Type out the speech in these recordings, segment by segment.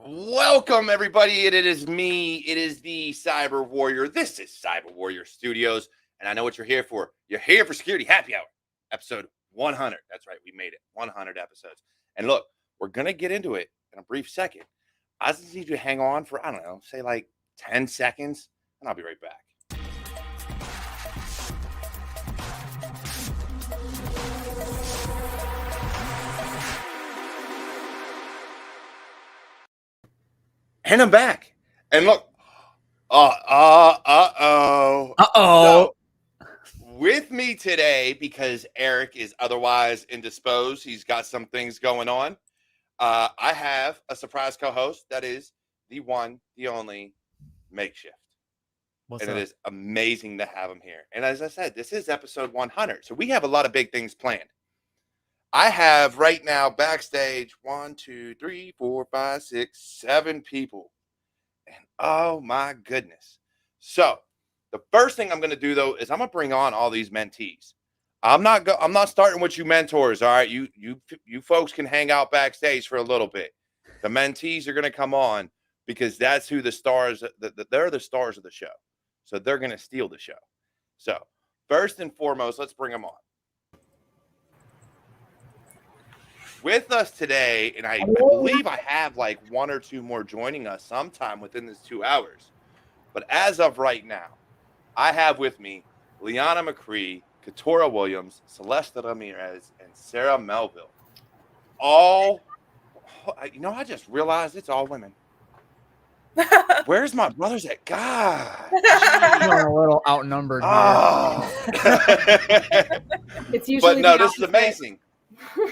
Welcome, everybody. It is me. It is the Cyber Warrior. This is CyberWarriorStudios, and I know what you're here for. You're here for Security Happy Hour, episode 100. That's right. We made it. 100 episodes. And look, we're going to get into it in a brief second. I just need you to hang on for, I don't know, say like 10 seconds, and I'll be right back. And I'm back. And look, So, with me today, because Eric is otherwise indisposed, he's got some things going on. I have a surprise co-host that is the one, the only Makeshift. It is amazing to have him here. And as I said, this is episode 100. So we have a lot of big things planned. I have right now backstage 1, 2, 3, 4, 5, 6, 7 people. And oh my goodness. So the first thing I'm going to do though is I'm going to bring on all these mentees. I'm not starting with you mentors, all right? You folks can hang out backstage for a little bit. The mentees are going to come on because that's who the stars they're the stars of the show. So they're going to steal the show. So, first and foremost, let's bring them on. With us today, and I believe I have like 1 or 2 more joining us sometime within this 2 hours. But as of right now, I have with me Liana McCree, Katora Williams, Celeste Ramirez, and Sarah Melville. All, I just realized it's all women. Where's my brothers at? God. We're a little outnumbered here. It's usually but no, this is amazing.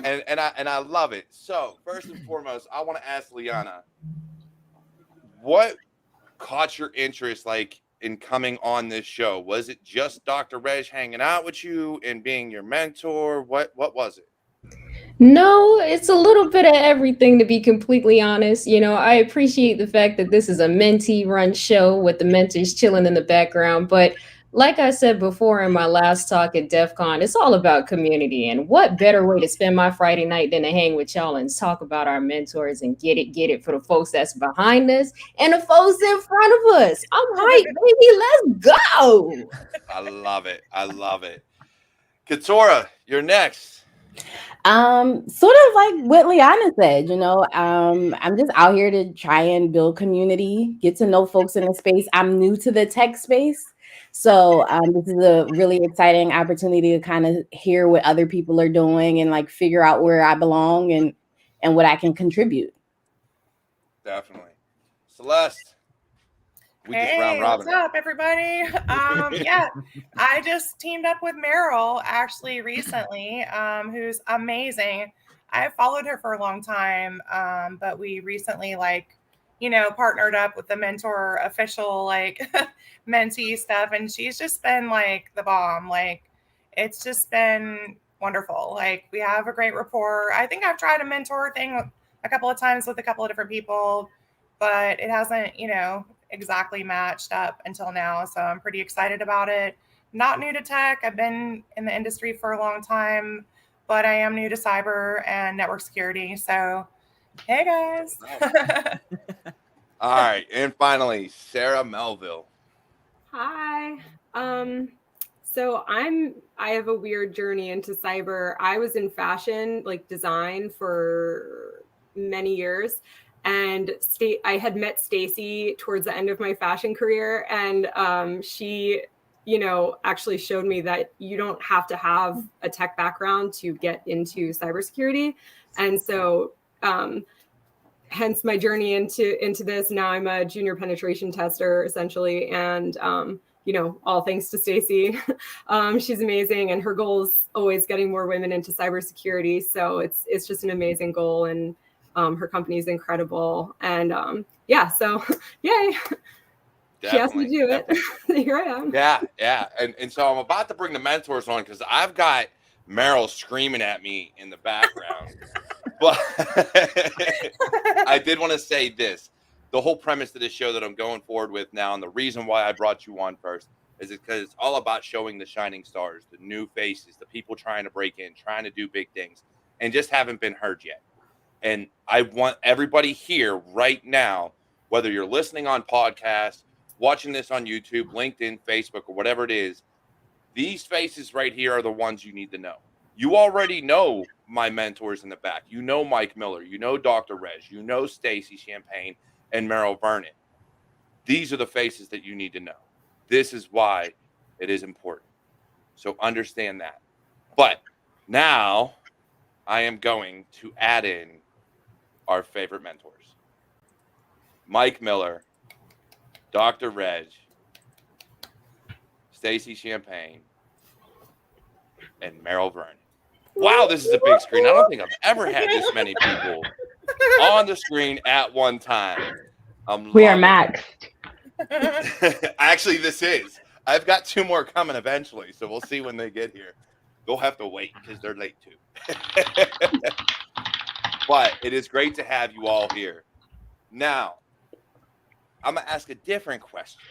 And I love it. So first and foremost, I want to ask Liana, what caught your interest in coming on this show? Was it just Dr. Reg hanging out with you and being your mentor? What was it? No, it's a little bit of everything, to be completely honest. I appreciate the fact that this is a mentee run show with the mentors chilling in the background. But like I said before in my last talk at DEF CON, it's all about community. And what better way to spend my Friday night than to hang with y'all and talk about our mentors and get it for the folks that's behind us and the folks in front of us. I'm hyped, baby. Let's go. I love it. I love it. Katora, you're next. Sort of like what Liana said, I'm just out here to try and build community, get to know folks in the space. I'm new to the tech space. So this is a really exciting opportunity to kind of hear what other people are doing and figure out where I belong and what I can contribute. Definitely. Celeste. Hey, what's up, everybody? Yeah, I just teamed up with Meryl actually recently, who's amazing. I followed her for a long time, but we recently partnered up with the mentor official mentee stuff, and she's just been the bomb. It's just been wonderful. We have a great rapport. I think I've tried a mentor thing a couple of times with a couple of different people, but it hasn't, exactly matched up until now. So I'm pretty excited about it. Not new to tech. I've been in the industry for a long time, but I am new to cyber and network security. So, hey guys. All right. And finally, Sarah Melville. Hi. So I have a weird journey into cyber. I was in fashion, design for many years. And I had met Stacy towards the end of my fashion career. And she, actually showed me that you don't have to have a tech background to get into cybersecurity. And so hence my journey into this. Now I'm a junior penetration tester, essentially. And, all thanks to Stacy. She's amazing. And her goal is always getting more women into cybersecurity. So it's just an amazing goal. And her company is incredible. And so yay. Definitely, she asked me to do it. Here I am. Yeah. And so I'm about to bring the mentors on because I've got Meryl screaming at me in the background. But I did want to say this. The whole premise of this show that I'm going forward with now, and the reason why I brought you on first, is because it's all about showing the shining stars, the new faces, the people trying to break in, trying to do big things, and just haven't been heard yet. And I want everybody here right now, whether you're listening on podcast, watching this on YouTube, LinkedIn, Facebook, or whatever it is, these faces right here are the ones you need to know. You already know my mentors in the back. You know Mike Miller. You know Dr. Reg. You know Stacy Champagne and Meryl Vernon. These are the faces that you need to know. This is why it is important. So understand that. But now I am going to add in our favorite mentors. Mike Miller, Dr. Reg, Stacy Champagne, and Meryl Vernon. Wow, this is a big screen. I don't think I've ever had this many people on the screen at one time. We are maxed. Actually, this is. I've got 2 more coming eventually, so we'll see when they get here. They'll have to wait because they're late too. But it is great to have you all here. Now, I'm going to ask a different question.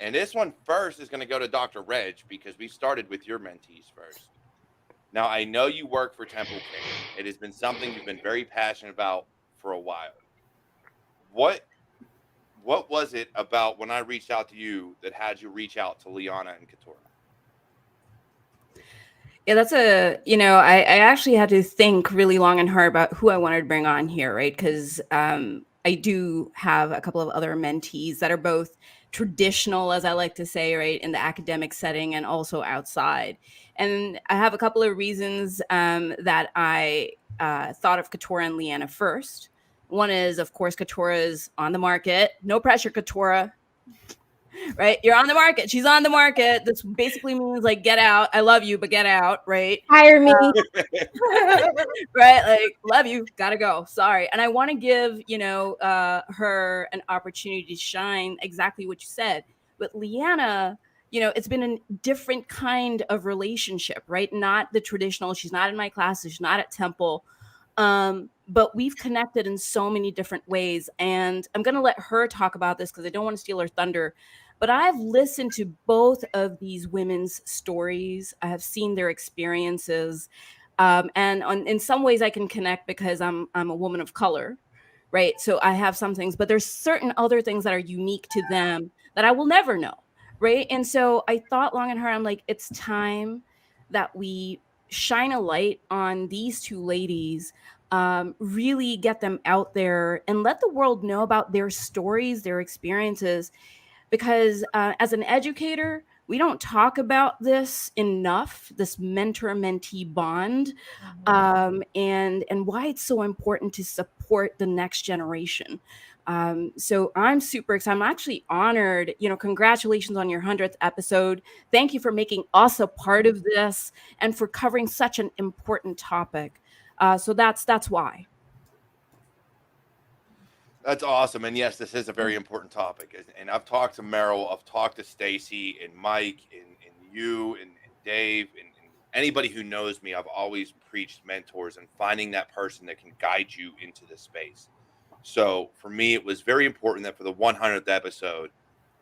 And this one first is going to go to Dr. Reg because we started with your mentees first. Now, I know you work for Temple King. It has been something you've been very passionate about for a while. What was it about when I reached out to you that had you reach out to Liana and Katora? Yeah, that's I actually had to think really long and hard about who I wanted to bring on here, right? Because I do have a couple of other mentees that are both traditional, as I like to say, right, in the academic setting and also outside. And I have a couple of reasons that I thought of Katora and Liana first. One is, of course, Katora is on the market. No pressure, Katora. Right? You're on the market. She's on the market. This basically means like, get out. I love you, but get out. Right? Hire me. Right? Like, love you. Gotta go. Sorry. And I want to give, her an opportunity to shine, exactly what you said. With Liana, it's been a different kind of relationship, right? Not the traditional. She's not in my class. She's not at Temple. But we've connected in so many different ways. And I'm going to let her talk about this because I don't want to steal her thunder. But I've listened to both of these women's stories. I have seen their experiences. In some ways I can connect because I'm a woman of color, right? So I have some things, but there's certain other things that are unique to them that I will never know, right? And so I thought long and hard, I'm like, it's time that we shine a light on these 2 ladies, really get them out there and let the world know about their stories, their experiences. Because as an educator, we don't talk about this enough, this mentor-mentee bond, and why it's so important to support the next generation. So I'm super excited. I'm actually honored. Congratulations on your 100th episode. Thank you for making us a part of this and for covering such an important topic. So that's why. That's awesome. And yes, this is a very important topic. And I've talked to Meryl, I've talked to Stacy and Mike and you and Dave and anybody who knows me. I've always preached mentors and finding that person that can guide you into the space. So for me, it was very important that for the 100th episode,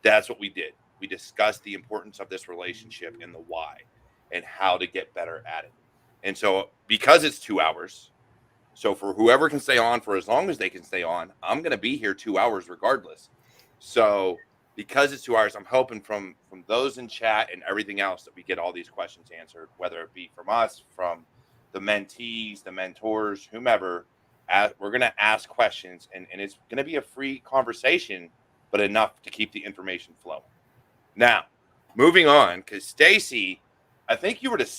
that's what we did. We discussed the importance of this relationship and the why and how to get better at it. And so because it's 2 hours, so for whoever can stay on for as long as they can stay on, I'm going to be here 2 hours regardless. So because it's 2 hours, I'm hoping from those in chat and everything else that we get all these questions answered, whether it be from us, from the mentees, the mentors, whomever. We're going to ask questions, and it's going to be a free conversation, but enough to keep the information flowing. Now, moving on, because Stacy, I think you were the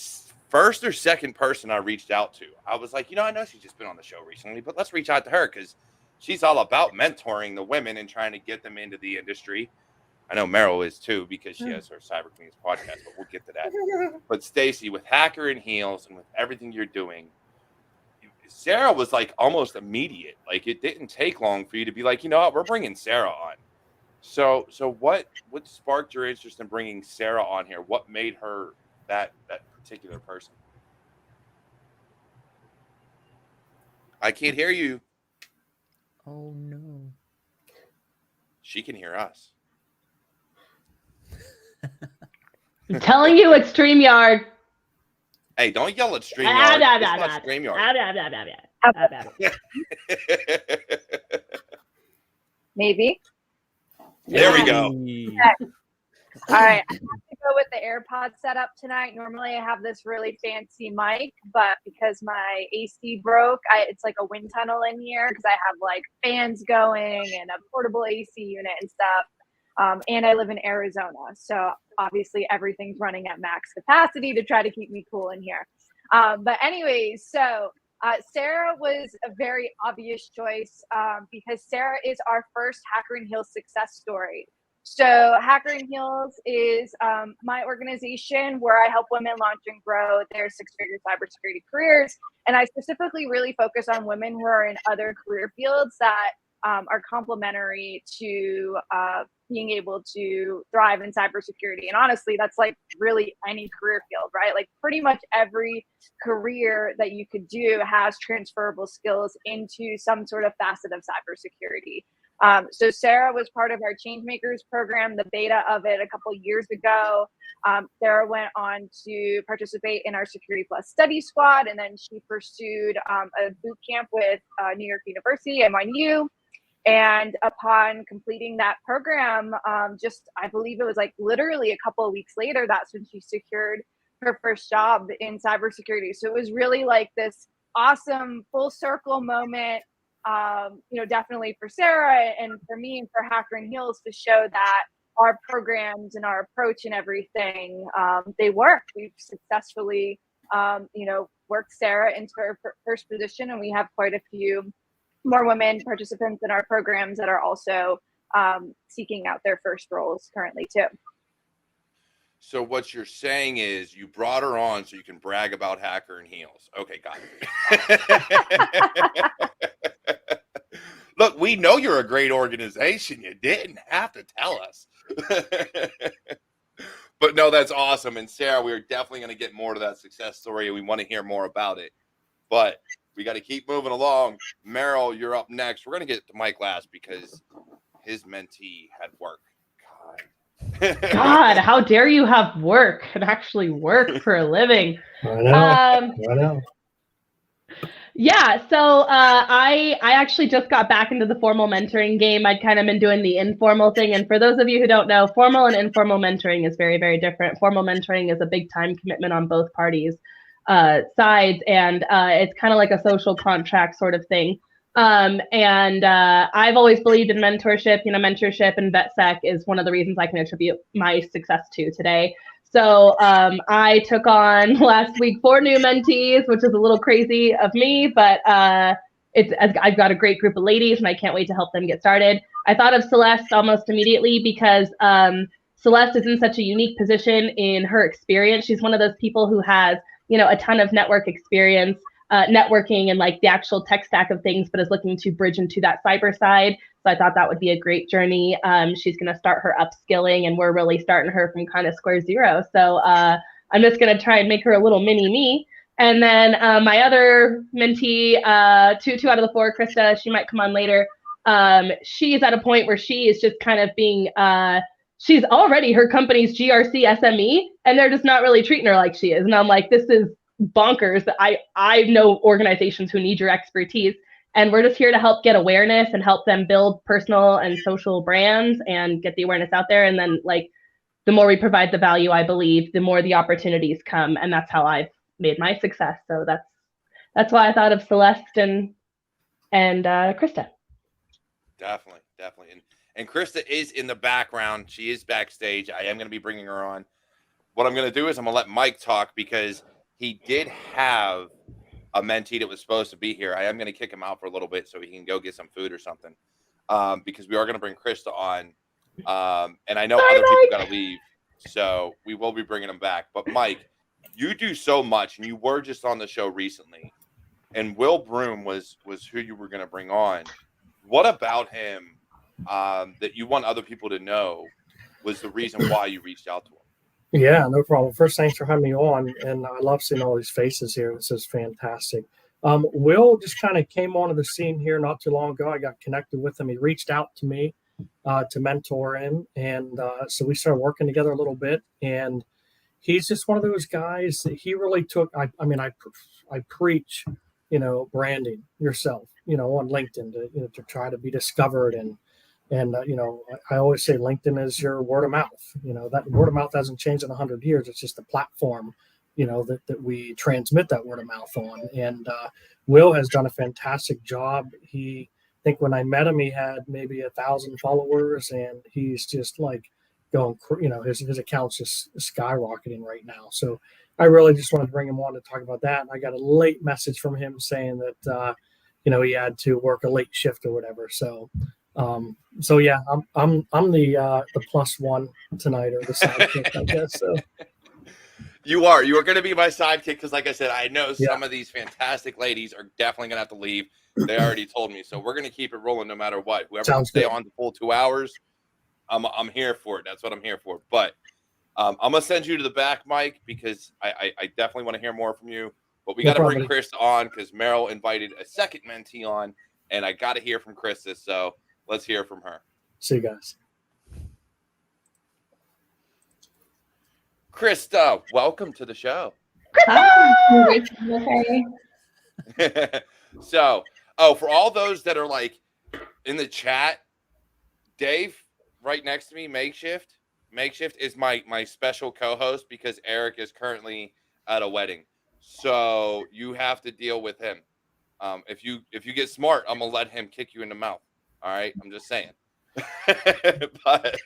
first or second person I reached out to. I was like, I know she's just been on the show recently, but let's reach out to her because she's all about mentoring the women and trying to get them into the industry. I know Meryl is too because she has her Cyber Queens podcast, but we'll get to that. But Stacy, with Hacker in Heels and with everything you're doing, Sarah was like almost immediate. Like it didn't take long for you to be like, what, we're bringing Sarah on. So what sparked your interest in bringing Sarah on here? What made her that particular person? I can't hear you. Oh no. She can hear us. I'm telling you, it's StreamYard. Hey, don't yell at StreamYard. It's not StreamYard. Maybe. There we go. Okay. All right, I have to go with the AirPod setup tonight. Normally I have this really fancy mic, but because my AC broke, it's like a wind tunnel in here because I have like fans going and a portable AC unit and stuff. And I live in Arizona, so obviously everything's running at max capacity to try to keep me cool in here. But anyways, so Sarah was a very obvious choice because Sarah is our first Hacker in Heels success story. So Hacker in Heels is my organization where I help women launch and grow their six-figure cybersecurity careers. And I specifically really focus on women who are in other career fields that are complementary to being able to thrive in cybersecurity. And honestly, that's like really any career field, right? Like pretty much every career that you could do has transferable skills into some sort of facet of cybersecurity. So Sarah was part of our Changemakers program, the beta of it a couple years ago. Sarah went on to participate in our Security Plus study squad, and then she pursued a boot camp with New York University, NYU. And upon completing that program, I believe it was like literally a couple of weeks later, that's when she secured her first job in cybersecurity. So it was really like this awesome full circle moment. Definitely for Sarah and for me and for Hacker in Heels to show that our programs and our approach and everything, they work. We've successfully, worked Sarah into her first position, and we have quite a few more women participants in our programs that are also seeking out their first roles currently too. So what you're saying is you brought her on so you can brag about Hacker in Heels. Okay, got it. Look, we know you're a great organization. You didn't have to tell us. But no, that's awesome. And Sarah, we're definitely going to get more to that success story, and we want to hear more about it. But we got to keep moving along. Meryl, you're up next. We're going to get to Mike last because his mentee had work. God, how dare you have work and actually work for a living? I know. I know. Yeah, so I actually just got back into the formal mentoring game. I'd kind of been doing the informal thing. And for those of you who don't know, formal and informal mentoring is very, very different. Formal mentoring is a big time commitment on both parties' sides. And it's kind of like a social contract sort of thing. I've always believed in mentorship. Mentorship and VetSec is one of the reasons I can attribute my success to today. So I took on last week 4 new mentees, which is a little crazy of me, but I've got a great group of ladies, and I can't wait to help them get started. I thought of Celeste almost immediately because Celeste is in such a unique position in her experience. She's one of those people who has, a ton of network experience, networking and like the actual tech stack of things, but is looking to bridge into that cyber side. So I thought that would be a great journey. She's going to start her upskilling, and we're really starting her from kind of square zero. So I'm just going to try and make her a little mini me. And then my other mentee, two out of the 4, Krista, she might come on later. She's at a point where she is just kind of being, she's already her company's GRC SME, and they're just not really treating her like she is. And I'm like, this is bonkers. I know organizations who need your expertise, and we're just here to help get awareness and help them build personal and social brands and get the awareness out there. And then like the more we provide the value, I believe, the more the opportunities come. And that's how I've made my success. So that's why I thought of Celeste and Krista. Definitely. And Krista is in the background. She is backstage. I am going to be bringing her on. What I'm going to do is I'm going to let Mike talk because he did have a mentee that was supposed to be here. I am going to kick him out for a little bit so he can go get some food or something, because we are going to bring Krista on. And I know other people got to leave, so we will be bringing him back. But Mike, you do so much, and you were just on the show recently. And Will Broom was who you were going to bring on. What about him that you want other people to know was the reason why you reached out to him? Yeah, no problem. First, thanks for having me on, and I love seeing all these faces here. This is fantastic. Will just kind of came onto the scene here not too long ago. I got connected with him. He reached out to me to mentor him, and so we started working together a little bit. And he's just one of those guys that he really took. I preach branding yourself, on LinkedIn to try to be discovered. And I always say LinkedIn is your word of mouth. That word of mouth hasn't changed in 100 years. It's just a platform, that we transmit that word of mouth on. And Will has done a fantastic job. I think when I met him, he had maybe 1,000 followers, and he's just like going, his account's just skyrocketing right now. So I really just wanted to bring him on to talk about that. And I got a late message from him saying that, he had to work a late shift or whatever. So yeah, I'm the plus one tonight, or the sidekick, I guess. So you are going to be my sidekick because, like I said, I know some of these fantastic ladies are definitely going to have to leave. They already told me, so we're going to keep it rolling no matter what. Whoever can stay on the full 2 hours, I'm here for it. That's what I'm here for. But I'm gonna send you to the back, Mike, because I definitely want to hear more from you. But we got to bring Chris on because Meryl invited a second mentee on, and I got to hear from Krista. So let's hear from her. See you guys. Krista, welcome to the show. Hi. So, for all those that are like in the chat, Dave, right next to me, Makeshift is my special co-host because Eric is currently at a wedding. So you have to deal with him. If you get smart, I'm gonna let him kick you in the mouth. All right, I'm just saying. But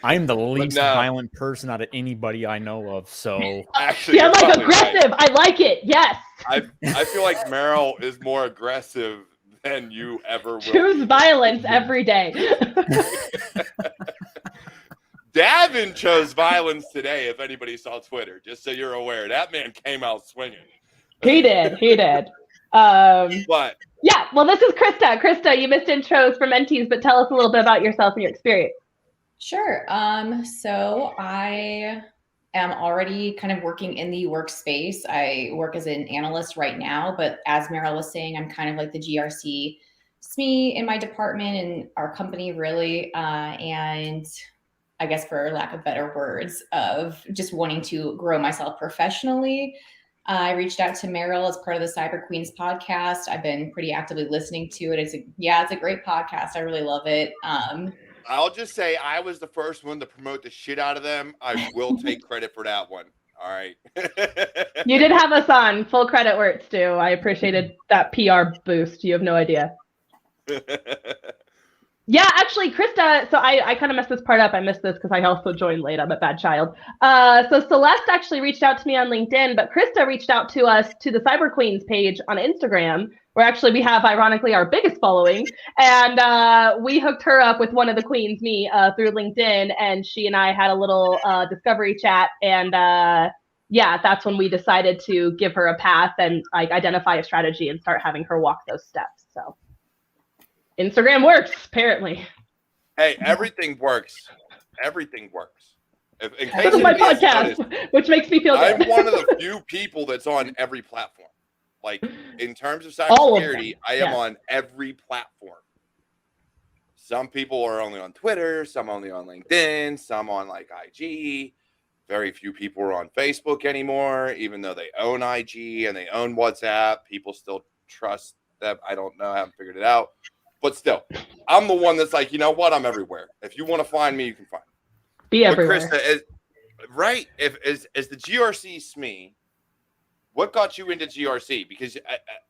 I'm the least violent person out of anybody I know of. So actually, I'm like aggressive. Right. I like it. Yes. I feel like Meryl is more aggressive than you ever will. Choose violence every day. Davin chose violence today, if anybody saw Twitter, just so you're aware. That man came out swinging. He did. What? Yeah, well, this is Krista. Krista, you missed intros for mentees, but tell us a little bit about yourself and your experience. Sure. So I am already kind of working in the workspace. I work as an analyst right now, but as Meryl was saying, I'm kind of like the GRC SME in my department and our company, really. And I guess, for lack of better words, of just wanting to grow myself professionally. I reached out to Meryl as part of the Cyber Queens podcast. I've been pretty actively listening to it. It's a great podcast. I really love it. I'll just say I was the first one to promote the shit out of them. I will take credit for that one. All right. You did have us on. Full credit where it's due. I appreciated that PR boost. You have no idea. Yeah, actually, Krista, so I kind of messed this part up. I missed this because I also joined late. I'm a bad child. So Celeste actually reached out to me on LinkedIn, but Krista reached out to us to the Cyber Queens page on Instagram, where actually we have, ironically, our biggest following. And we hooked her up with one of the queens, me, through LinkedIn, and she and I had a little discovery chat. And yeah, that's when we decided to give her a path and like identify a strategy and start having her walk those steps. So Instagram works, apparently. Hey, everything works. Everything works. This is my podcast, which makes me feel good. I'm one of the few people that's on every platform. Like, in terms of cybersecurity, I am on every platform. Some people are only on Twitter, some only on LinkedIn, some on like IG. Very few people are on Facebook anymore, even though they own IG and they own WhatsApp. People still trust them. I don't know. I haven't figured it out. But still, I'm the one that's like, you know what? I'm everywhere. If you want to find me, you can find me. Be everywhere. But Krista, right? As the GRC SME, what got you into GRC? Because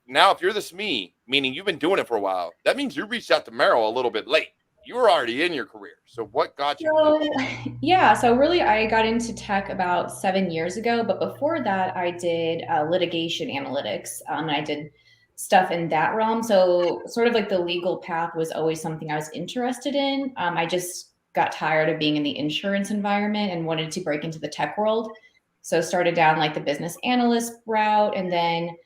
now if you're the SME, meaning you've been doing it for a while, that means you reached out to Meryl a little bit late. You were already in your career. So what got you? So really I got into tech about 7 years ago. But before that, I did litigation analytics. And I did stuff in that realm. So sort of like the legal path was always something I was interested in. I just got tired of being in the insurance environment and wanted to break into the tech world. So started down like the business analyst route. And then,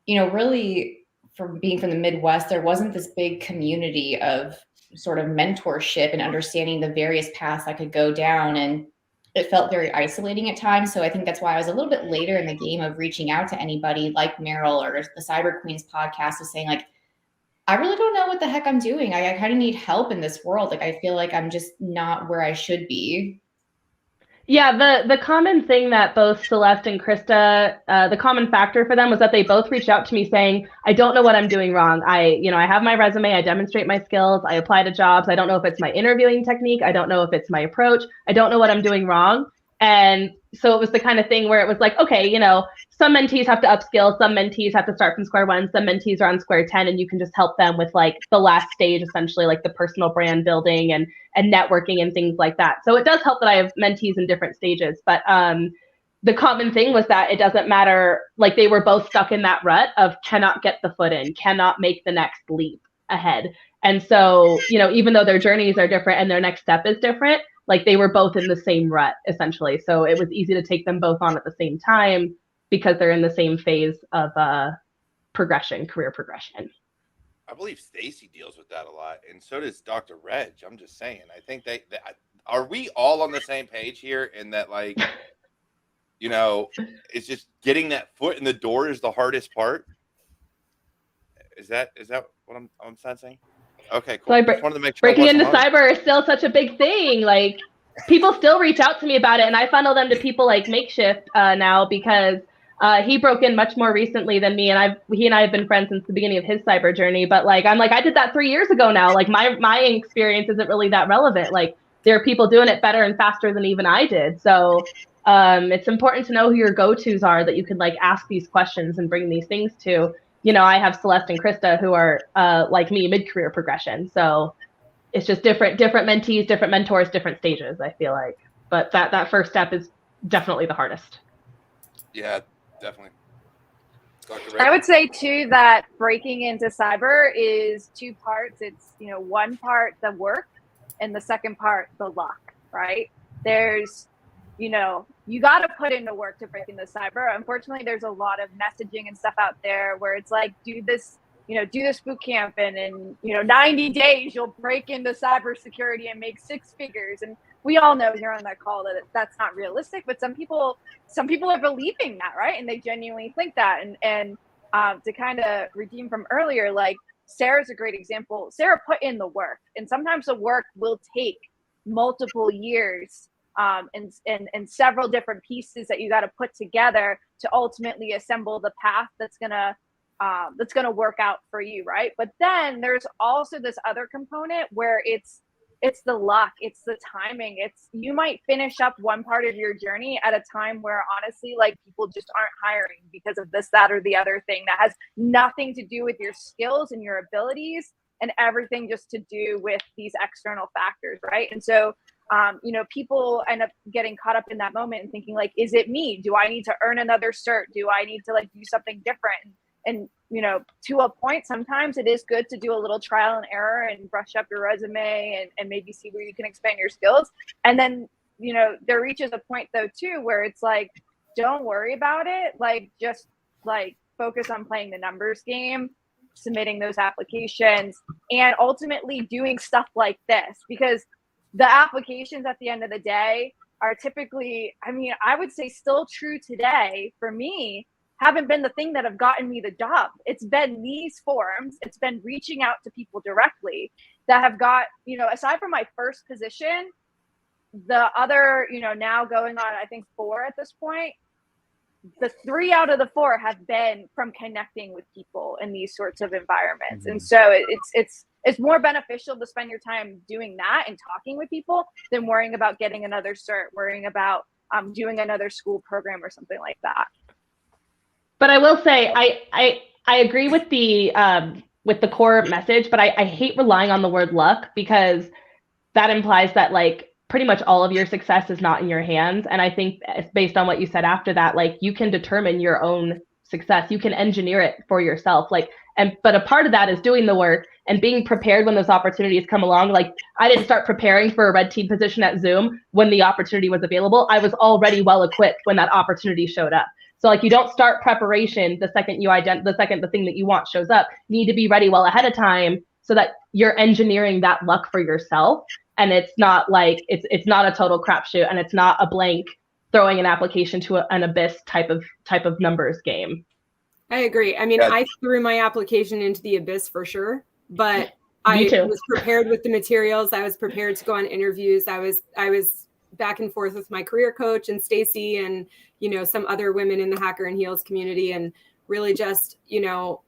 really from being from the Midwest, there wasn't this big community of sort of mentorship and understanding the various paths I could go down. And it felt very isolating at times. So I think that's why I was a little bit later in the game of reaching out to anybody like Meryl or the Cyber Queens podcast of saying like, I really don't know what the heck I'm doing. I kind of need help in this world. Like, I feel like I'm just not where I should be. Yeah, the common thing that both Celeste and Krista, the common factor for them was that they both reached out to me saying, I don't know what I'm doing wrong. I have my resume, I demonstrate my skills, I apply to jobs. I don't know if it's my interviewing technique. I don't know if it's my approach. I don't know what I'm doing wrong. And so it was the kind of thing where it was like, okay, some mentees have to upskill, some mentees have to start from square one, some mentees are on square 10, and you can just help them with like the last stage, essentially, like the personal brand building and networking and things like that. So it does help that I have mentees in different stages. But the common thing was that it doesn't matter, like they were both stuck in that rut of cannot get the foot in, cannot make the next leap ahead. And so, even though their journeys are different and their next step is different, like they were both in the same rut, essentially. So it was easy to take them both on at the same time because they're in the same phase of career progression. I believe Stacy deals with that a lot, and so does Dr. Reg. I'm just saying. I think are we all on the same page here in that, like, it's just getting that foot in the door is the hardest part. Is that what I'm sensing? Okay, cool. So Just wanted to make sure breaking into cyber is still such a big thing. Like people still reach out to me about it, and I funnel them to people like Makeshift now because he broke in much more recently than me, and he and I have been friends since the beginning of his cyber journey. But like I did that 3 years ago now. Like my experience isn't really that relevant. Like there are people doing it better and faster than even I did. So it's important to know who your go-tos are that you could like ask these questions and bring these things to. I have Celeste and Krista who are like me, mid-career progression. So it's just different mentees, different mentors, different stages, I feel like. But that first step is definitely the hardest. Yeah, definitely. I would say too that breaking into cyber is two parts. It's, one part the work and the second part the luck, right? There's you got to put in the work to break into cyber. Unfortunately, there's a lot of messaging and stuff out there where it's like, do this boot camp and in 90 days you'll break into cybersecurity and make 6 figures. And we all know here on that call that that's not realistic, but some people are believing that, right? And they genuinely think that. And to kind of redeem from earlier, like Sarah's a great example. Sarah put in the work, and sometimes the work will take multiple years. And several different pieces that you got to put together to ultimately assemble the path that's gonna work out for you, right? But then there's also this other component where it's the luck, it's the timing. It's you might finish up one part of your journey at a time where honestly, like people just aren't hiring because of this, that, or the other thing that has nothing to do with your skills and your abilities and everything just to do with these external factors, right? And so people end up getting caught up in that moment and thinking like, is it me? Do I need to earn another cert? Do I need to like do something different? And to a point, sometimes it is good to do a little trial and error and brush up your resume and maybe see where you can expand your skills. And then, there reaches a point though too, where it's like, don't worry about it. Like, just like focus on playing the numbers game, submitting those applications, and ultimately doing stuff like this, because the applications at the end of the day are typically, I would say still true today for me, haven't been the thing that have gotten me the job. It's been these forums. It's been reaching out to people directly that have got, aside from my first position, the other, now going on, I think 4 at this point, the 3 out of the 4 have been from connecting with people in these sorts of environments. Mm-hmm. And so it's more beneficial to spend your time doing that and talking with people than worrying about getting another cert, worrying about doing another school program or something like that. But I will say, I agree with the core message, but I hate relying on the word luck because that implies that like pretty much all of your success is not in your hands. And I think based on what you said after that, like you can determine your own success. You can engineer it for yourself. But a part of that is doing the work and being prepared when those opportunities come along. Like I didn't start preparing for a red team position at Zoom when the opportunity was available. I was already well equipped when that opportunity showed up. So like you don't start preparation the second the thing that you want shows up. You need to be ready well ahead of time so that you're engineering that luck for yourself. And it's not like it's not a total crapshoot, and it's not a blank throwing an application to an abyss type of numbers game. I agree. I threw my application into the abyss for sure, but I was prepared with the materials. I was prepared to go on interviews. I was back and forth with my career coach and Stacy and, you know, some other women in the Hacker and Heels community, and really just, you know,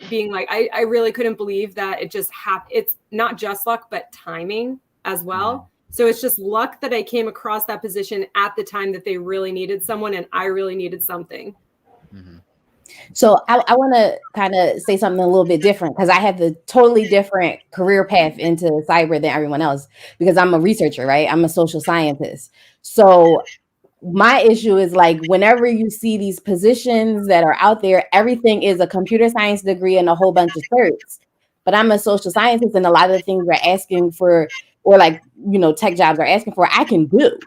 being like, I really couldn't believe that it just happened. It's not just luck, but timing as well. So it's just luck that I came across that position at the time that they really needed someone and I really needed something. So I want to kind of say something a little bit different, because I have the totally different career path into cyber than everyone else, because I'm a researcher, right? I'm a social scientist. So my issue is like, whenever you see these positions that are out there, everything is a computer science degree and a whole bunch of certs. But I'm a social scientist, and a lot of the things we're asking for, or like, you know, tech jobs are asking for, I can do.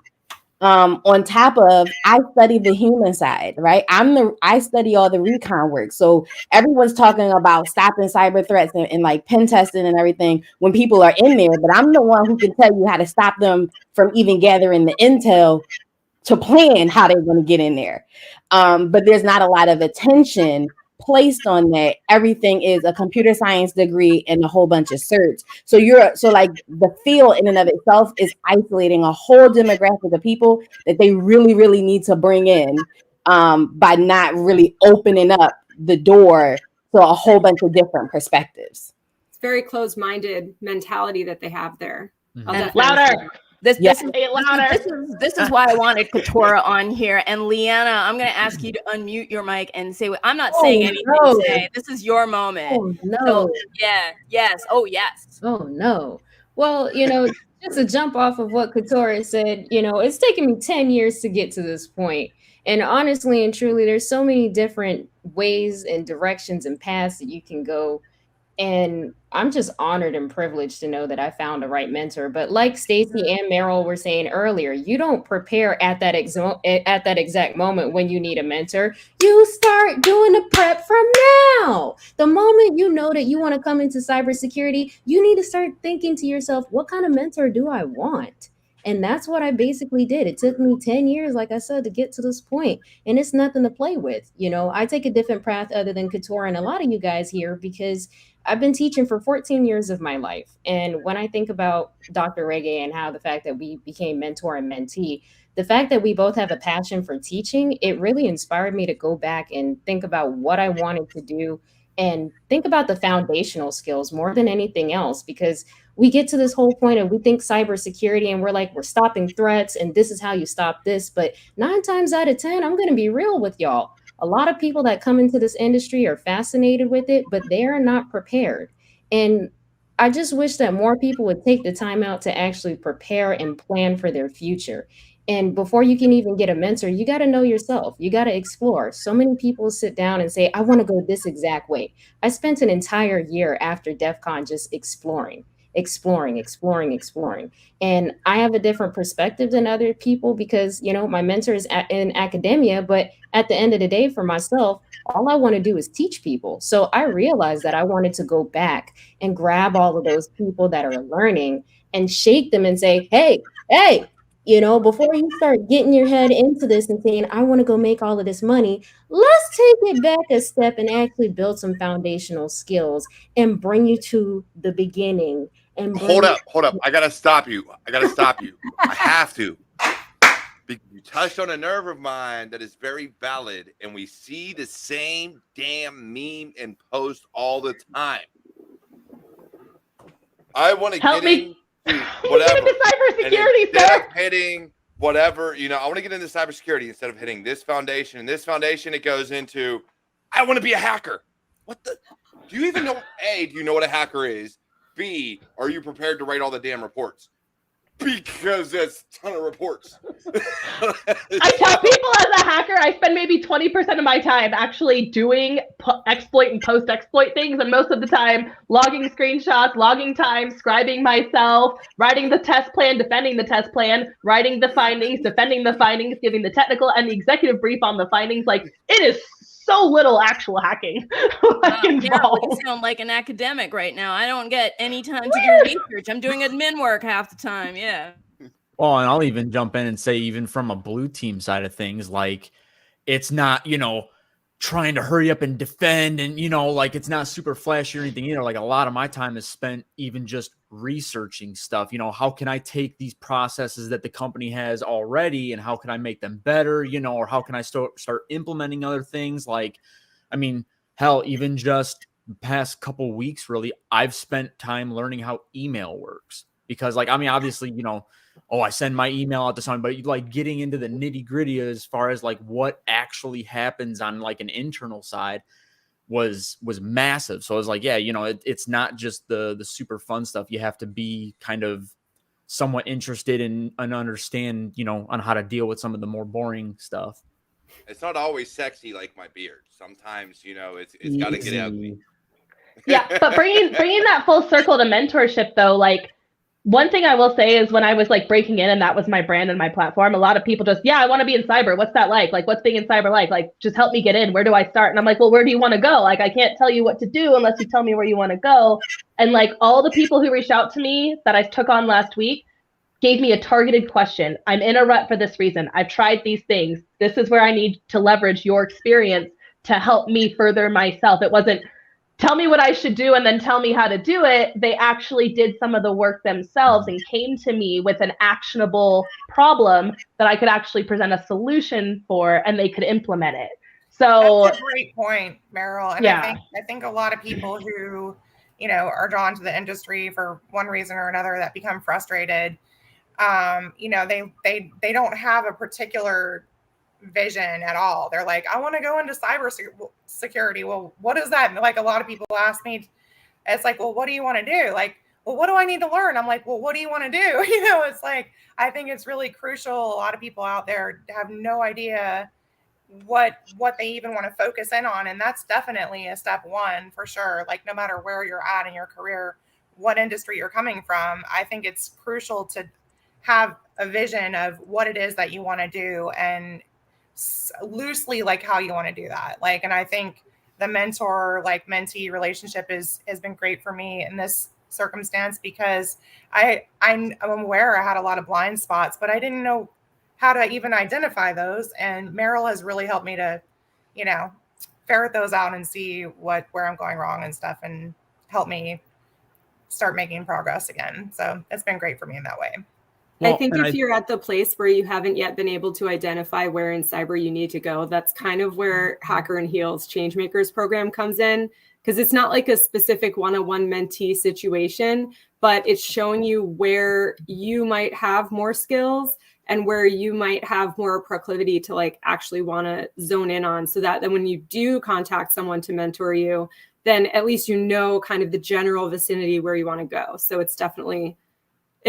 On top of, I study the human side, right? I study all the recon work. So everyone's talking about stopping cyber threats and like pen testing and everything when people are in there, but I'm the one who can tell you how to stop them from even gathering the intel to plan how they're going to get in there. But there's not a lot of attention placed on that. Everything is a computer science degree and a whole bunch of certs. So like the field in and of itself is isolating a whole demographic of people that they really, really need to bring in by not really opening up the door to a whole bunch of different perspectives. It's very closed-minded mentality that they have there. Louder. This is why I wanted Katora on here. And Leanna, I'm going to ask you to unmute your mic and say, I'm not saying anything today. This is your moment. Oh, no. So, yes. Oh, yes. Oh, no. Well, you know, just to jump off of what Katora said, you know, it's taken me 10 years to get to this point. And honestly and truly, there's so many different ways and directions and paths that you can go. And I'm just honored and privileged to know that I found the right mentor. But like Stacy and Meryl were saying earlier, you don't prepare at that exact moment when you need a mentor. You start doing the prep from now. The moment you know that you want to come into cybersecurity, you need to start thinking to yourself, what kind of mentor do I want? And that's what I basically did. It took me 10 years, like I said, to get to this point. And it's nothing to play with. You know, I take a different path other than Katora and a lot of you guys here, because I've been teaching for 14 years of my life. And when I think about Dr. Reggae and how the fact that we became mentor and mentee, the fact that we both have a passion for teaching, it really inspired me to go back and think about what I wanted to do and think about the foundational skills more than anything else, because we get to this whole point and we think cybersecurity and we're like, we're stopping threats and this is how you stop this. But 9 times out of 10, I'm going to be real with y'all. A lot of people that come into this industry are fascinated with it, but they are not prepared. And I just wish that more people would take the time out to actually prepare and plan for their future. And before you can even get a mentor, you got to know yourself. You got to explore. So many people sit down and say, I want to go this exact way. I spent an entire year after DEF CON just exploring. And I have a different perspective than other people because, you know, my mentor is in academia, but at the end of the day, for myself, all I want to do is teach people. So I realized that I wanted to go back and grab all of those people that are learning and shake them and say, hey, you know, before you start getting your head into this and saying, I want to go make all of this money, let's take it back a step and actually build some foundational skills and bring you to the beginning. And hold up. I got to stop you. I have to. You touched on a nerve of mine that is very valid, and we see the same damn meme and post all the time. I want to get into whatever. Get into cybersecurity, instead of hitting whatever, you know, I want to get into cybersecurity instead of hitting this foundation. And this foundation, it goes into, I want to be a hacker. What the? Do you even know? A, do you know what a hacker is? B, are you prepared to write all the damn reports? Because that's a ton of reports. I tell people as a hacker, I spend maybe 20% of my time actually doing exploit and post-exploit things. And most of the time, logging screenshots, logging time, scribing myself, writing the test plan, defending the test plan, writing the findings, defending the findings, giving the technical and the executive brief on the findings. Like, it is so little actual hacking involved. You sound like an academic right now. I don't get any time to do research. I'm doing admin work half the time. Yeah. Well, and I'll even jump in and say, even from a blue team side of things, like, it's not, you know, trying to hurry up and defend, and like it's not super flashy or anything either. Like a lot of my time is spent even just researching stuff. How can I take these processes that the company has already and how can I make them better, or how can I start implementing other things? Like, I mean, hell, even just the past couple weeks, really, I've spent time learning how email works, because like, I mean, obviously, I send my email out to someone, but like getting into the nitty gritty as far as like what actually happens on like an internal side was massive. So I was like, yeah, it's not just the super fun stuff. You have to be kind of somewhat interested in and understand, on how to deal with some of the more boring stuff. It's not always sexy like my beard. Sometimes, it's got to get ugly. Yeah, but bringing that full circle to mentorship though, like one thing I will say is when I was like breaking in and that was my brand and my platform, a lot of people just, I want to be in cyber. What's that like? Like, what's being in cyber like? Like, just help me get in. Where do I start? And I'm like, well, where do you want to go? Like, I can't tell you what to do unless you tell me where you want to go. And like all the people who reached out to me that I took on last week gave me a targeted question. I'm in a rut for this reason. I've tried these things. This is where I need to leverage your experience to help me further myself. It wasn't, tell me what I should do and then tell me how to do it. They actually did some of the work themselves and came to me with an actionable problem that I could actually present a solution for, and they could implement it. So that's a great point, Meryl. And I think a lot of people who, are drawn to the industry for one reason or another that become frustrated, they don't have a particular vision at all. They're like, I want to go into cybersecurity. Well, what is that? Like a lot of people ask me, it's like, well, what do you want to do? Like, well, what do I need to learn? I'm like, well, what do you want to do? It's like, I think it's really crucial. A lot of people out there have no idea what they even want to focus in on. And that's definitely a step one for sure. Like no matter where you're at in your career, what industry you're coming from, I think it's crucial to have a vision of what it is that you want to do and loosely like how you want to do that. Like, and I think the mentor like mentee relationship has been great for me in this circumstance because I'm aware I had a lot of blind spots, but I didn't know how to even identify those. And Meryl has really helped me to, ferret those out and see where I'm going wrong and stuff and help me start making progress again. So it's been great for me in that way. Well, I think if you're at the place where you haven't yet been able to identify where in cyber you need to go, that's kind of where Hacker and Heal's Changemakers program comes in, because it's not like a specific one-on-one mentee situation, but it's showing you where you might have more skills and where you might have more proclivity to like actually want to zone in on, so that then when you do contact someone to mentor you, then at least kind of the general vicinity where you want to go. So it's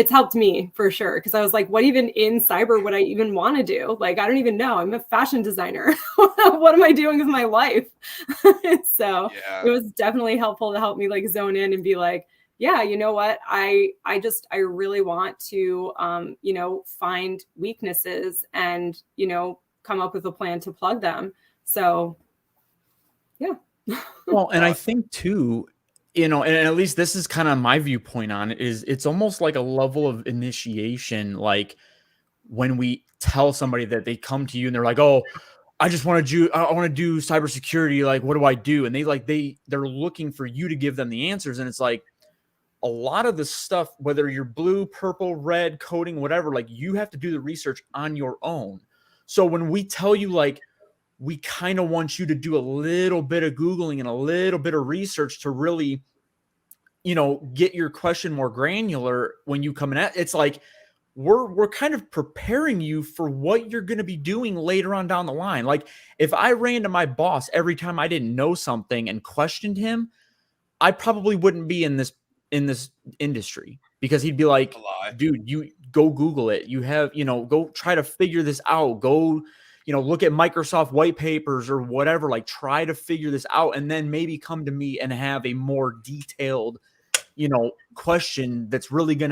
helped me for sure. Cause I was like, what even in cyber would I even want to do? Like, I don't even know. I'm a fashion designer. What am I doing with my life? So It was definitely helpful to help me like zone in and be like, yeah, you know what? I really want to, find weaknesses and, come up with a plan to plug them. So yeah. Well, and I think too, and at least this is kind of my viewpoint on it, is it's almost like a level of initiation. Like when we tell somebody that they come to you and they're like, oh, I want to do cybersecurity. Like, what do I do? And they're looking for you to give them the answers. And it's like a lot of the stuff, whether you're blue, purple, red, coding, whatever, like you have to do the research on your own. So when we tell you like, we kind of want you to do a little bit of Googling and a little bit of research to really, get your question more granular when you come in at, it's like, we're kind of preparing you for what you're going to be doing later on down the line. Like if I ran to my boss every time I didn't know something and questioned him, I probably wouldn't be in this industry, because he'd be like, dude, you go Google it. You have, go try to figure this out. Go, look at Microsoft white papers or whatever, like try to figure this out and then maybe come to me and have a more detailed, question that's really going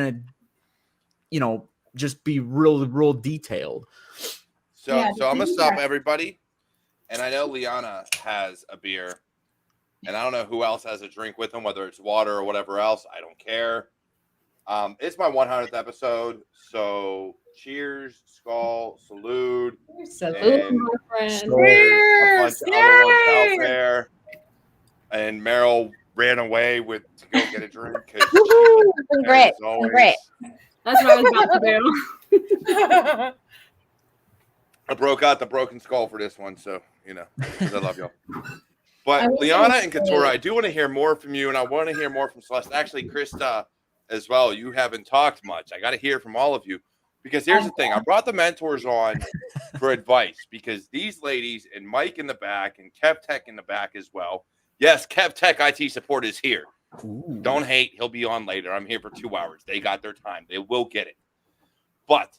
to, just be real detailed. So I'm going to stop everybody. And I know Liana has a beer. And I don't know who else has a drink with them, whether it's water or whatever else. I don't care. It's my 100th episode, so cheers, skull, salute, Salute, and my friend. there's a bunch Cheers! of other ones out Yay! there. And Meryl ran away to go get a drink because Woohoo! as Congrats. always. Congrats. That's what I was about to do. I broke out the broken skull for this one, so you know, 'cause I love y'all. But I was Liana gonna and say- Katura, I do want to hear more from you, and I want to hear more from Celeste. Actually, Krista as well. You haven't talked much. I got to hear from all of you because here's the thing: I brought the mentors on for advice because these ladies and Mike in the back and Kev Tech in the back as well. Yes, Kev Tech IT support is here. Ooh. Don't hate. He'll be on later. I'm here for 2 hours. They got their time. They will get it. But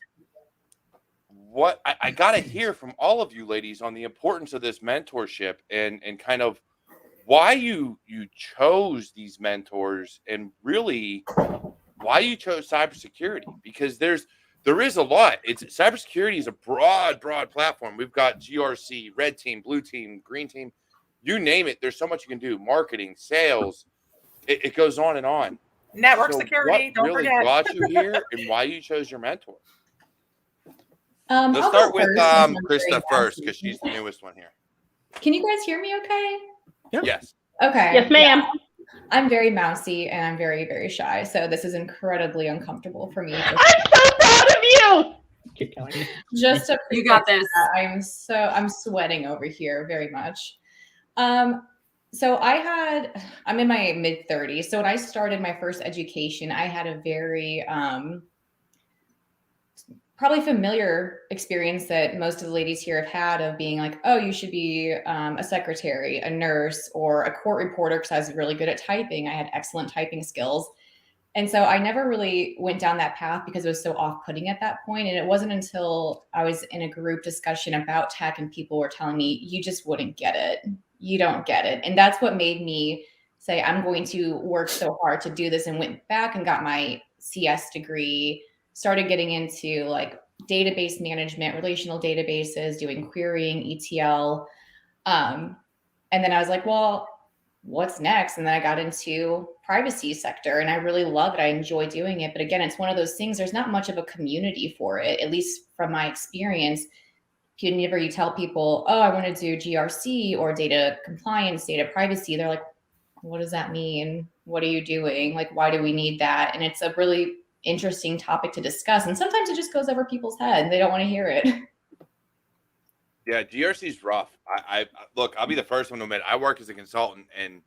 what I got to hear from all of you ladies on the importance of this mentorship and kind of why you chose these mentors and really why you chose cybersecurity, because there is a lot. Cybersecurity is a broad platform. We've got GRC, red team, blue team, green team, you name it. There's so much you can do. Marketing, sales, it goes on and on. Network So security, what don't really forget. brought you here and why you chose your mentor? I'll Let's go start with first since I'm very Krista first mousy. because she's the newest one here. Can you guys hear me okay? Yes. Okay. Yes, ma'am. Yeah. I'm very mousy and I'm very, very shy. So this is incredibly uncomfortable for me. I'm so proud of you. Keep going. Just to You got this. I'm sweating over here very much. So I'm in my mid 30s. So when I started my first education, I had a very probably familiar experience that most of the ladies here have had of being like, oh, you should be a secretary, a nurse, or a court reporter, because I was really good at typing. I had excellent typing skills. And so I never really went down that path because it was so off-putting at that point. And it wasn't until I was in a group discussion about tech and people were telling me, you just wouldn't get it. You don't get it. And that's what made me say, I'm going to work so hard to do this, and went back and got my CS degree, started getting into like database management, relational databases, doing querying, ETL. And then I was like, well, what's next? And then I got into privacy sector and I really love it. I enjoy doing it. But again, it's one of those things, there's not much of a community for it, at least from my experience. Whenever you tell people, oh, I want to do GRC or data compliance, data privacy, they're like, what does that mean? What are you doing? Like, why do we need that? And it's a really interesting topic to discuss. And sometimes it just goes over people's head and they don't want to hear it. Yeah, GRC is rough. I look, I'll be the first one to admit I work as a consultant and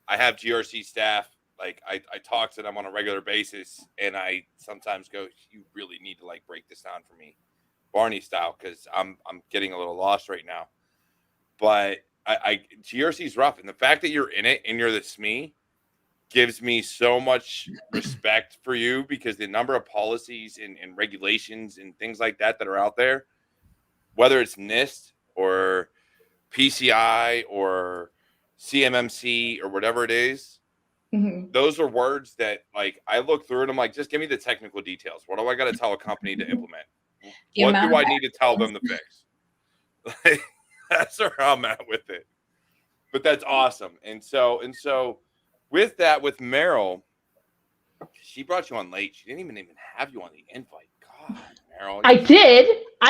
I have GRC staff. Like I talk to them on a regular basis and I sometimes go, you really need to like break this down for me, Barney style, because I'm getting a little lost right now. But GRC is rough. And the fact that you're in it and you're the SME gives me so much respect for you, because the number of policies and regulations and things like that are out there, whether it's NIST or PCI or CMMC or whatever it is, those are words that like I look through and I'm like, just give me the technical details. What do I got to tell a company to implement? What do I need to tell them to fix? Like, that's where I'm at with it. But that's awesome. And so with that, with Meryl, she brought you on late. She didn't even have you on the invite. God, Meryl. I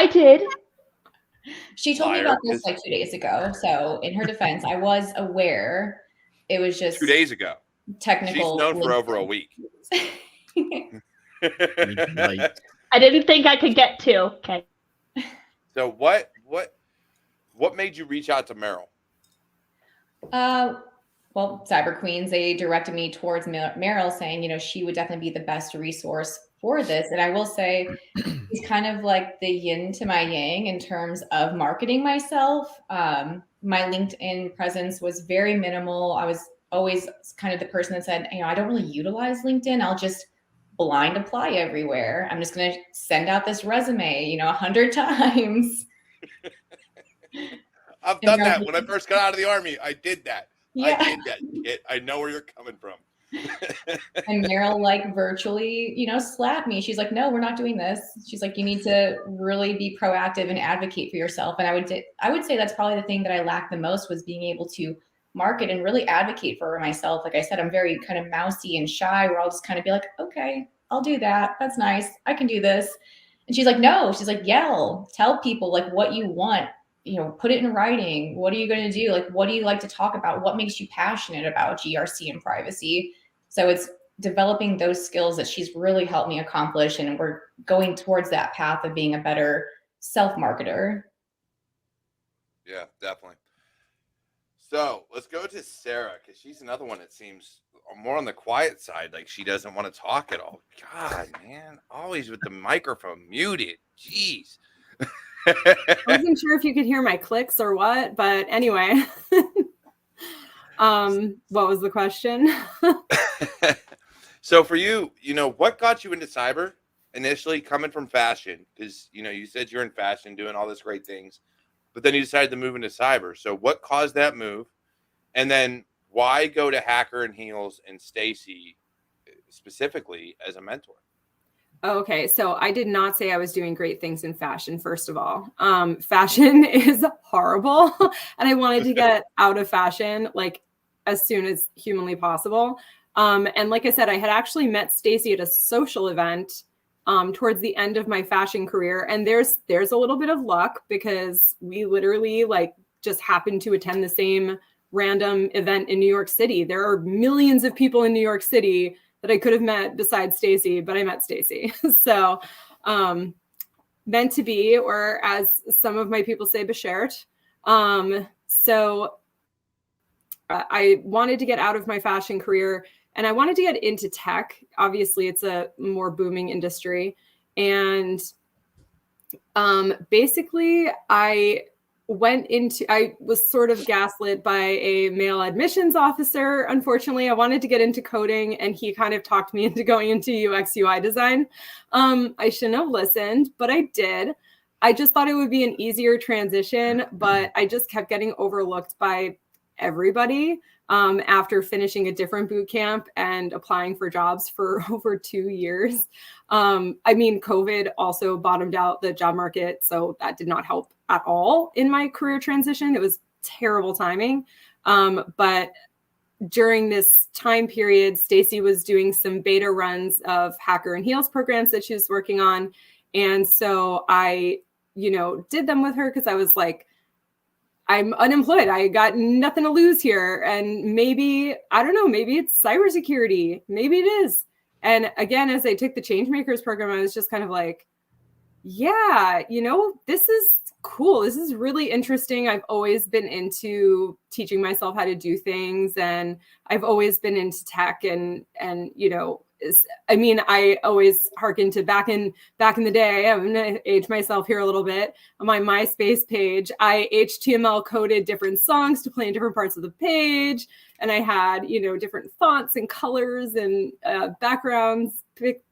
did. She told me about this like 2 days ago. So in her defense, I was aware. It was just 2 days ago. Technical. She's known for over a week. I didn't think I could get to. Okay. So what made you reach out to Meryl? Well, Cyber Queens, they directed me towards Meryl, saying, she would definitely be the best resource for this. And I will say he's kind of like the yin to my yang in terms of marketing myself. My LinkedIn presence was very minimal. I was always kind of the person that said, I don't really utilize LinkedIn. I'll just blind apply everywhere. I'm just going to send out this resume, 100 times. I've done that when I first got out of the Army. I did that. Yeah. I did that. I know where you're coming from. And Meryl virtually, slapped me. She's like, no, we're not doing this. She's like, you need to really be proactive and advocate for yourself. And I would say that's probably the thing that I lacked the most, was being able to market and really advocate for myself. Like I said, I'm very kind of mousy and shy, where I'll just kind of be like, okay, I'll do that. That's nice. I can do this. And she's like, no, she's like, yell, tell people like what you want, put it in writing. What are you going to do? Like, what do you like to talk about? What makes you passionate about GRC and privacy? So it's developing those skills that she's really helped me accomplish. And we're going towards that path of being a better self-marketer. Yeah, definitely. So let's go to Sarah, because she's another one that seems more on the quiet side. Like she doesn't want to talk at all. God, man, always with the microphone muted. Jeez. I wasn't sure if you could hear my clicks or what, but anyway. What was the question? So for you, what got you into cyber initially, coming from fashion? Because, you said you're in fashion doing all these great things, but then you decided to move into cyber. So what caused that move? And then why go to Hacker and Heels and Stacy specifically as a mentor? Okay, so I did not say I was doing great things in fashion, first of all. Fashion is horrible, and I wanted to get out of fashion like as soon as humanly possible. And like I said, I had actually met Stacy at a social event towards the end of my fashion career. And there's a little bit of luck because we literally like just happened to attend the same random event in New York City. There are millions of people in New York City that I could have met besides Stacy, but I met Stacy. So meant to be, or as some of my people say, beshert. So I wanted to get out of my fashion career and I wanted to get into tech. Obviously, it's a more booming industry. And basically, I was sort of gaslit by a male admissions officer. Unfortunately, I wanted to get into coding and he kind of talked me into going into UX UI design. I shouldn't have listened, but I did. I just thought it would be an easier transition, but I just kept getting overlooked by everybody after finishing a different boot camp and applying for jobs for over 2 years. I mean, COVID also bottomed out the job market, so that did not help at all in my career transition. It was terrible timing. But during this time period, Stacy was doing some beta runs of Hacker and Heels programs that she was working on. And so I, did them with her because I was like, I'm unemployed. I got nothing to lose here. And maybe, I don't know, maybe it's cybersecurity. Maybe it is. And again, as I took the Changemakers program, I was just kind of like, yeah, this is cool. This is really interesting. I've always been into teaching myself how to do things. And I've always been into tech and I always hearken to back in the day. I'm going to age myself here a little bit. On my MySpace page, I HTML coded different songs to play in different parts of the page. And I had, different fonts and colors and backgrounds,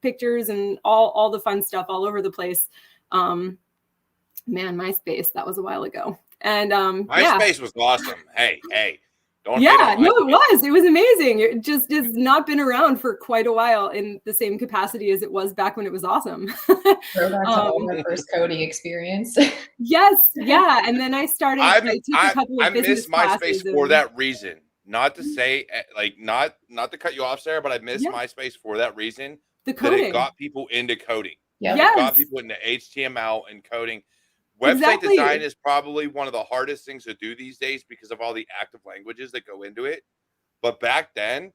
pictures and all the fun stuff all over the place. Man, MySpace, that was a while ago. And MySpace was awesome. Hey. Don't it was amazing. It just has not been around for quite a while in the same capacity as it was back when it was awesome. My first coding experience. Yes, yeah. And then I started. I miss MySpace for that reason. Not to say not to cut you off, Sarah, but I miss MySpace for that reason. The coding. That it got people into coding. Yeah, it got people into HTML and coding. Website design is probably one of the hardest things to do these days because of all the active languages that go into it. But back then,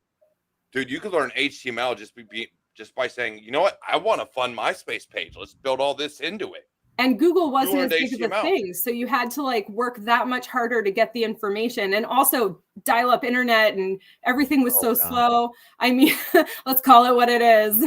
dude, you could learn HTML just by saying, you know what, I want a fun MySpace page. Let's build all this into it. And Google wasn't as big of a thing. So you had to work that much harder to get the information, and also dial up internet, and everything was slow. I mean, let's call it what it is.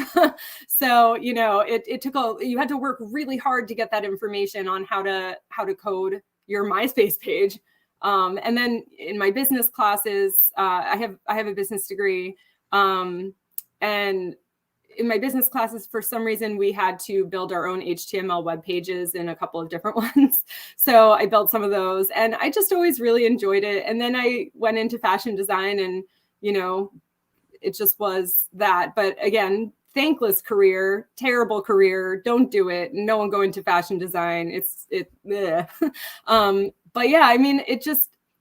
So, it took you had to work really hard to get that information on how to code your MySpace page. And then in my business classes, I have a business degree. And in my business classes, for some reason, we had to build our own HTML web pages in a couple of different ones. So I built some of those, and I just always really enjoyed it. And then I went into fashion design, and, it just was that. But again, thankless career, terrible career. Don't do it. No one go into fashion design. But yeah, I mean,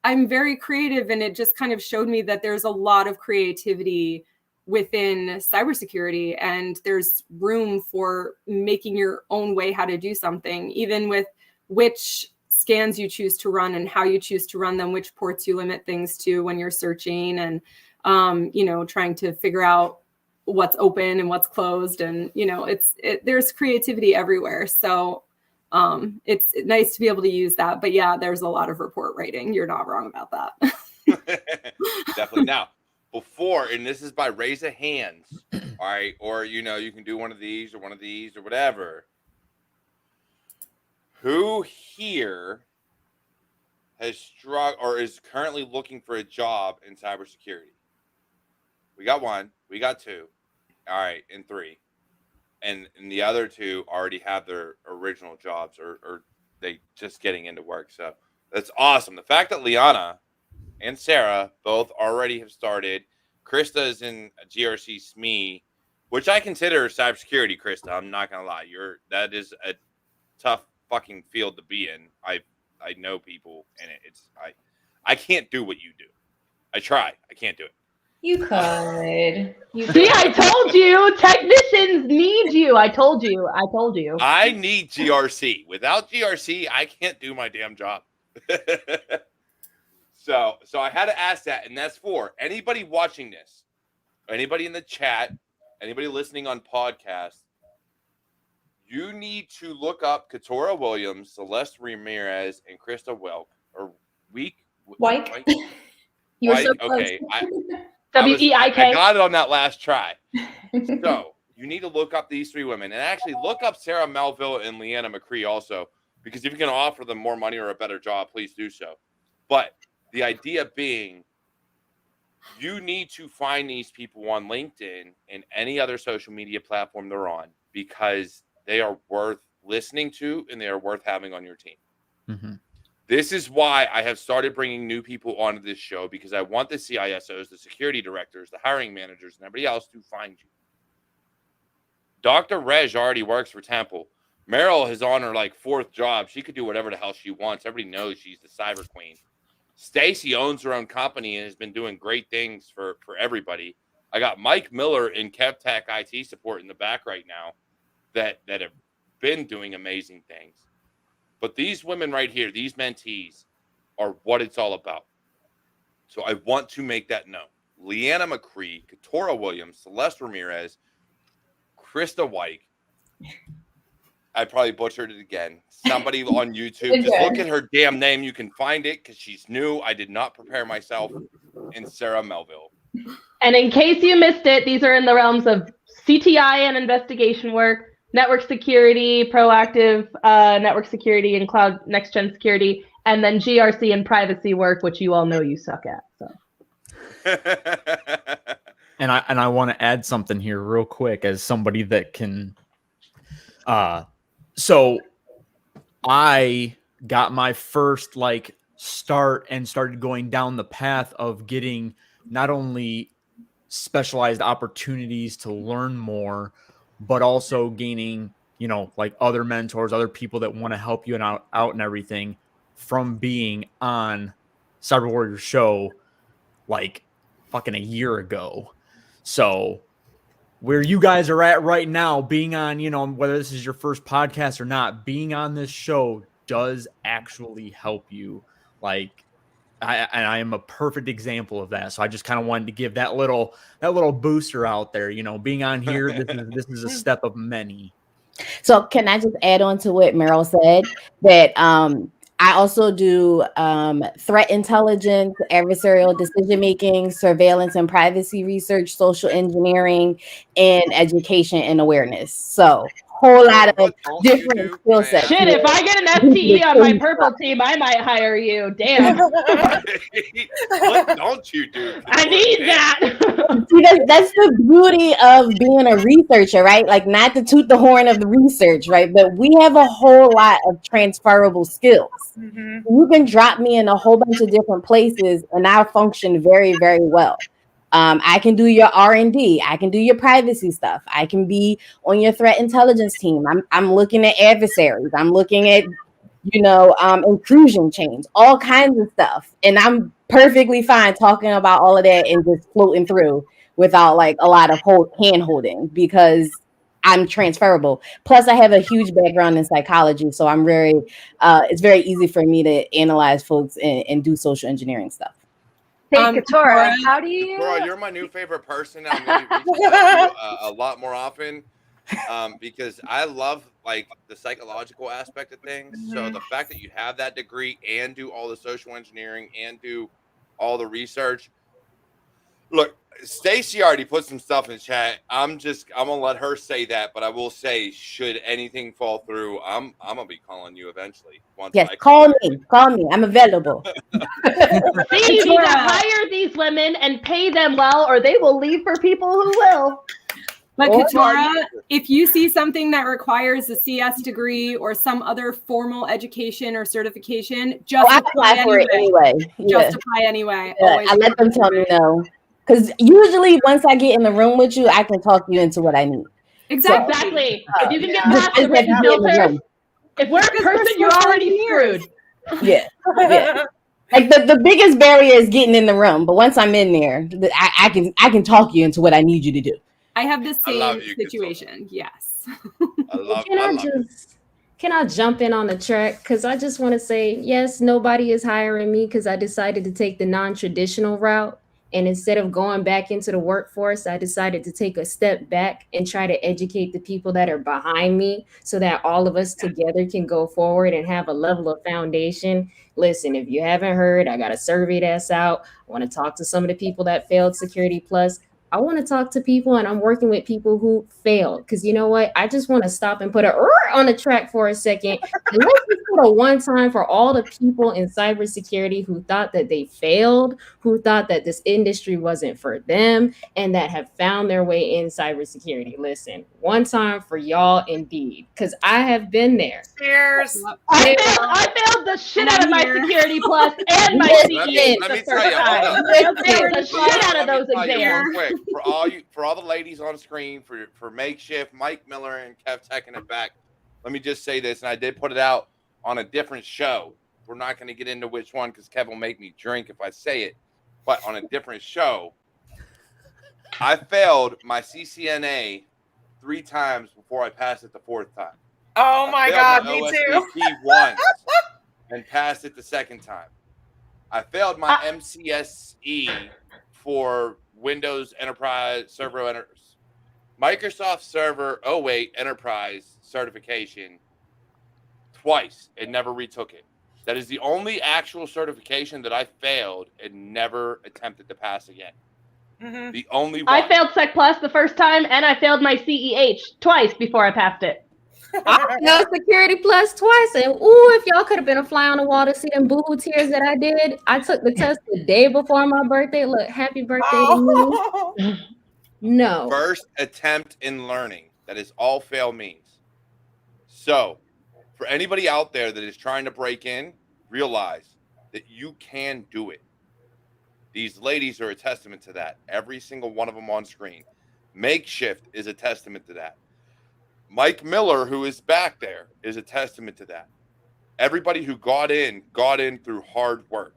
I'm very creative, and it just kind of showed me that there's a lot of creativity within cybersecurity, and there's room for making your own way how to do something, even with which scans you choose to run and how you choose to run them, which ports you limit things to when you're searching, and trying to figure out what's open and what's closed, and there's creativity everywhere. So it's nice to be able to use that. But yeah, there's a lot of report writing. You're not wrong about that. Definitely. Now, before, and this is by raise of hands, all right, or you can do one of these or whatever. Who here has struggled or is currently looking for a job in cybersecurity? We got one, we got two, all right, and three, and the other two already have their original jobs, or they just getting into work. So that's awesome. The fact that Liana and Sarah both already have started. Krista is in GRC SME, which I consider cybersecurity. Krista, I'm not gonna lie, that is a tough fucking field to be in. I know people in it. I can't do what you do. I try. I can't do it. You could. See, I told you, technicians need you. I told you. I need GRC. Without GRC, I can't do my damn job. So I had to ask that, and that's for anybody watching this, anybody in the chat, anybody listening on podcast. You need to look up Katora Williams, Celeste Ramirez, and Krista Welk or Week. You were so close. Okay, WEIK. I got it on that last try. So you need to look up these three women, and actually look up Sarah Melville and Leanna McCree also, because if you can offer them more money or a better job, please do so. But the idea being, you need to find these people on LinkedIn and any other social media platform they're on, because they are worth listening to and they are worth having on your team. Mm-hmm. This is why I have started bringing new people onto this show, because I want the CISOs, the security directors, the hiring managers, and everybody else to find you. Dr. Reg already works for Temple. Meryl is on her fourth job. She could do whatever the hell she wants. Everybody knows she's the cyber queen. Stacy owns her own company and has been doing great things for everybody. I got Mike Miller in KevTech IT support in the back right now that have been doing amazing things. But these women right here, these mentees, are what it's all about. So I want to make that known. Leanna McCree, Katora Williams, Celeste Ramirez, Krista White. I probably butchered it again. Somebody on YouTube, just look at her damn name. You can find it because she's new. I did not prepare myself. And Sarah Melville. And in case you missed it, these are in the realms of CTI and investigation work, network security, proactive network security, and cloud next-gen security, and then GRC and privacy work, which you all know you suck at. So. And I want to add something here real quick as somebody that can. So I got my first start and started going down the path of getting not only specialized opportunities to learn more, but also gaining, other mentors, other people that want to help you out and everything from being on Cyber Warrior show fucking a year ago. So where you guys are at right now, being on, whether this is your first podcast or not, being on this show does actually help you. I am a perfect example of that. So I just kind of wanted to give that little booster out there. Being on here, this is a step of many. So can I just add on to what Meryl said, that I also do threat intelligence, adversarial decision-making, surveillance and privacy research, social engineering, and education and awareness. So whole lot of different skill sets. Shit, if I get an FTE on my purple team, I might hire you. Damn. What don't you do? I need that. See, that's the beauty of being a researcher, right? Not to toot the horn of the research, right? But we have a whole lot of transferable skills. Mm-hmm. You can drop me in a whole bunch of different places and I'll function very, very well. I can do your R&D. I can do your privacy stuff. I can be on your threat intelligence team. I'm looking at adversaries. I'm looking at, intrusion chains, all kinds of stuff. And I'm perfectly fine talking about all of that and just floating through without like a lot of hand holding because I'm transferable. Plus, I have a huge background in psychology, so I'm it's very easy for me to analyze folks and do social engineering stuff. Hey, Katora, how do you? Katora, you're my new favorite person. I'm going to be reaching out to you a lot more often because I love like the psychological aspect of things. So the fact that you have that degree and do all the social engineering and do all the research. Look, Stacy already put some stuff in chat. I'm gonna let her say that, but I will say, should anything fall through, I'm gonna be calling you eventually. Yes, call me. I'm available. See, you need to hire these women and pay them well, or they will leave for people who will. But Katora, if you see something that requires a CS degree or some other formal education or certification, just apply for it anyway. Just apply anyway. Yeah, I let them tell me no. Because usually once I get in the room with you, I can talk you into what I need. Exactly. If you can get past the written filter, if we're a person, you're already screwed. Yeah. Like the biggest barrier is getting in the room, but once I'm in there, I can talk you into what I need you to do. I have the same situation. Yes. Can I jump in on the track? Because I just want to say, yes, nobody is hiring me because I decided to take the non-traditional route. And instead of going back into the workforce, I decided to take a step back and try to educate the people that are behind me so that all of us together can go forward and have a level of foundation. Listen, if you haven't heard, I got a survey that's out. I want to talk to some of the people that failed Security Plus. I want to talk to people, and I'm working with people who failed. Because you know what? I just want to stop and put on the track for a second. And let's just put a one time for all the people in cybersecurity who thought that they failed, who thought that this industry wasn't for them, and that have found their way in cybersecurity. Listen, one time for y'all indeed, because I have been there. Cheers. I failed the shit out of my Security Plus and my CEH. Let me tell you, hold I failed the shit out of those exams. Real quick, for all the ladies on screen, for Makeshift, Mike Miller, and Kev taking it back, let me just say this, and I did put it out on a different show. We're not going to get into which one because Kev will make me drink if I say it, but on a different show, I failed my CCNA 3 times before I passed it the 4th time. Oh my God, me too. once and passed it the 2nd time. I failed my MCSE for Windows Enterprise Server Microsoft Server 08 Enterprise certification twice and never retook it. That is the only actual certification that I failed and never attempted to pass again. Mm-hmm. The only one. I failed Sec Plus the first time, and I failed my CEH twice before I passed it. I failed Security Plus twice, and if y'all could have been a fly on the wall to see them boo-hoo tears that I did. I took the test the day before my birthday. Look, happy birthday to me. No. First attempt in learning. That is all fail means. So, for anybody out there that is trying to break in, realize that you can do it. These ladies are a testament to that. Every single one of them on screen. Makeshift is a testament to that. Mike Miller, who is back there, is a testament to that. Everybody who got in through hard work,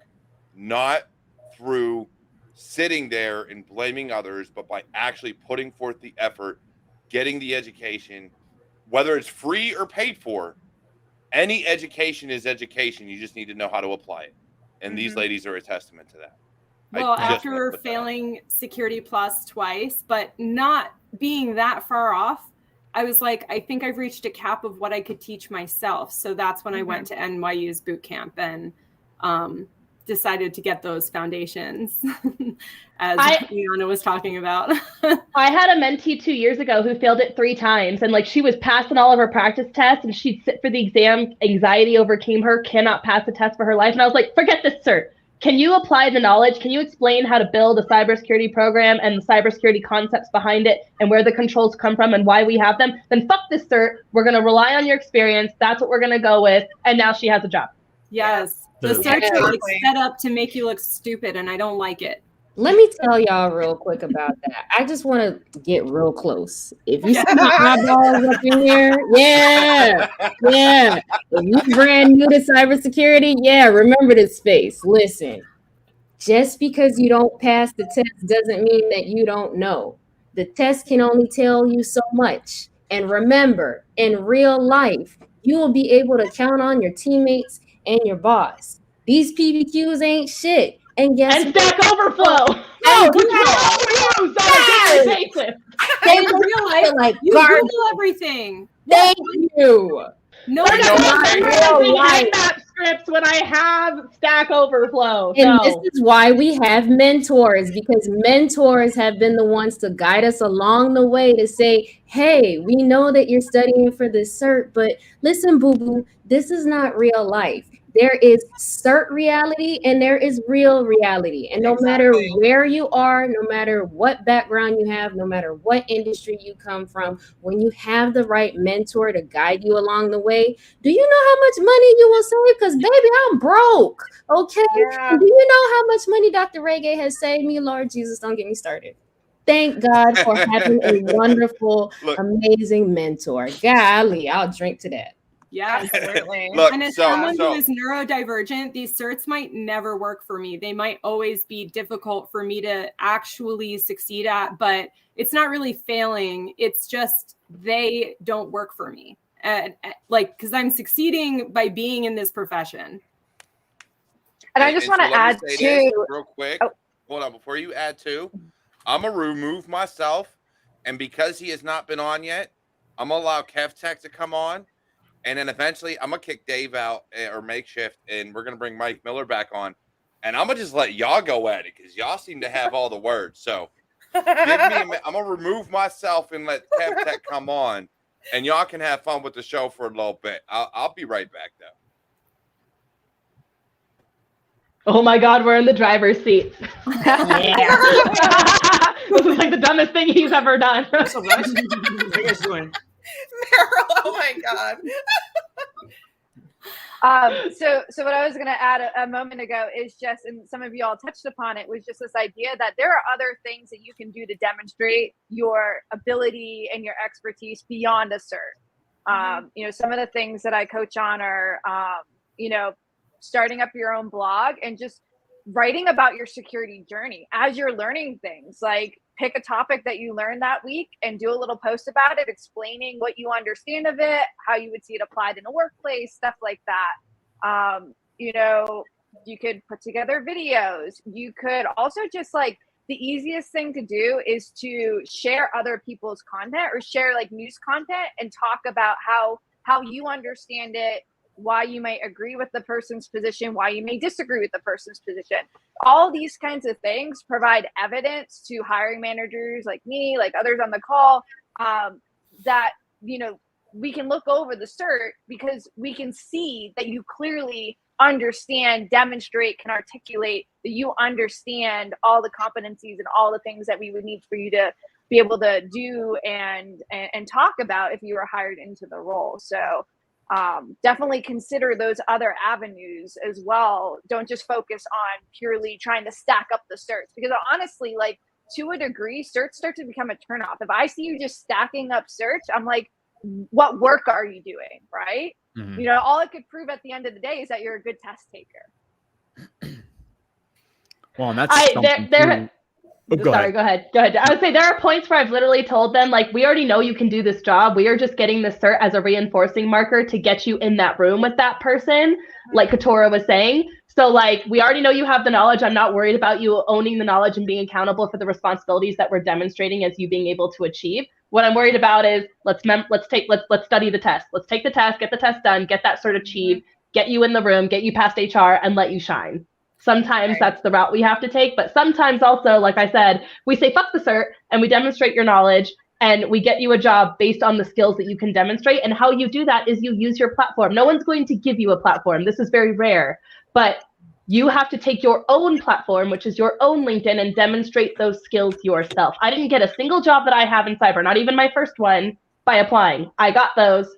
not through sitting there and blaming others, but by actually putting forth the effort, getting the education, whether it's free or paid for. Any education is education. You just need to know how to apply it. And these ladies are a testament to that. Well, after failing Security Plus twice, but not being that far off, I was like, I think I've reached a cap of what I could teach myself. So that's when I went to NYU's boot camp and decided to get those foundations, as Liana was talking about. I had a mentee 2 years ago who failed it 3 times, and like she was passing all of her practice tests, and she'd sit for the exam. Anxiety overcame her, cannot pass the test for her life. And I was like, forget this cert. Can you apply the knowledge? Can you explain how to build a cybersecurity program and the cybersecurity concepts behind it and where the controls come from and why we have them? Then fuck this cert. We're going to rely on your experience. That's what we're going to go with. And now she has a job. Yes. The certs are like set up to make you look stupid, and I don't like it. Let me tell y'all real quick about that. I just want to get real close. If you see my eyeballs up in here, yeah. If you brand new to cybersecurity, remember this face. Listen, Just because you don't pass the test doesn't mean that you don't know. The test can only tell you so much. And remember, in real life, you will be able to count on your teammates and your boss. These PBQs ain't shit. And guess and what? Stack Overflow. Thank Which you. we all use on a daily basis. They in real life, like you garbage. Google everything. Thank you. No, They're know not what? using Real life. Nmap scripts when I have Stack Overflow. And No. this is why we have mentors, because mentors have been the ones to guide us along the way to say, hey, we know that you're studying for this cert, but listen, boo-boo, this is not real life. There is cert reality and there is real reality. And no matter where you are, no matter what background you have, no matter what industry you come from, when you have the right mentor to guide you along the way, do you know how much money you will save? Because baby, I'm broke. Okay. Yeah. And do you know how much money Dr. Reggae has saved me? Lord Jesus, don't get me started. Thank God for having a wonderful, amazing mentor. Golly, I'll drink to that. Yeah, absolutely. Look, and as someone who is neurodivergent, these certs might never work for me. They might always be difficult for me to actually succeed at, but it's not really failing. It's just they don't work for me. Because I'm succeeding by being in this profession. And I just want to add too, real quick. Oh. Hold on, before you add too, I'm gonna remove myself, and because he has not been on yet, I'm gonna allow KevTech to come on, and then eventually I'm gonna kick Dave out or Makeshift, and we're gonna bring Mike Miller back on, and I'm gonna just let y'all go at it because y'all seem to have all the words. So give me I'm gonna remove myself and let KevTech come on, and y'all can have fun with the show for a little bit. I'll be right back though. Oh my God, we're in the driver's seat. Yeah. This is like the dumbest thing he's ever done. What's up, guys? How you guys doing? Meryl, oh my God. So what I was going to add a moment ago is just, and some of you all touched upon it, was just this idea that there are other things that you can do to demonstrate your ability and your expertise beyond a cert. Some of the things that I coach on are, starting up your own blog and just writing about your security journey as you're learning things. Like, pick a topic that you learned that week and do a little post about it, explaining what you understand of it, how you would see it applied in a workplace, stuff like that. You could put together videos. You could also just the easiest thing to do is to share other people's content or share news content and talk about how you understand it, why you might agree with the person's position, why you may disagree with the person's position. All these kinds of things provide evidence to hiring managers like me, like others on the call, that, we can look over the cert because we can see that you clearly understand, demonstrate, can articulate that you understand all the competencies and all the things that we would need for you to be able to do and talk about if you were hired into the role. So definitely consider those other avenues as well. Don't just focus on purely trying to stack up the certs, because honestly, to a degree, certs start to become a turnoff. If I see you just stacking up certs, I'm like, what work are you doing, right? Mm-hmm. All it could prove at the end of the day is that you're a good test taker. Well, and that's Go ahead. I would say there are points where I've literally told them, we already know you can do this job. We are just getting the cert as a reinforcing marker to get you in that room with that person, like Katora was saying. So, we already know you have the knowledge. I'm not worried about you owning the knowledge and being accountable for the responsibilities that we're demonstrating as you being able to achieve. What I'm worried about is let's study the test. Let's take the test, get the test done, get that cert achieved, get you in the room, get you past HR, and let you shine. Sometimes that's the route we have to take, but sometimes also, like I said, we say fuck the cert and we demonstrate your knowledge and we get you a job based on the skills that you can demonstrate. And how you do that is you use your platform. No one's going to give you a platform. This is very rare, but you have to take your own platform, which is your own LinkedIn, and demonstrate those skills yourself. I didn't get a single job that I have in cyber, not even my first one, by applying. I got those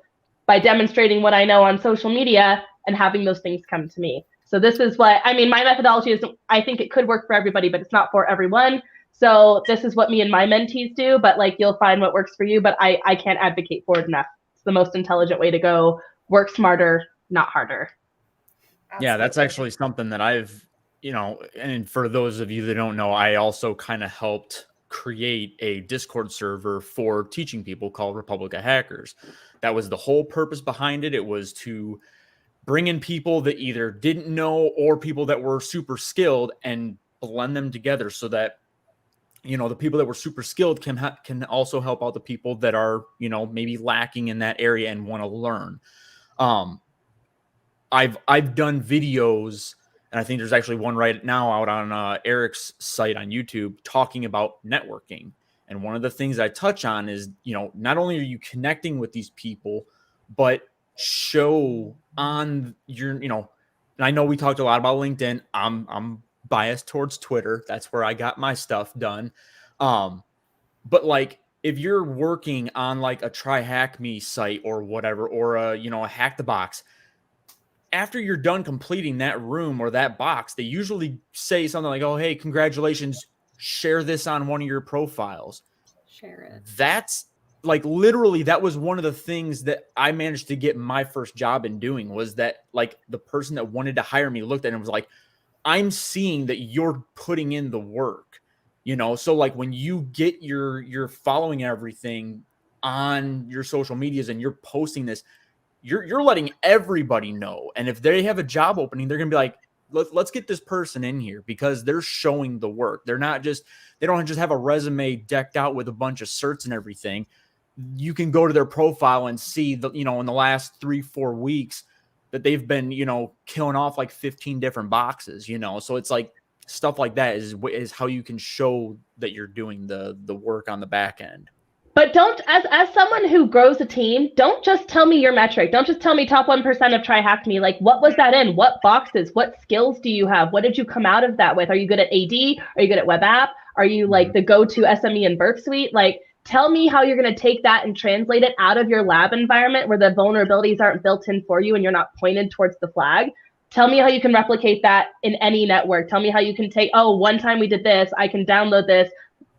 by demonstrating what I know on social media and having those things come to me. So this is my methodology is, I think it could work for everybody, but it's not for everyone. So this is what me and my mentees do, but you'll find what works for you, but I can't advocate for it enough. It's the most intelligent way to go. Work smarter, not harder. Yeah, that's actually something that I've you know, and for those of you that don't know, I also kind of helped create a Discord server for teaching people called Republic of Hackers. That was the whole purpose behind it. It was to bring in people that either didn't know or people that were super skilled and blend them together so that, you know, the people that were super skilled can also help out the people that are, you know, maybe lacking in that area and want to learn. I've done videos, and I think there's actually one right now out on Eric's site on YouTube talking about networking. And one of the things I touch on is, you know, not only are you connecting with these people, but show on your, you know, and I know we talked a lot about LinkedIn. I'm biased towards Twitter. That's where I got my stuff done. But like, if you're working on like a Try Hack Me site or whatever, or a, you know, a Hack the Box, after you're done completing that room or that box, they usually say something like, oh, hey, congratulations, share this on one of your profiles. Share it. That's like, literally, that was one of the things that I managed to get my first job in doing, was that like the person that wanted to hire me looked at it and was like, I'm seeing that you're putting in the work, you know? So like when you get your following everything on your social medias and you're posting this, you're letting everybody know. And if they have a job opening, they're going to be like, let's get this person in here because they're showing the work. They don't just have a resume decked out with a bunch of certs and everything. You can go to their profile and see that, you know, in the last 3-4 weeks that they've been, you know, killing off like 15 different boxes, you know? So it's like stuff like that is how you can show that you're doing the work on the back end. But don't, as someone who grows a team, don't just tell me your metric. Don't just tell me top 1% of Try Hack Me. Like, what was that in? What boxes? What skills do you have? What did you come out of that with? Are you good at AD? Are you good at web app? Are you like the go-to SME in Burp Suite? Like, tell me how you're going to take that and translate it out of your lab environment where the vulnerabilities aren't built in for you and you're not pointed towards the flag. Tell me how you can replicate that in any network. Tell me how you can take, oh, one time we did this, I can download this,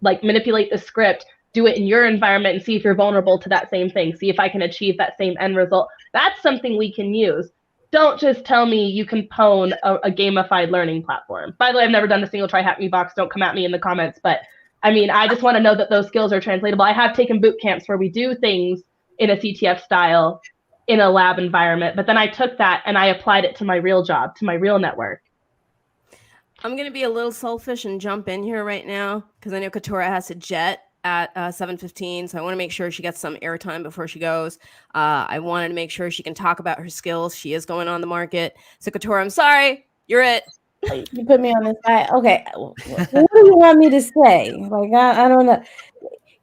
like manipulate the script, do it in your environment and see if you're vulnerable to that same thing. See if I can achieve that same end result. That's something we can use. Don't just tell me you can pwn a gamified learning platform. By the way, I've never done a single Try Hack Me box. Don't come at me in the comments. But I mean, I just want to know that those skills are translatable. I have taken boot camps where we do things in a CTF style in a lab environment. But then I took that and I applied it to my real job, to my real network. I'm going to be a little selfish and jump in here right now because I know Katora has to jet at 7:15, so I want to make sure she gets some airtime before she goes. I wanted to make sure she can talk about her skills. She is going on the market. So Katora, I'm sorry, you're it. You put me on the spot. Okay, what do you want me to say? Like I don't know.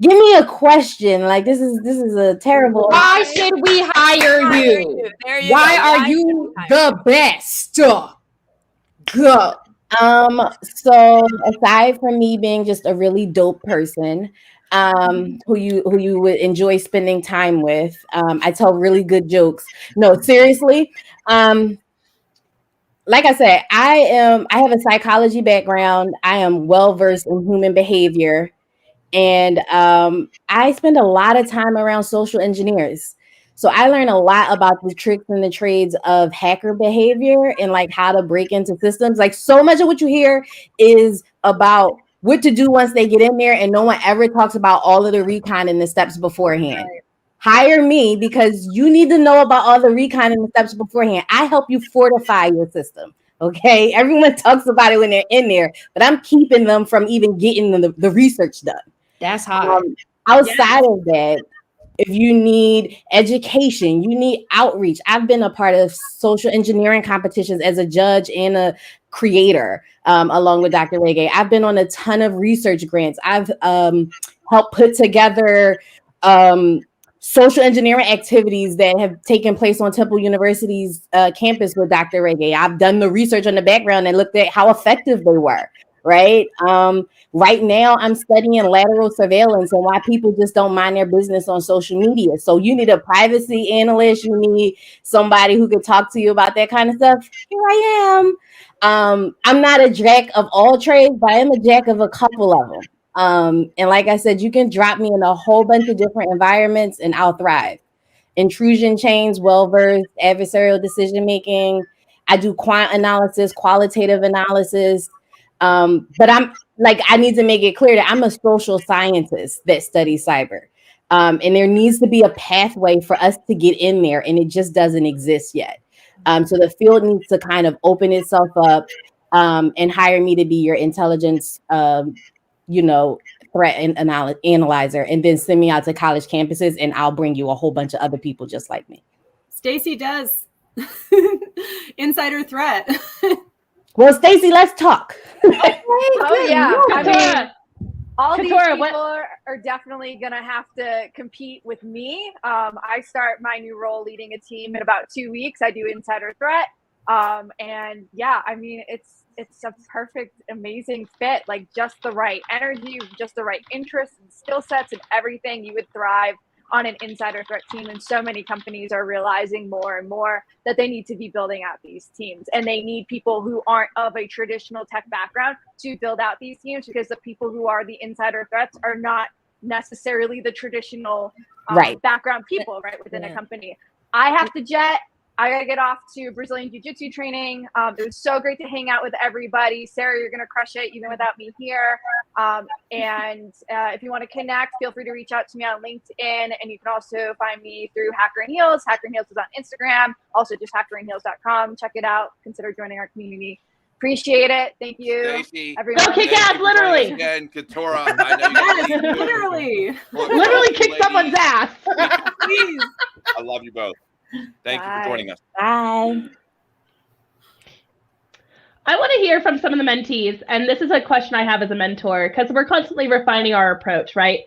Give me a question. Like this is a terrible. Why should we hire you? Why are you the best? Go. So aside from me being just a really dope person, who you would enjoy spending time with, I tell really good jokes. No, seriously. Like I said, I have a psychology background. I am well versed in human behavior, and I spend a lot of time around social engineers. So I learned a lot about the tricks and the trades of hacker behavior and like how to break into systems. Like so much of what you hear is about what to do once they get in there, and no one ever talks about all of the recon and the steps beforehand. Right. Hire me because you need to know about all the recon and the steps beforehand. I help you fortify your system. Okay, everyone talks about it when they're in there, but I'm keeping them from even getting the research done. That's hard. Outside of that, if you need education, you need outreach. I've been a part of social engineering competitions as a judge and a creator, along with Dr. Reggae. I've been on a ton of research grants. I've helped put together social engineering activities that have taken place on Temple University's campus with Dr. Reggae. I've done the research on the background and looked at how effective they were. Right. Right now, I'm studying lateral surveillance and why people just don't mind their business on social media. So you need a privacy analyst. You need somebody who can talk to you about that kind of stuff. Here I am. I'm not a jack of all trades, but I am a jack of a couple of them. And like I said, you can drop me in a whole bunch of different environments and I'll thrive. Intrusion chains, well-versed, adversarial decision-making. I do quant analysis, qualitative analysis. But I need to make it clear that I'm a social scientist that studies cyber. And there needs to be a pathway for us to get in there, and it just doesn't exist yet. So the field needs to kind of open itself up and hire me to be your intelligence, threat and analyzer, and then send me out to college campuses, and I'll bring you a whole bunch of other people just like me. Stacy does insider threat. Well, Stacy, let's talk. Oh yeah, I mean, all these Katora, people are definitely gonna have to compete with me. I start my new role leading a team in about 2 weeks. I do insider threat, and yeah, I mean it's a perfect, amazing fit. Like just the right energy, just the right interests and skill sets and everything. You would thrive on an insider threat team, and so many companies are realizing more and more that they need to be building out these teams, and they need people who aren't of a traditional tech background to build out these teams, because the people who are the insider threats are not necessarily the traditional background people within a company. I have to jet. I gotta get off to Brazilian Jiu-Jitsu training. It was so great to hang out with everybody. Sarah, you're gonna crush it even without me here. And if you want to connect, feel free to reach out to me on LinkedIn, and you can also find me through Hacker and Heels. Hacker and Heels is on Instagram. Also, just hackerandheels.com. Check it out. Consider joining our community. Appreciate it. Thank you, Stacey, everyone. Go kick ass, literally. Again, Katora, I know you literally kick someone's ass. Please. I love you both. Thank you for joining us. Bye. I want to hear from some of the mentees, and this is a question I have as a mentor, because we're constantly refining our approach, right?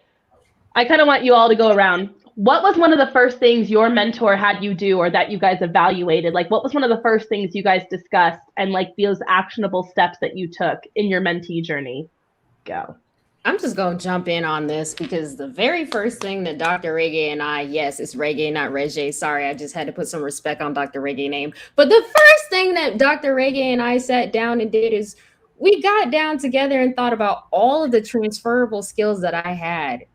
I kind of want you all to go around. What was one of the first things your mentor had you do, or that you guys evaluated? Like, what was one of the first things you guys discussed, and like those actionable steps that you took in your mentee journey? Go. I'm just going to jump in on this, because the very first thing that Dr. Reggae and I, yes, it's Reggae, not Reggae. Sorry, I just had to put some respect on Dr. Reggae name. But the first thing that Dr. Reggae and I sat down and did is we got down together and thought about all of the transferable skills that I had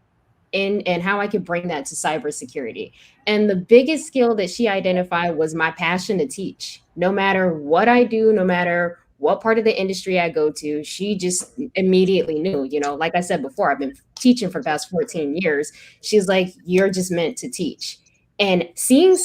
and how I could bring that to cybersecurity. And the biggest skill that she identified was my passion to teach. No matter what I do, no matter what part of the industry I go to, she just immediately knew, like I said before, I've been teaching for the past 14 years. She's like, you're just meant to teach. And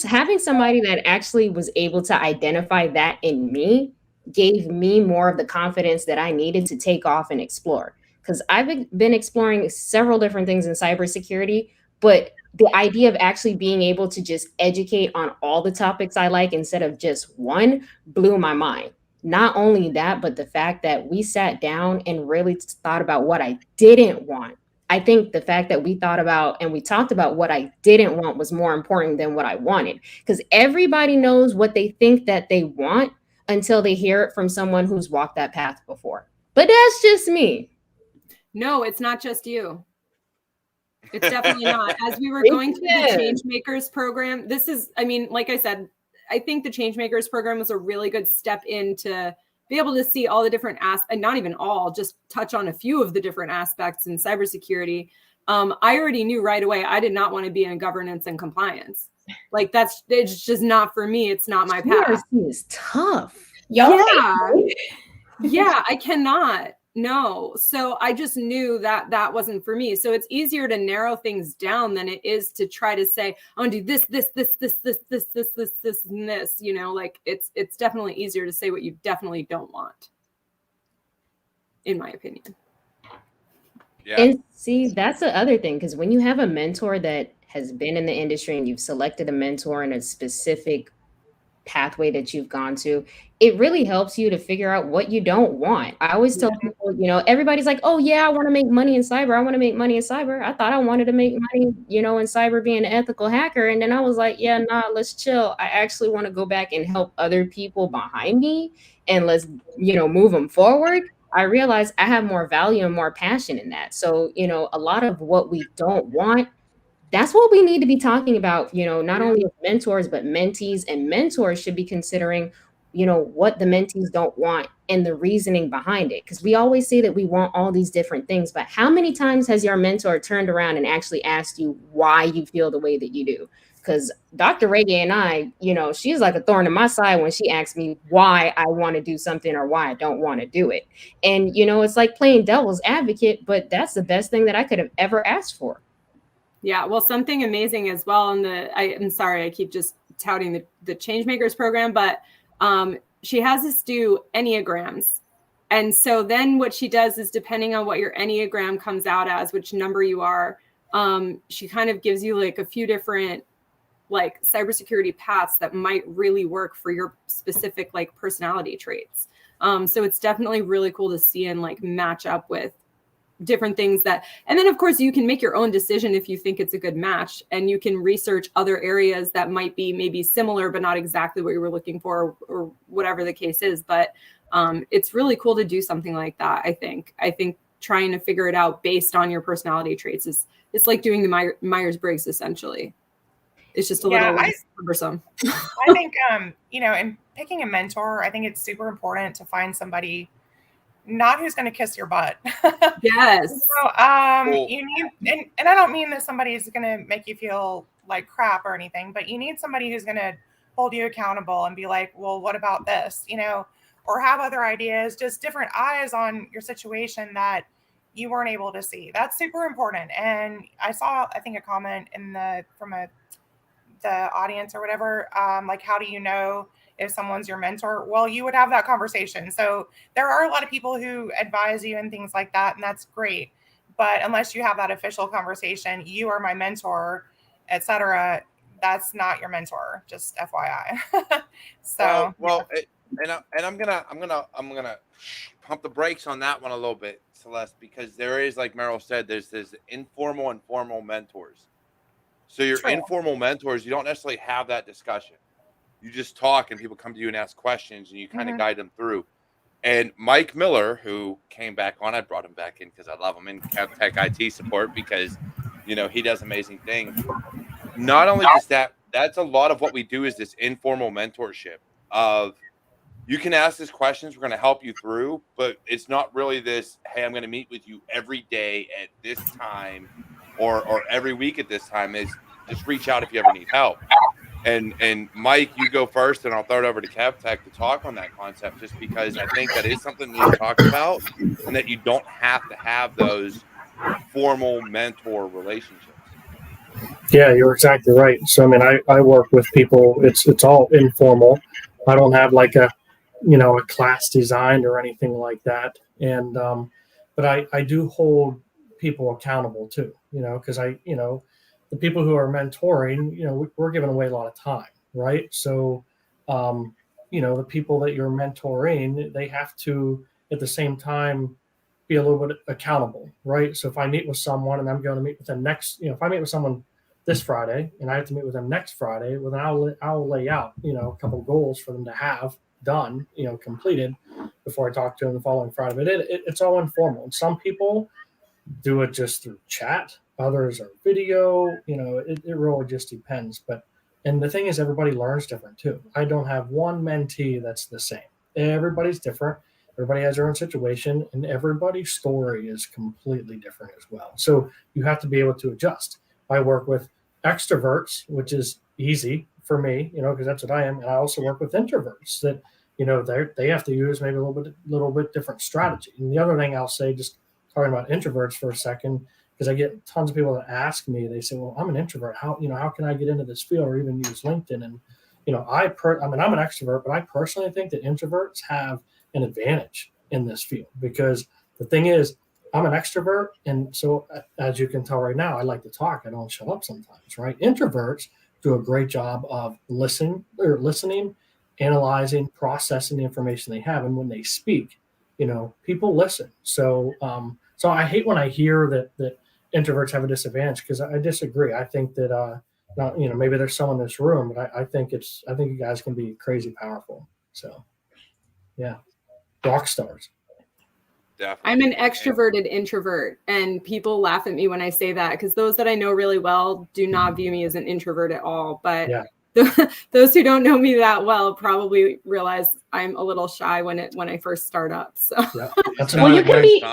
having somebody that actually was able to identify that in me gave me more of the confidence that I needed to take off and explore. Because I've been exploring several different things in cybersecurity, but the idea of actually being able to just educate on all the topics I like instead of just one blew my mind. Not only that, but the fact that we sat down and really thought about what I didn't want. I think the fact that we thought about and we talked about what I didn't want was more important than what I wanted, because everybody knows what they think that they want until they hear it from someone who's walked that path before. But that's just me. No, it's not just you. It's definitely not. As we were going through the Change Makers program, this is, I mean, like I said, I think the Change Makers program was a really good step in to be able to see all the different and not even all, just touch on a few of the different aspects in cybersecurity. I already knew right away I did not want to be in governance and compliance. Like it's just not for me. It's not my path. It's tough. Yeah, I cannot. No. So I just knew that wasn't for me. So it's easier to narrow things down than it is to try to say, I want to do this, and this, like it's definitely easier to say what you definitely don't want, in my opinion. Yeah. And see, that's the other thing, because when you have a mentor that has been in the industry and you've selected a mentor in a specific pathway that you've gone to, it really helps you to figure out what you don't want. I always tell people, everybody's like, oh yeah, I want to make money in cyber. I want to make money in cyber. I thought I wanted to make money, in cyber being an ethical hacker. And then I was like, yeah, nah, let's chill. I actually want to go back and help other people behind me, and let's, move them forward. I realized I have more value and more passion in that. So, a lot of what we don't want, that's what we need to be talking about, not only with mentors, but mentees, and mentors should be considering, what the mentees don't want and the reasoning behind it. Because we always say that we want all these different things, but how many times has your mentor turned around and actually asked you why you feel the way that you do? because Dr. Reagan and I, she's like a thorn in my side when she asks me why I want to do something or why I don't want to do it. And, it's like playing devil's advocate, but that's the best thing that I could have ever asked for. Yeah, well, something amazing as well. I'm sorry, I keep just touting the Changemakers program, but she has us do Enneagrams. And so then what she does is, depending on what your Enneagram comes out as, which number you are, she kind of gives you like a few different like cybersecurity paths that might really work for your specific like personality traits. So it's definitely really cool to see and like match up with different things and then of course you can make your own decision if you think it's a good match, and you can research other areas that might be maybe similar but not exactly what you were looking for, or whatever the case is. But it's really cool to do something like that. I think trying to figure it out based on your personality traits it's like doing the Myers-Briggs essentially. It's just a little less cumbersome. I think in picking a mentor, I think it's super important to find somebody not who's going to kiss your butt. Yes. You need, and I don't mean that somebody is going to make you feel like crap or anything, but you need somebody who's going to hold you accountable and be like, well, what about this? Or have other ideas, just different eyes on your situation that you weren't able to see. That's super important. And I saw, I think, a comment from the audience or whatever, like, how do you know if someone's your mentor? Well, you would have that conversation. So there are a lot of people who advise you and things like that, and that's great. But unless you have that official conversation, you are my mentor, etc., that's not your mentor. Just FYI. So and I'm gonna pump the brakes on that one a little bit, Celeste, because there is, like Meryl said, there's this informal and formal mentors. So your informal mentors, you don't necessarily have that discussion. You just talk and people come to you and ask questions and you kind of guide them through. And Mike Miller, who came back on, I brought him back in because I love him in Tech IT support because, he does amazing things. Not only does that's a lot of what we do is this informal mentorship of, you can ask these questions, we're going to help you through, but it's not really this, hey, I'm going to meet with you every day at this time or every week at this time. Is just reach out if you ever need help. And Mike, you go first, and I'll throw it over to KevTech to talk on that concept, just because I think that is something we talk about, and that you don't have to have those formal mentor relationships. Yeah, you're exactly right. So, I mean, I work with people. It's all informal. I don't have like a class designed or anything like that. And but I do hold people accountable too. Because the people who are mentoring, we're giving away a lot of time, right? So, the people that you're mentoring, they have to at the same time be a little bit accountable, right? So if I meet with someone and I'm going to meet with them next, if I meet with someone this Friday and I have to meet with them next Friday, well, then I'll lay out, a couple of goals for them to have done, completed before I talk to them the following Friday. But it's all informal. And some people do it just through chat. Others are video. It really just depends. And the thing is, everybody learns different too. I don't have one mentee that's the same. Everybody's different. Everybody has their own situation, and everybody's story is completely different as well. So you have to be able to adjust. I work with extroverts, which is easy for me, because that's what I am. And I also work with introverts that, they have to use maybe a little bit different strategy. And the other thing I'll say, just talking about introverts for a second, because I get tons of people that ask me, they say, well, I'm an introvert. How can I get into this field or even use LinkedIn? And, I'm an extrovert, but I personally think that introverts have an advantage in this field, because the thing is, I'm an extrovert. And so as you can tell right now, I like to talk. I don't shut up sometimes, right? Introverts do a great job of listening, analyzing, processing the information they have. And when they speak, people listen. So, so I hate when I hear that introverts have a disadvantage, because I disagree. I think that, maybe there's someone in this room, but I think you guys can be crazy powerful. So, yeah, rock stars. Definitely. I'm an extroverted introvert, and people laugh at me when I say that, because those that I know really well do not view me as an introvert at all. But those who don't know me that well probably realize I'm a little shy when I first start up. So well, you can be.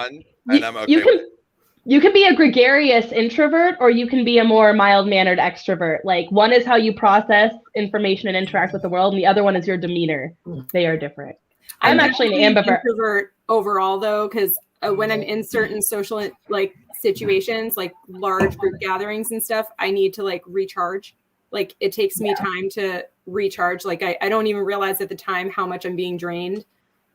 You can be a gregarious introvert, or you can be a more mild-mannered extrovert. Like, one is how you process information and interact with the world, and the other one is your demeanor. They are different. I'm actually an ambivert. Introvert overall, though, because when I'm in certain social like situations, like large group gatherings and stuff, I need to like recharge. Like, it takes me time to recharge. Like, I don't even realize at the time how much I'm being drained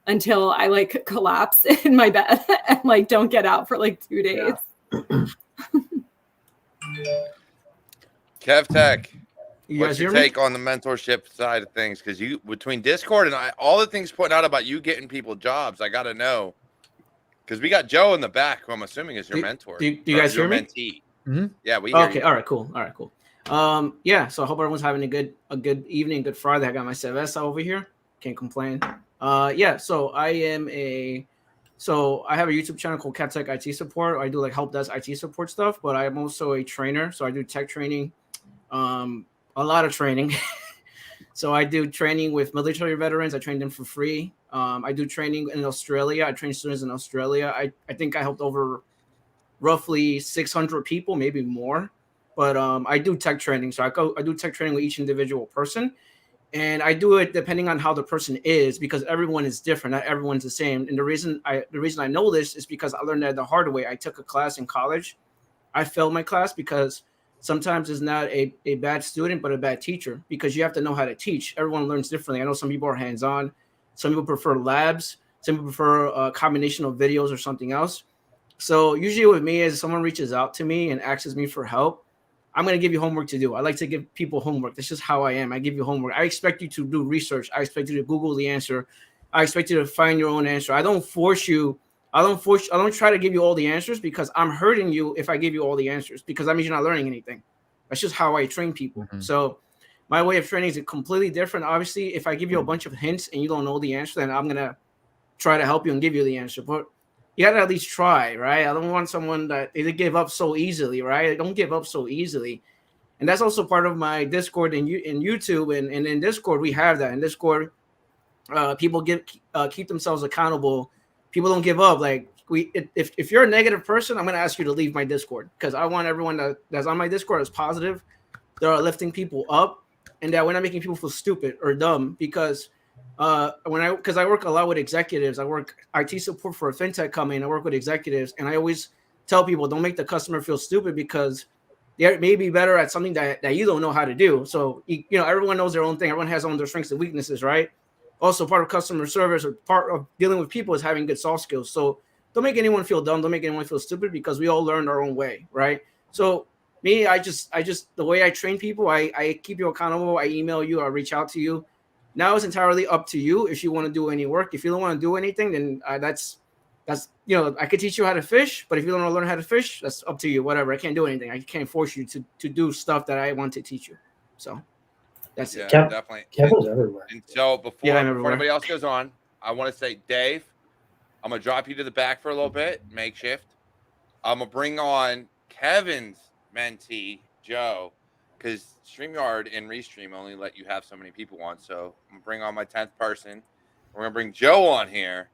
until I like collapse in my bed and like don't get out for like 2 days. Kev Tech, You what's guys your hear me? take on the mentorship side of things? Because you, between Discord and all the things putting out about you getting people jobs, I got to know. Because we got Joe in the back, who I'm assuming is your mentor. Do you guys hear me? Mentee. Mm-hmm. Yeah, we hear you. All right, cool. Yeah, so I hope everyone's having a good evening, good Friday. I got my cerveza over here. Can't complain. Yeah, so I have a YouTube channel called CapTech IT Support. I do like help desk IT support stuff, but I'm also a trainer. So I do tech training, a lot of training. So I do training with military veterans. I train them for free. I do training in Australia. I train students in Australia. I think I helped over roughly 600 people, maybe more. But I do tech training. So I do tech training with each individual person. And I do it depending on how the person is, because everyone is different. Not everyone's the same. And the reason I know this is because I learned that the hard way. I took a class in college. I failed my class because sometimes it's not a bad student, but a bad teacher, because you have to know how to teach. Everyone learns differently. I know some people are hands-on. Some people prefer labs. Some people prefer a combination of videos or something else. So usually with me, as someone reaches out to me and asks me for help, I'm going to give you homework to do. I like to give people homework. That's just how I am. I give you homework. I expect you to do research. I expect you to Google the answer. I expect you to find your own answer. I don't force you. I don't try to give you all the answers, because I'm hurting you if I give you all the answers, because that means you're not learning anything. That's just how I train people. Mm-hmm. So my way of training is completely different. Obviously, if I give you a bunch of hints and you don't know the answer, then I'm going to try to help you and give you the answer. But you got to at least try, right? I don't want someone that they give up so easily, right? Don't give up so easily. And that's also part of my Discord and YouTube. And in Discord, we have that. In Discord, people keep themselves accountable. People don't give up. Like, if you're a negative person, I'm going to ask you to leave my Discord, because I want everyone that's on my Discord is positive. They're lifting people up, and that we're not making people feel stupid or dumb. Because I work a lot with executives. I work IT support for a fintech company. I work with executives, and I always tell people, don't make the customer feel stupid, because they may be better at something that you don't know how to do. So everyone knows their own thing. Everyone has their strengths and weaknesses, right? Also, part of customer service or part of dealing with people is having good soft skills. So don't make anyone feel dumb. Don't make anyone feel stupid, because we all learn our own way, right? So me, I just the way I train people, I keep you accountable. I email you. I reach out to you. Now it's entirely up to you if you want to do any work. If you don't want to do anything, then that's I could teach you how to fish, but if you don't want to learn how to fish, that's up to you. Whatever. I can't do anything. I can't force you to do stuff that I want to teach you. So that's it. Definitely. Kevin's everywhere. And so before anybody else goes on, I want to say, Dave, I'm gonna drop you to the back for a little bit, makeshift. I'm gonna bring on Kevin's mentee, Joe, because StreamYard and Restream only let you have so many people on. So I'm gonna bring on my 10th person. We're gonna bring Joe on here,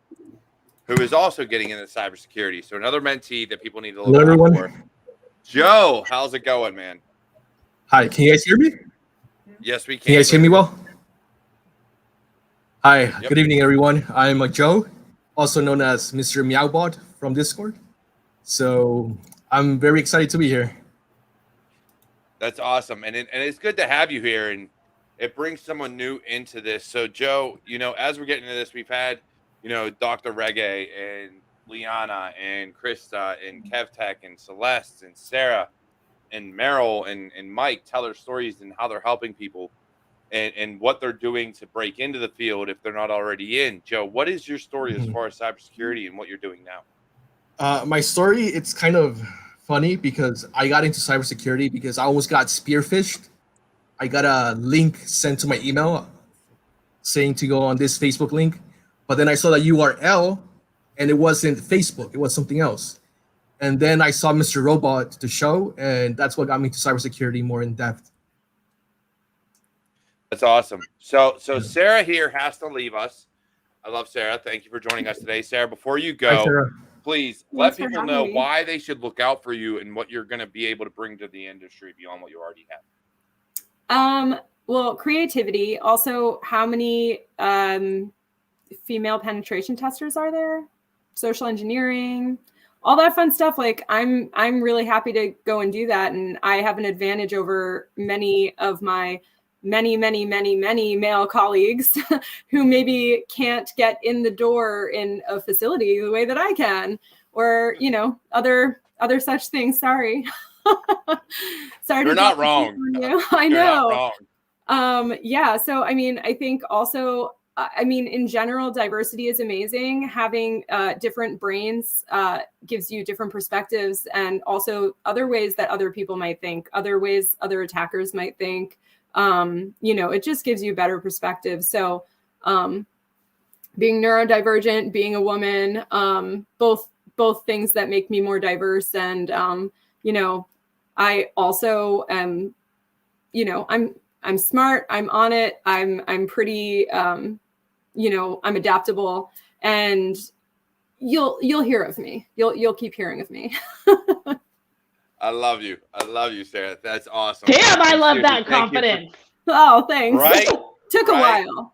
who is also getting into cybersecurity. So another mentee that people need to look out for. Joe, how's it going, man? Hi, can you guys hear me? Yes, we can. Can you guys hear me well? Hi, Good evening, everyone. I'm Joe, also known as Mr. Meowbot from Discord. So I'm very excited to be here. That's awesome. And it's good to have you here. And it brings someone new into this. So, Joe, as we're getting into this, we've had, Dr. Reggae and Liana and Krista and KevTech and Celeste and Sarah and Meryl and Mike tell their stories and how they're helping people and what they're doing to break into the field if they're not already in. Joe, what is your story as far as cybersecurity and what you're doing now? My story, it's kind of funny because I got into cybersecurity because I almost got spearphished. I got a link sent to my email saying to go on this Facebook link, but then I saw the URL and it wasn't Facebook, it was something else. And then I saw Mr. Robot, the show, and that's what got me to cybersecurity more in depth. That's awesome. So Sarah here has to leave us. I love Sarah. Thank you for joining us today. Sarah, before you go, please Thanks let people know why they should look out for you and what you're going to be able to bring to the industry beyond what you already have. Well, creativity. Also, how many female penetration testers are there? Social engineering, all that fun stuff. Like I'm really happy to go and do that. And I have an advantage over many of my many male colleagues who maybe can't get in the door in a facility the way that I can, or, you know, other such things. Sorry. Sorry. You're not wrong. You. I know. Yeah. So, I mean, I think also, I mean, in general, diversity is amazing. Having different brains gives you different perspectives, and also other ways that other people might think, other ways other attackers might think. You know, it just gives you better perspective. So being neurodivergent, being a woman, both things that make me more diverse. And, you know, I also am, you know, I'm smart, I'm on it. I'm pretty, you know, I'm adaptable, and you'll hear of me. You'll keep hearing of me. I love you, Sarah. That's awesome. Damn, I love that confidence. Oh, thanks. Right? Took a while.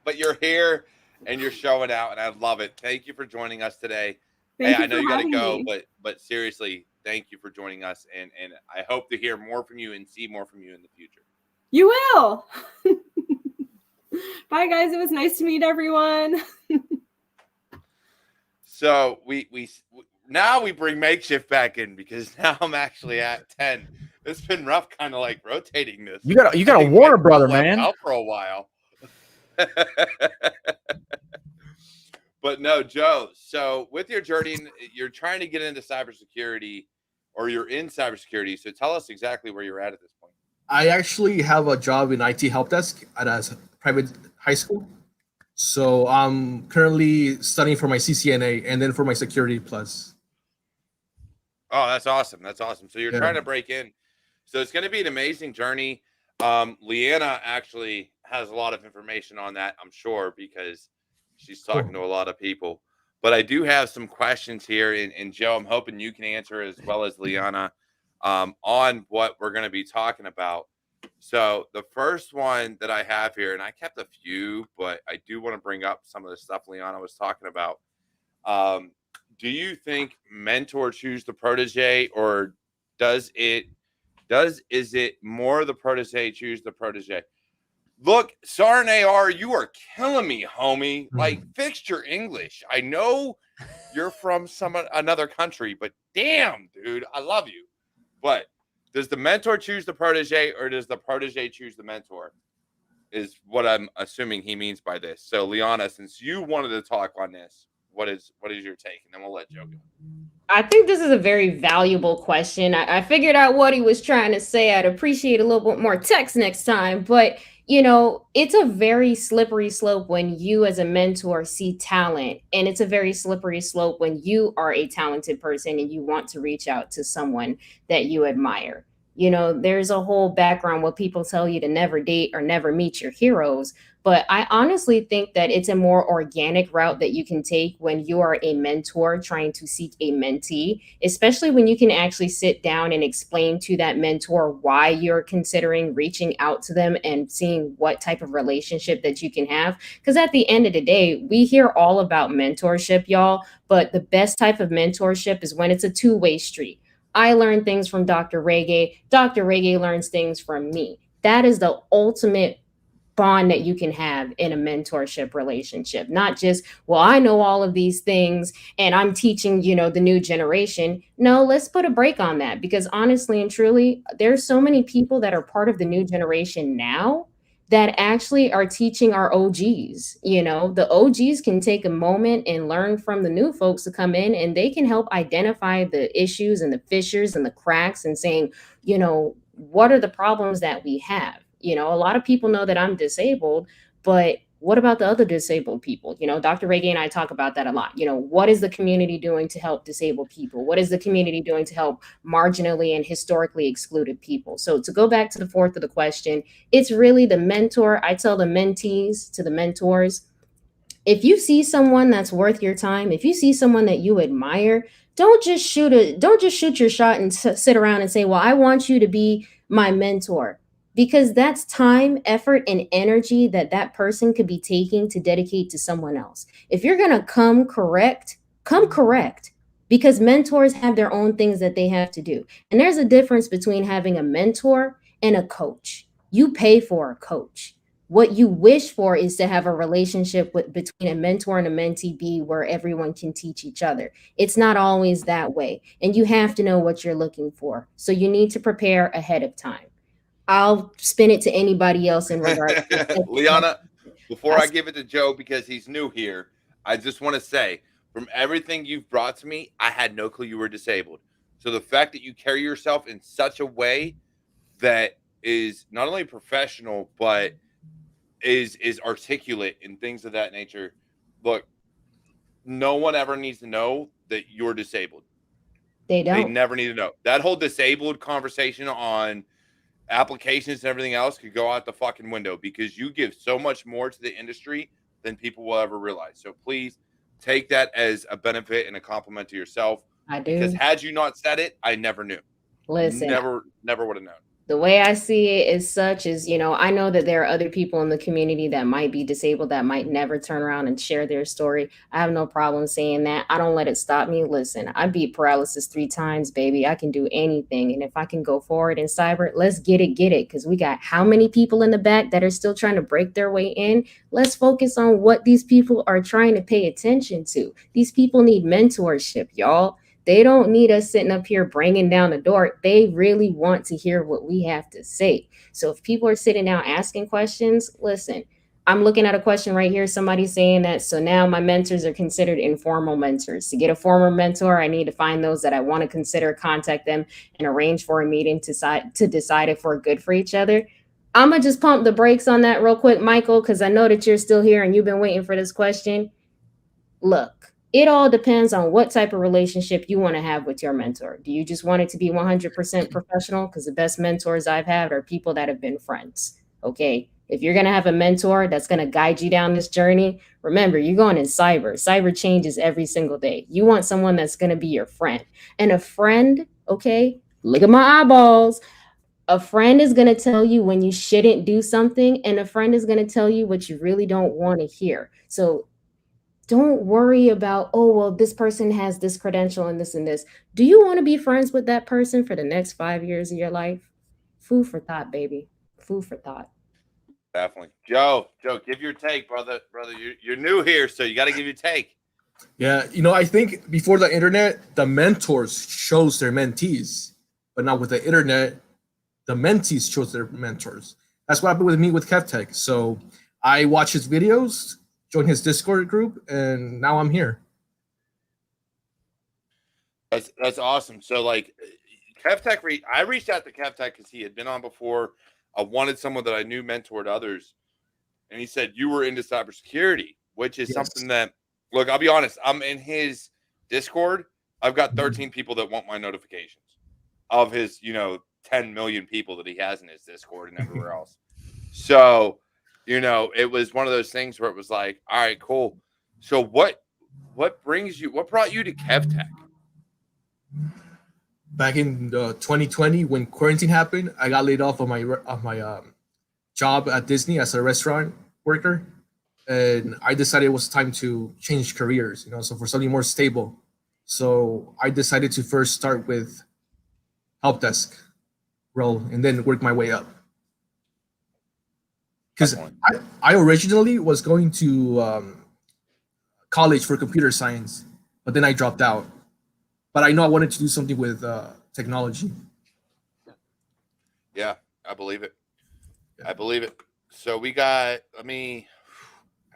But you're here and you're showing out, and I love it. Thank you for joining us today. Thank you I know for you got to having go, me. but seriously, thank you for joining us, and I hope to hear more from you and see more from you in the future. You will. Bye, guys. It was nice to meet everyone. So we now we bring Makeshift back in, because now I'm actually at 10. It's been rough, kind of like rotating this. You got a Warner brother, man. Out for a while. But no, Joe. So with your journey, you're trying to get into cybersecurity, or you're in cybersecurity. So tell us exactly where you're at this point. I actually have a job in IT help desk at a private high school. So I'm currently studying for my CCNA and then for my Security Plus. Oh, that's awesome. That's awesome. So you're trying to break in. So it's going to be an amazing journey. Leanna actually has a lot of information on that, I'm sure, because she's talking to a lot of people. But I do have some questions here. And Joe, I'm hoping you can answer as well as Leanna on what we're going to be talking about. So the first one that I have here, and I kept a few, but I do want to bring up some of the stuff Leanna was talking about. Do you think mentor choose the protege, or is it more the protege choose the protege? Look, Sarn AR, you are killing me, homie. Like, fix your English. I know you're from another country, but damn, dude, I love you. But does the mentor choose the protege, or does the protege choose the mentor? Is what I'm assuming he means by this. So, Liana, since you wanted to talk on this, what is your take? And then we'll let Joe go. I think this is a very valuable question. I figured out what he was trying to say. I'd appreciate a little bit more text next time. But, you know, it's a very slippery slope when you as a mentor see talent. And it's a very slippery slope when you are a talented person and you want to reach out to someone that you admire. You know, there's a whole background where people tell you to never date or never meet your heroes. But I honestly think that it's a more organic route that you can take when you are a mentor trying to seek a mentee, especially when you can actually sit down and explain to that mentor why you're considering reaching out to them and seeing what type of relationship that you can have. Because at the end of the day, we hear all about mentorship, y'all, but the best type of mentorship is when it's a two-way street. I learn things from Dr. Reggae. Dr. Reggae learns things from me. That is the ultimate bond that you can have in a mentorship relationship. Not just, well, I know all of these things and I'm teaching, you know, the new generation. No, let's put a break on that, because honestly and truly, there's so many people that are part of the new generation now that actually are teaching our OGs. You know, the OGs can take a moment and learn from the new folks to come in, and they can help identify the issues and the fissures and the cracks and saying, you know, what are the problems that we have? You know, a lot of people know that I'm disabled, but what about the other disabled people? You know, Dr. Reggae and I talk about that a lot. You know, what is the community doing to help disabled people? What is the community doing to help marginally and historically excluded people? So to go back to the fourth of the question, it's really the mentor. I tell the mentees to the mentors, If you see someone that's worth your time, if you see someone that you admire, don't just shoot your shot and sit around and say, "Well, I want you to be my mentor." Because that's time, effort, and energy that that person could be taking to dedicate to someone else. If you're going to come correct, because mentors have their own things that they have to do. And there's a difference between having a mentor and a coach. You pay for a coach. What you wish for is to have a relationship between a mentor and a mentee be where everyone can teach each other. It's not always that way. And you have to know what you're looking for. So you need to prepare ahead of time. I'll spin it to anybody else in regards to Liana, before I give it to Joe because he's new here, I just want to say, from everything you've brought to me, I had no clue you were disabled. So the fact that you carry yourself in such a way that is not only professional but is articulate and things of that nature. Look, no one ever needs to know that you're disabled. They don't. They never need to know. That whole disabled conversation on applications and everything else could go out the fucking window because you give so much more to the industry than people will ever realize. So please take that as a benefit and a compliment to yourself. I do. Because had you not said it, I never knew. Listen, never would have known. The way I see it is such as, I know that there are other people in the community that might be disabled that might never turn around and share their story. I have no problem saying that. I don't let it stop me. Listen, I beat paralysis 3 times, baby. I can do anything. And if I can go forward in cyber, let's get it. Because we got how many people in the back that are still trying to break their way in? Let's focus on what these people are trying to pay attention to. These people need mentorship, y'all. They don't need us sitting up here bringing down the door. They really want to hear what we have to say. So if people are sitting down asking questions, listen, I'm looking at a question right here. Somebody's saying that, so now my mentors are considered informal mentors. To get a formal mentor, I need to find those that I want to consider, contact them, and arrange for a meeting to decide if we're good for each other. I'm going to just pump the brakes on that real quick, Michael, because I know that you're still here and you've been waiting for this question. Look. It all depends on what type of relationship you want to have with your mentor. Do you just want it to be 100% professional? Because the best mentors I've had are people that have been friends. Okay. If you're going to have a mentor that's going to guide you down this journey, remember, you're going in cyber. Cyber changes every single day. You want someone that's going to be your friend. And a friend, okay, look at my eyeballs. A friend is going to tell you when you shouldn't do something, and a friend is going to tell you what you really don't want to hear. So don't worry about, oh, well, this person has this credential and this and this. Do you want to be friends with that person for the next 5 years of your life? Food for thought, baby. Food for thought. Definitely. Joe, give your take, brother. You're new here, so you got to give your take. Yeah, I think before the internet, the mentors chose their mentees. But now with the internet, the mentees chose their mentors. That's what happened with me with KevTech. So I watch his videos, join his Discord group, and now I'm here. That's awesome. So like KevTech, I reached out to KevTech because he had been on before. I wanted someone that I knew mentored others. And he said, you were into cybersecurity, which is something that, look, I'll be honest, I'm in his Discord. I've got 13 people that want my notifications of his, 10 million people that he has in his Discord and everywhere else. So, it was one of those things where it was like, all right, cool. So what brought you to KevTech? Back in 2020, when quarantine happened, I got laid off of my job at Disney as a restaurant worker, and I decided it was time to change careers. So for something more stable. So I decided to first start with help desk role and then work my way up. Because I originally was going to college for computer science, but then I dropped out. But I know I wanted to do something with technology. Yeah, I believe it. I believe it. So we got,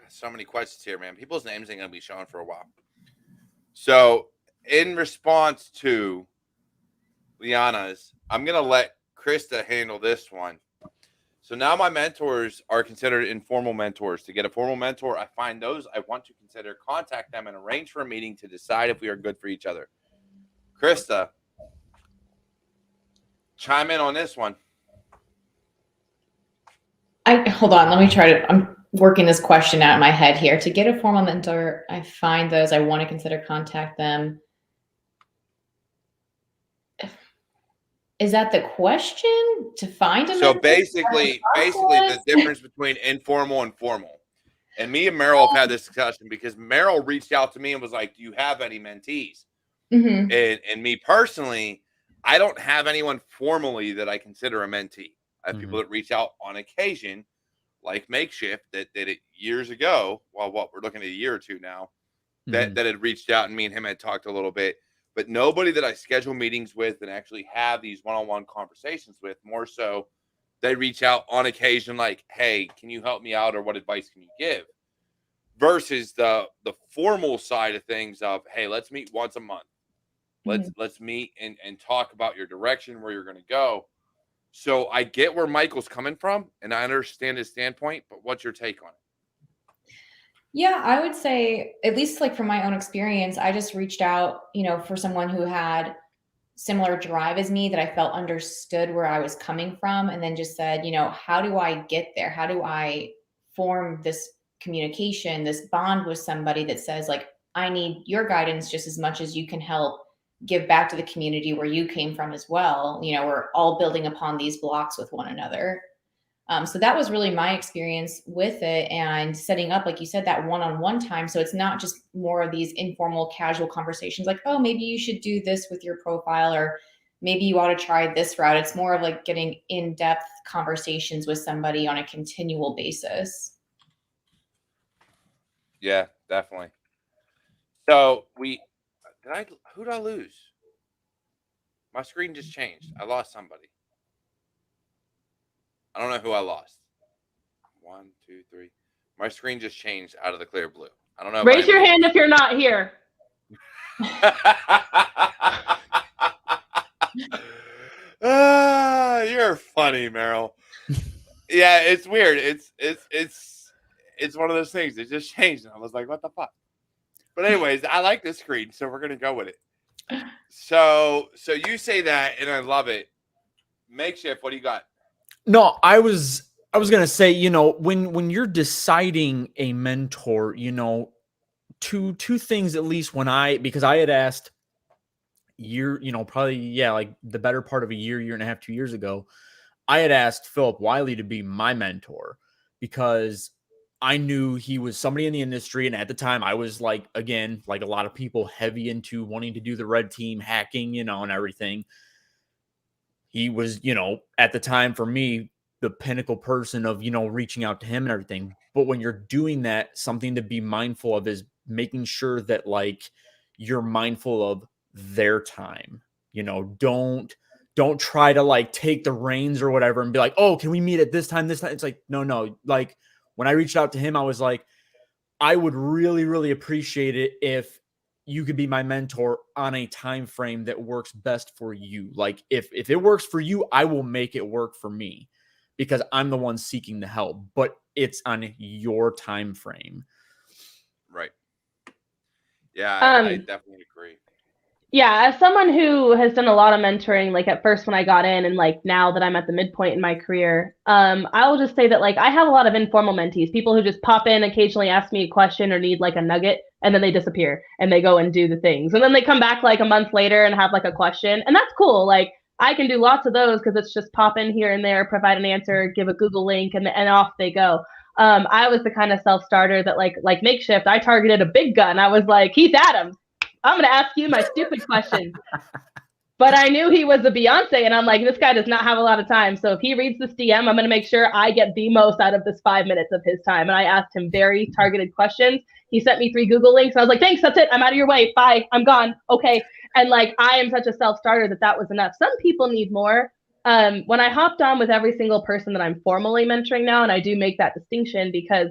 so many questions here, man. People's names ain't going to be showing for a while. So in response to Liana's, I'm going to let Krista handle this one. So now my mentors are considered informal mentors. To get a formal mentor, I find those I want to consider, contact them, and arrange for a meeting to decide if we are good for each other. Krista, chime in on this one. Hold on. Let me try to. working this question out in my head here. To get a formal mentor, I find those I want to consider contact them. Is that the question? To find a So mentor? basically the difference between informal and formal. And me and Meryl have had this discussion because Meryl reached out to me and was like, "Do you have any mentees?" Mm-hmm. And me personally, I don't have anyone formally that I consider a mentee. I have people that reach out on occasion, like Makeshift, that did it years ago. Well, what we're looking at a year or two now, that had reached out, and me and him had talked a little bit. But nobody that I schedule meetings with and actually have these one-on-one conversations with. More so, they reach out on occasion, like, "Hey, can you help me out, or what advice can you give?" Versus the formal side of things of, "Hey, let's meet once a month. Let's meet and talk about your direction, where you're going to go." So I get where Michael's coming from, and I understand his standpoint. But what's your take on it? Yeah, I would say, at least like from my own experience, I just reached out, for someone who had similar drive as me, that I felt understood where I was coming from, and then just said, how do I get there? How do I form this communication, this bond with somebody that says, like, I need your guidance just as much as you can help give back to the community where you came from as well. We're all building upon these blocks with one another. So that was really my experience with it, and setting up, like you said, that one-on-one time. So it's not just more of these informal, casual conversations like, oh, maybe you should do this with your profile, or maybe you ought to try this route. It's more of like getting in-depth conversations with somebody on a continual basis. Yeah, definitely. So who did I lose? My screen just changed. I lost somebody. I don't know who I lost. 1, 2, 3. My screen just changed out of the clear blue. I don't know. Raise your hand if you're not here. You're funny, Meryl. Yeah, it's weird. It's one of those things. It just changed, and I was like, "What the fuck?" But anyways, I like this screen, so we're gonna go with it. So you say that, and I love it. Makeshift, what do you got? No, I was gonna say, when you're deciding a mentor, two things at least. Because I had asked probably like the better part of a year and a half, 2 years ago, I had asked Philip Wiley to be my mentor because I knew he was somebody in the industry. And at the time I was like, again, like a lot of people, heavy into wanting to do the red team hacking, and everything. He was, at the time for me, the pinnacle person of, reaching out to him and everything. But when you're doing that, something to be mindful of is making sure that like you're mindful of their time. Don't try to like take the reins or whatever and be like, oh, can we meet at this time? It's like, no. Like when I reached out to him, I was like, I would really, really appreciate it if you could be my mentor on a time frame that works best for you. Like if it works for you, I will make it work for me because I'm the one seeking the help, but it's on your time frame. Right. Yeah, I definitely agree. Yeah, as someone who has done a lot of mentoring, like at first when I got in and like now that I'm at the midpoint in my career, I will just say that like I have a lot of informal mentees, people who just pop in, occasionally ask me a question or need like a nugget, and then they disappear and they go and do the things. And then they come back like a month later and have like a question. And that's cool. Like I can do lots of those because it's just pop in here and there, provide an answer, give a Google link, and off they go. I was the kind of self-starter that like Makeshift, I targeted a big gun. I was like, Keith Adams, I'm going to ask you my stupid question. But I knew he was a Beyonce, and I'm like, this guy does not have a lot of time. So if he reads this DM, I'm going to make sure I get the most out of this 5 minutes of his time. And I asked him very targeted questions. He sent me 3 Google links. I was like, thanks, that's it. I'm out of your way. Bye. I'm gone. Okay. And like, I am such a self-starter that was enough. Some people need more. When I hopped on with every single person that I'm formally mentoring now, and I do make that distinction because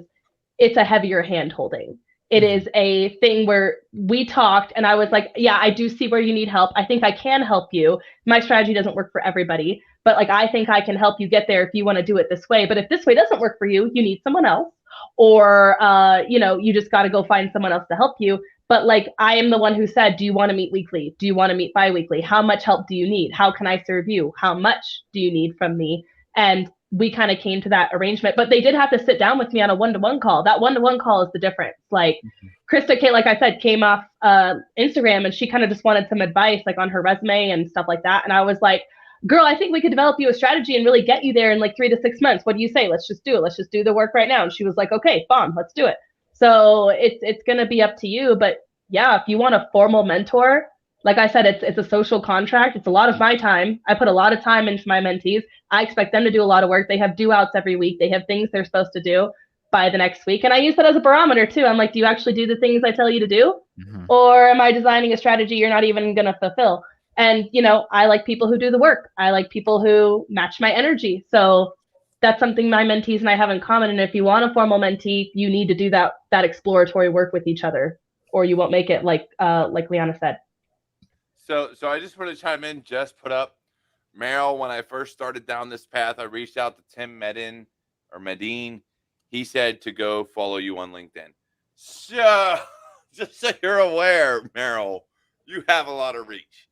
it's a heavier hand holding. It is a thing where we talked and I was like, yeah, I do see where you need help. I think I can help you. My strategy doesn't work for everybody, but like, I think I can help you get there if you want to do it this way. But if this way doesn't work for you, you need someone else, or, you just got to go find someone else to help you. But like, I am the one who said, do you want to meet weekly? Do you want to meet bi-weekly? How much help do you need? How can I serve you? How much do you need from me? And we kind of came to that arrangement. But they did have to sit down with me on a one-to-one call. That one-to-one call is the difference. Like Krista, like I said, came off Instagram, and she kind of just wanted some advice, like on her resume and stuff like that. And I was like, girl, I think we could develop you a strategy and really get you there in like 3 to 6 months. What do you say? Let's just do it. Let's just do the work right now. And she was like, okay, bomb, let's do it. So it's going to be up to you. But yeah, if you want a formal mentor, like I said, it's a social contract. It's a lot of my time. I put a lot of time into my mentees. I expect them to do a lot of work. They have due outs every week. They have things they're supposed to do by the next week. And I use that as a barometer too. I'm like, do you actually do the things I tell you to do? Or am I designing a strategy you're not even going to fulfill? And, I like people who do the work. I like people who match my energy. So that's something my mentees and I have in common. And if you want a formal mentee, you need to do that exploratory work with each other, or you won't make it, like Liana said. So I just want to chime in. Just put up, Meryl, when I first started down this path, I reached out to Tim Medine. He said to go follow you on LinkedIn. So just so you're aware, Meryl, you have a lot of reach.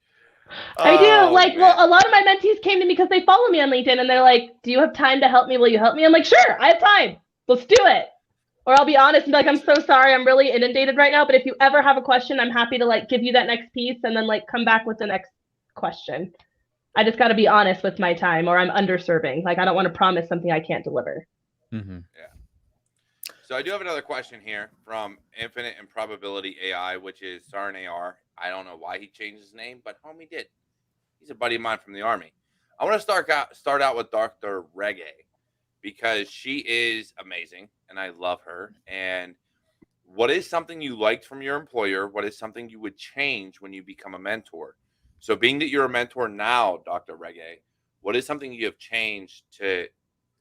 I do. Well, a lot of my mentees came to me because they follow me on LinkedIn, and they're like, do you have time to help me? Will you help me? I'm like, sure, I have time. Let's do it. Or I'll be honest and be like, I'm so sorry, I'm really inundated right now, but if you ever have a question, I'm happy to give you that next piece and then come back with the next question. I just got to be honest with my time, or I'm underserving. I don't want to promise something I can't deliver. Yeah. So I do have another question here from Infinite and Probability AI, which is Sarin AR. I don't know why he changed his name, but homie did. He's a buddy of mine from the Army. I want to start out with Dr. Reggae, because she is amazing and I love her. And what is something you liked from your employer? What is something you would change when you become a mentor? So being that you're a mentor now, Dr. Reggae, what is something you have changed to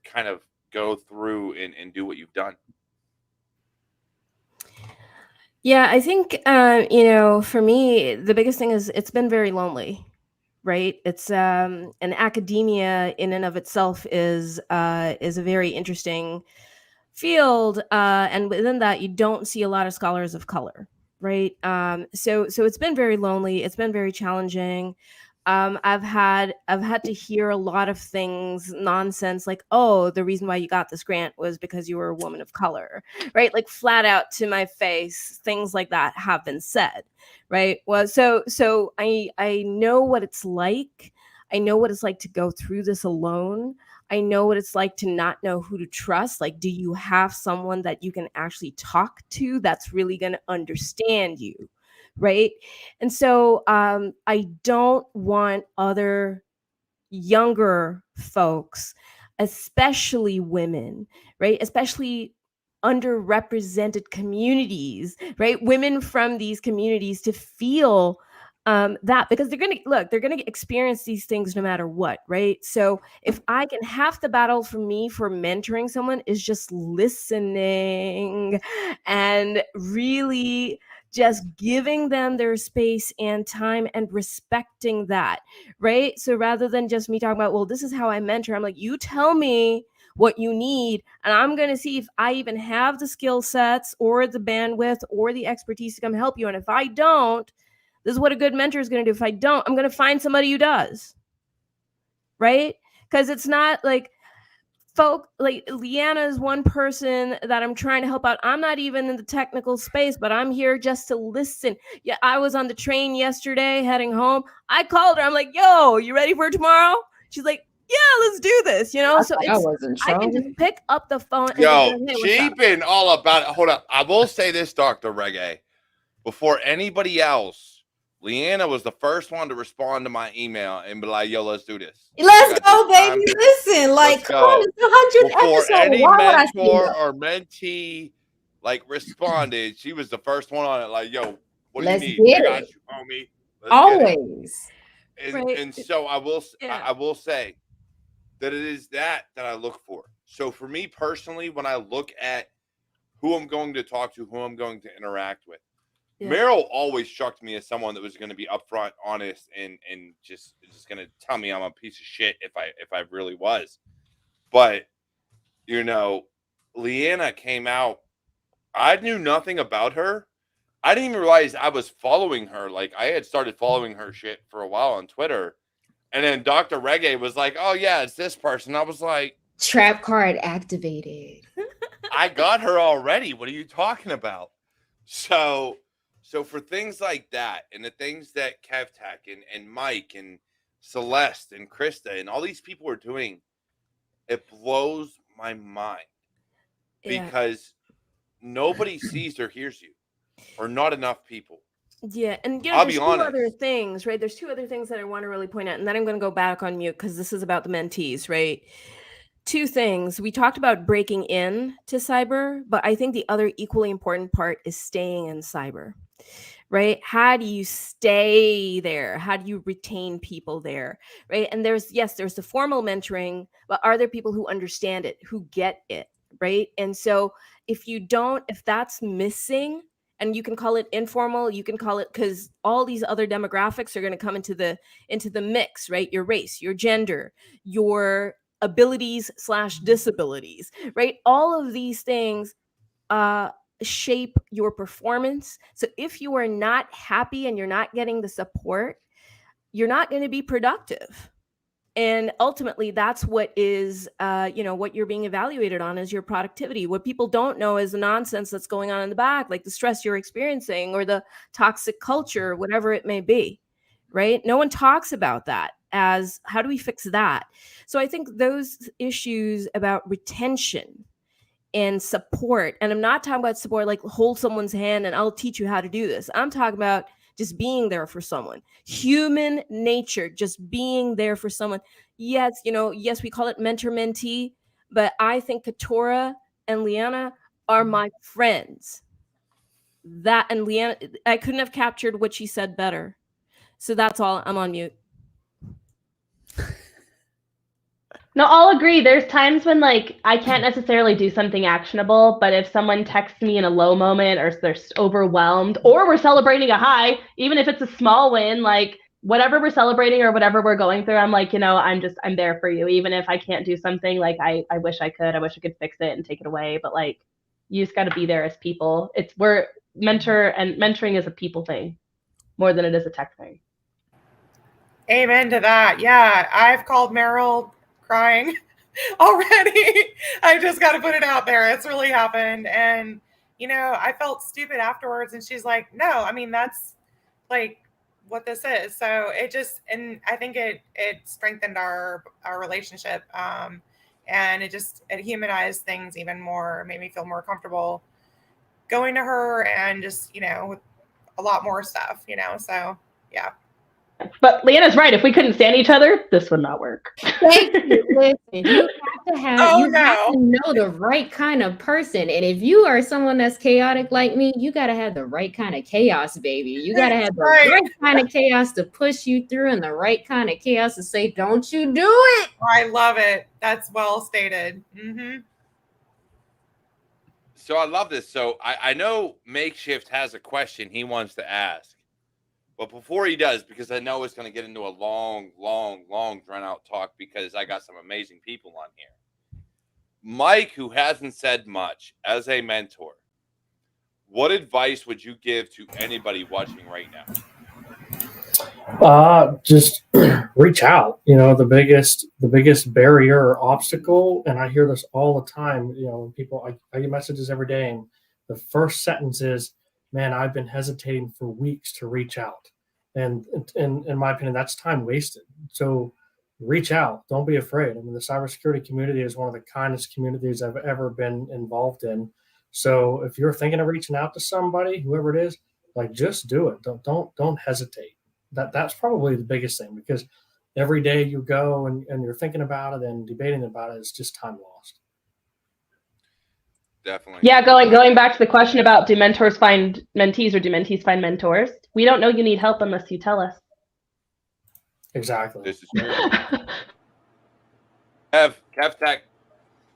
kind of go through and do what you've done? Yeah, I think, for me, the biggest thing is it's been very lonely, right? It's and academia in and of itself is a very interesting field, and within that, you don't see a lot of scholars of color, right? So it's been very lonely. It's been very challenging. I've had to hear a lot of things, nonsense, like, oh, the reason why you got this grant was because you were a woman of color, right? Like flat out to my face, things like that have been said, right? Well, so I know what it's like. I know what it's like to go through this alone. I know what it's like to not know who to trust. Like, do you have someone that you can actually talk to that's really going to understand you? Right. And so I don't want other younger folks, especially women, right? Especially underrepresented communities, right? Women from these communities to feel that, because they're going to experience these things no matter what, right? So if I can, half the battle for me for mentoring someone is just listening and really just giving them their space and time and respecting that, right? So rather than just me talking about, well, this is how I mentor, I'm like, you tell me what you need, and I'm going to see if I even have the skill sets or the bandwidth or the expertise to come help you. And if I don't, this is what a good mentor is going to do. If I don't, I'm going to find somebody who does, right? Because it's not like Leanna is one person that I'm trying to help out. I'm not even in the technical space, but I'm here just to listen. Yeah, I was on the train yesterday heading home. I called her. I'm like, yo, you ready for tomorrow? She's like, yeah, let's do this. So I can just pick up the phone. Yo, she been all about it. Hold up. I will say this, Dr. Reggae. Before anybody else, Leanna was the first one to respond to my email and be like, yo, let's do this. Let's go, baby. Listen, come on, it's 100th Before episode. any Why would I mentor or mentee responded, she was the first one on it. Like, yo, what do you need? Get I got it. you, homie. Always. And so I will say that it is that I look for. So for me personally, when I look at who I'm going to talk to, who I'm going to interact with, Meryl always struck me as someone that was going to be upfront, honest, and just going to tell me I'm a piece of shit if I really was. But Leanna came out. I knew nothing about her. I didn't even realize I was following her. Like, I had started following her shit for a while on Twitter, and then Dr. Reggae was like, "Oh yeah, it's this person." I was like, Trap card activated. I got her already. What are you talking about? So for things like that, and the things that KevTech and Mike and Celeste and Krista and all these people are doing, it blows my mind because nobody sees or hears you, or not enough people. Yeah, and I'll there's be two honest. other things, right? There's two other things that I want to really point out, and then I'm going to go back on mute because this is about the mentees, right? Two things. We talked about breaking in to cyber, but I think the other equally important part is staying in cyber, right? How do you stay there? How do you retain people there, right? And there's the formal mentoring, but are there people who understand it, who get it, right? And so if that's missing, and you can call it informal, you can call it, because all these other demographics are going to come into the mix, right? Your race, your gender, your abilities / disabilities, right? All of these things shape your performance. So if you are not happy and you're not getting the support, you're not going to be productive. And ultimately, that's what is, what you're being evaluated on is your productivity. What people don't know is the nonsense that's going on in the back, like the stress you're experiencing or the toxic culture, whatever it may be, right? No one talks about that as how do we fix that? So I think those issues about retention and support, and I'm not talking about support like hold someone's hand and I'll teach you how to do this. I'm talking about just being there for someone. Human nature, just being there for someone. Yes, we call it mentor-mentee, but I think Katora and Liana are my friends. That and Liana, I couldn't have captured what she said better. So that's all. I'm on mute. No, I'll agree. There's times when I can't necessarily do something actionable, but if someone texts me in a low moment or they're overwhelmed or we're celebrating a high, even if it's a small win, whatever we're celebrating or whatever we're going through, I'm I'm there for you. Even if I can't do something, I wish I could fix it and take it away. But you just got to be there as people. Mentoring is a people thing more than it is a tech thing. Amen to that. Yeah, I've called Meryl crying already. I just got to put it out there. It's really happened. And, I felt stupid afterwards. And she's like, no, I mean, that's what this is. So and I think it strengthened our relationship. And it humanized things even more, made me feel more comfortable going to her and just, with a lot more stuff, so yeah. But Leanna's right. If we couldn't stand each other, this would not work. Thank you. Listen, you have to know the right kind of person. And if you are someone that's chaotic like me, you got to have the right kind of chaos, baby. You got to have the right kind of chaos to push you through and the right kind of chaos to say, don't you do it. I love it. That's well stated. Mm-hmm. So I love this. So I know Makeshift has a question he wants to ask. But before he does, because I know it's going to get into a long, drawn out talk because I got some amazing people on here. Mike, who hasn't said much, as a mentor, what advice would you give to anybody watching right now? Just reach out. The biggest barrier or obstacle, and I hear this all the time. When people, I get messages every day, and the first sentence is, man, I've been hesitating for weeks to reach out. And in my opinion, that's time wasted. So reach out. Don't be afraid. I mean, the cybersecurity community is one of the kindest communities I've ever been involved in. So if you're thinking of reaching out to somebody, whoever it is, just do it. Don't hesitate. That's probably the biggest thing, because every day you go and you're thinking about it and debating about it, it's just time lost. Definitely. Yeah, going back to the question about do mentors find mentees or do mentees find mentors? We don't know you need help unless you tell us. Exactly. This is true. KevTech,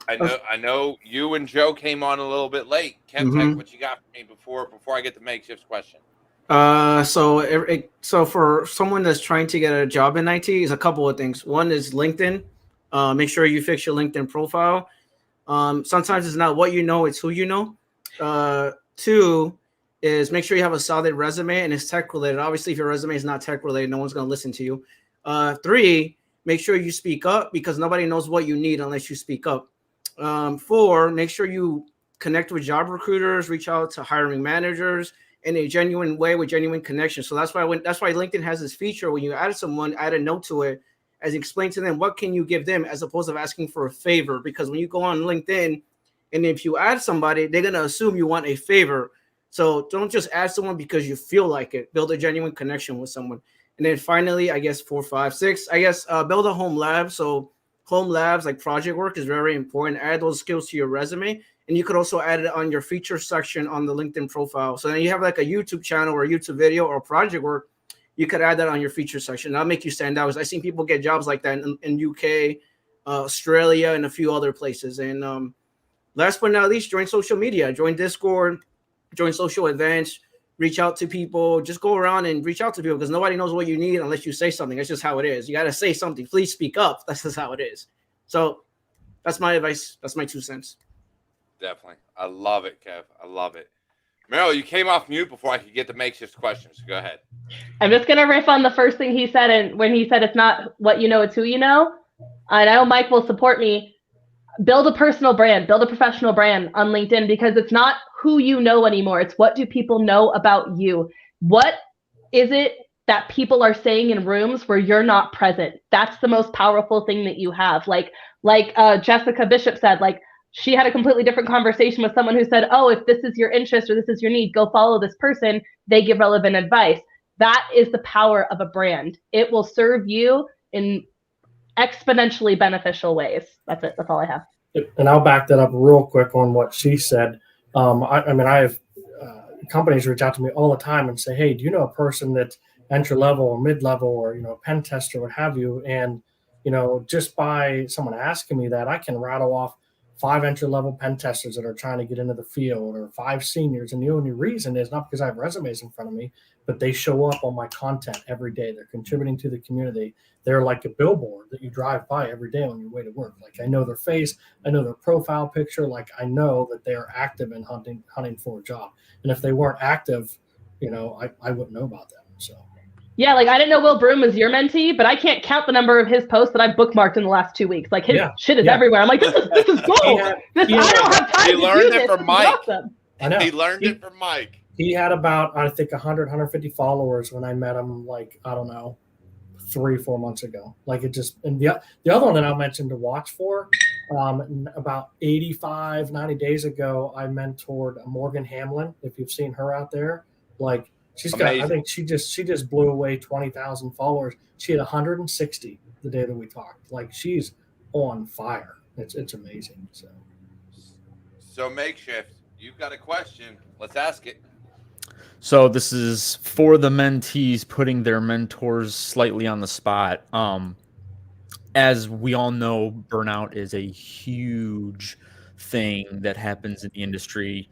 I know you and Joe came on a little bit late. KevTech, what you got for me before I get to Makeshift's question? So for someone that's trying to get a job in IT, is a couple of things. One is LinkedIn. Make sure you fix your LinkedIn profile. Sometimes it's not what you know, it's who you know. Two is make sure you have a solid resume and it's tech related. Obviously, if your resume is not tech related, no one's going to listen to you. Three, make sure you speak up because nobody knows what you need unless you speak up. 4, make sure you connect with job recruiters, reach out to hiring managers in a genuine way with genuine connections. So that's why LinkedIn has this feature when you add someone, add a note to it as explain to them what can you give them as opposed to asking for a favor. Because when you go on LinkedIn and if you add somebody, they're gonna assume you want a favor. So don't just add someone because you feel like it. Build a genuine connection with someone. And then finally, I guess 4, 5, 6, I guess build a home lab. So home labs like project work is very important. Add those skills to your resume. And you could also add it on your feature section on the LinkedIn profile. So then you have like a YouTube channel or a YouTube video or project work. You could add that on your feature section. That'll make you stand out. I've seen people get jobs like that in UK, Australia, and a few other places. And last but not least, join social media. Join Discord, join social events, reach out to people. Just go around and reach out to people because nobody knows what you need unless you say something. That's just how it is. You got to say something. Please speak up. That's just how it is. So that's my advice. That's my 2 cents. Definitely. I love it, Kev. I love it. Meryl, you came off mute before I could get the makeshift questions. Go ahead. I'm just going to riff on the first thing he said. And when he said it's not what you know, it's who you know. I know Mike will support me. Build a personal brand, build a professional brand on LinkedIn because it's not who you know anymore. It's what do people know about you? What is it that people are saying in rooms where you're not present? That's the most powerful thing that you have. Like Jessica Bishop said, like, she had a completely different conversation with someone who said, oh, if this is your interest or this is your need, go follow this person. They give relevant advice. That is the power of a brand. It will serve you in exponentially beneficial ways. That's it. That's all I have. And I'll back that up real quick on what she said. I mean, I have companies reach out to me all the time and say, hey, do you know a person that's entry level or mid level or, pen tester, what have you? And, just by someone asking me that, I can rattle off 5 entry-level pen testers that are trying to get into the field or 5 seniors. And the only reason is not because I have resumes in front of me, but they show up on my content every day. They're contributing to the community. They're like a billboard that you drive by every day on your way to work. Like I know their face, I know their profile picture. Like I know that they're active in hunting for a job. And if they weren't active, I wouldn't know about them. So. Yeah, like I didn't know Will Broom was your mentee, but I can't count the number of his posts that I've bookmarked in the last 2 weeks. Like his shit is everywhere. I'm like, this is cool. I don't have time to do this. From Mike. Awesome. I know. He learned it from Mike. He had about, I think, 100, 150 followers when I met him, like, I don't know, 3-4 months ago. Like it just, and the other one that I'll mention to watch for, about 85, 90 days ago, I mentored Morgan Hamlin. If you've seen her out there, like, she's got, I think she just blew away 20,000 followers. She had 160 the day that we talked. Like she's on fire. It's amazing. So makeshift, you've got a question. Let's ask it. So this is for the mentees putting their mentors slightly on the spot. As we all know, burnout is a huge thing that happens in the industry.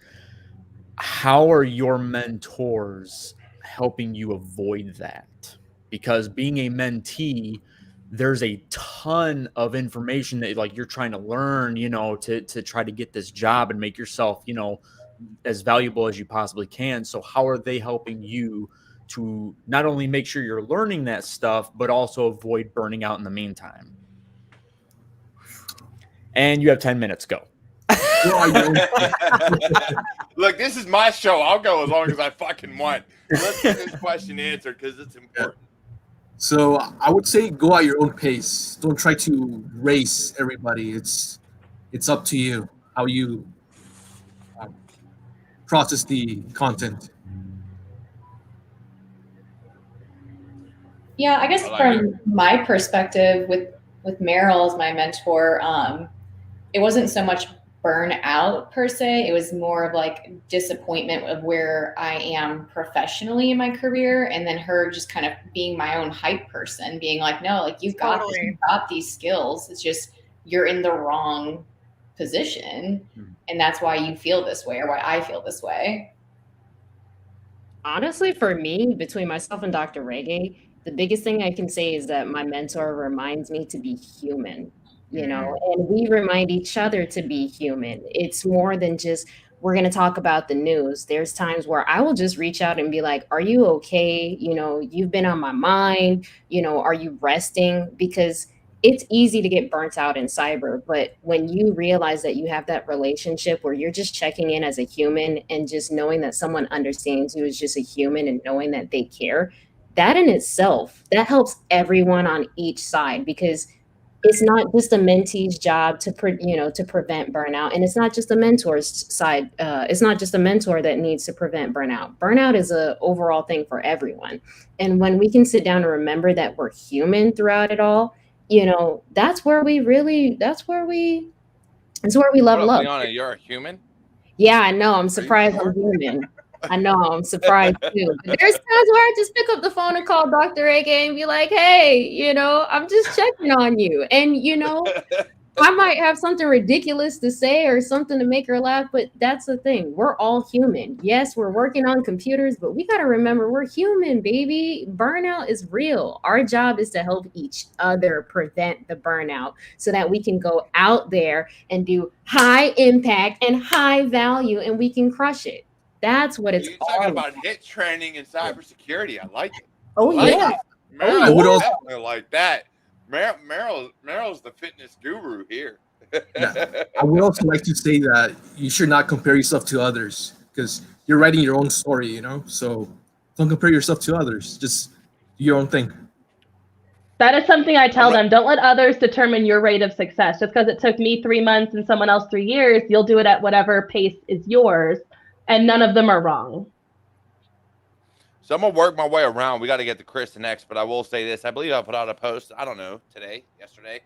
How are your mentors helping you avoid that? Because being a mentee, there's a ton of information that like you're trying to learn, to try to get this job and make yourself, as valuable as you possibly can. So how are they helping you to not only make sure you're learning that stuff, but also avoid burning out in the meantime? And you have 10 minutes. Go. Look, this is my show. I'll go as long as I fucking want. Let's get this question answered because it's important. So I would say go at your own pace. Don't try to race everybody. It's up to you how you process the content. Yeah, I guess from my perspective with Meryl as my mentor, it wasn't so much burnout per se. It was more of like disappointment of where I am professionally in my career, and then her just kind of being my own hype person, being like, no, like you've got this, you've got these skills. It's just you're in the wrong position, and that's why you feel this way, or why I feel this way. Honestly, for me, between myself and Dr. Reggae, the biggest thing I can say is that my mentor reminds me to be human. And we remind each other to be human. It's more than just, we're going to talk about the news. There's times where I will just reach out and be like, are you okay? You've been on my mind. Are you resting? Because it's easy to get burnt out in cyber, but when you realize that you have that relationship where you're just checking in as a human and just knowing that someone understands you as just a human and knowing that they care, that in itself, that helps everyone on each side, because it's not just a mentee's job to to prevent burnout, and it's not just a mentor's side. It's not just a mentor that needs to prevent burnout. Burnout is a overall thing for everyone, and when we can sit down and remember that we're human throughout it all, that's where we level up. Liana, you're a human? Yeah, I know. I'm surprised I'm human. I know, I'm surprised too. But there's times where I just pick up the phone and call Dr. Ege and be like, hey, I'm just checking on you. And, I might have something ridiculous to say or something to make her laugh, but that's the thing. We're all human. Yes, we're working on computers, but we got to remember we're human, baby. Burnout is real. Our job is to help each other prevent the burnout so that we can go out there and do high impact and high value, and we can crush it. That's what it's You're talking about hit training in cybersecurity. I like it. Oh, yeah. Meryl, I would also definitely like that. Meryl's the fitness guru here. I would also like to say that you should not compare yourself to others, because you're writing your own story, so don't compare yourself to others. Just do your own thing. That is something I tell them. Don't let others determine your rate of success. Just because it took me 3 months and someone else 3 years, you'll do it at whatever pace is yours, and none of them are wrong. So I'm going to work my way around. We got to get to Chris next, but I will say this. I believe I put out a post, I don't know, today, yesterday,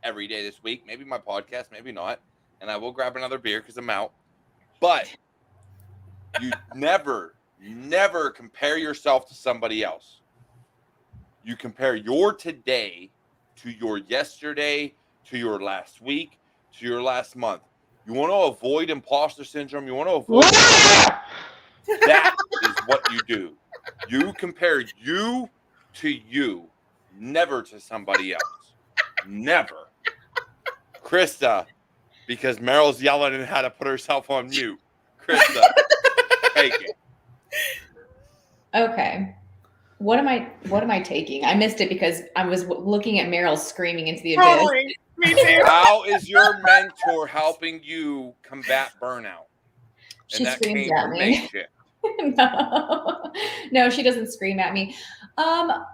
every day this week, maybe my podcast, maybe not. And I will grab another beer because I'm out. But you never compare yourself to somebody else. You compare your today to your yesterday, to your last week, to your last month. You want to avoid imposter syndrome. You want to avoid that is what you do. You compare you to you, never to somebody else. Never. Krista, because Meryl's yelling at how to put herself on mute. Krista, take it. Okay. What am I taking? I missed it because I was looking at Meryl screaming into the abyss. Totally. Me too. How is your mentor helping you combat burnout? She screams at me. No, she doesn't scream at me. Yeah,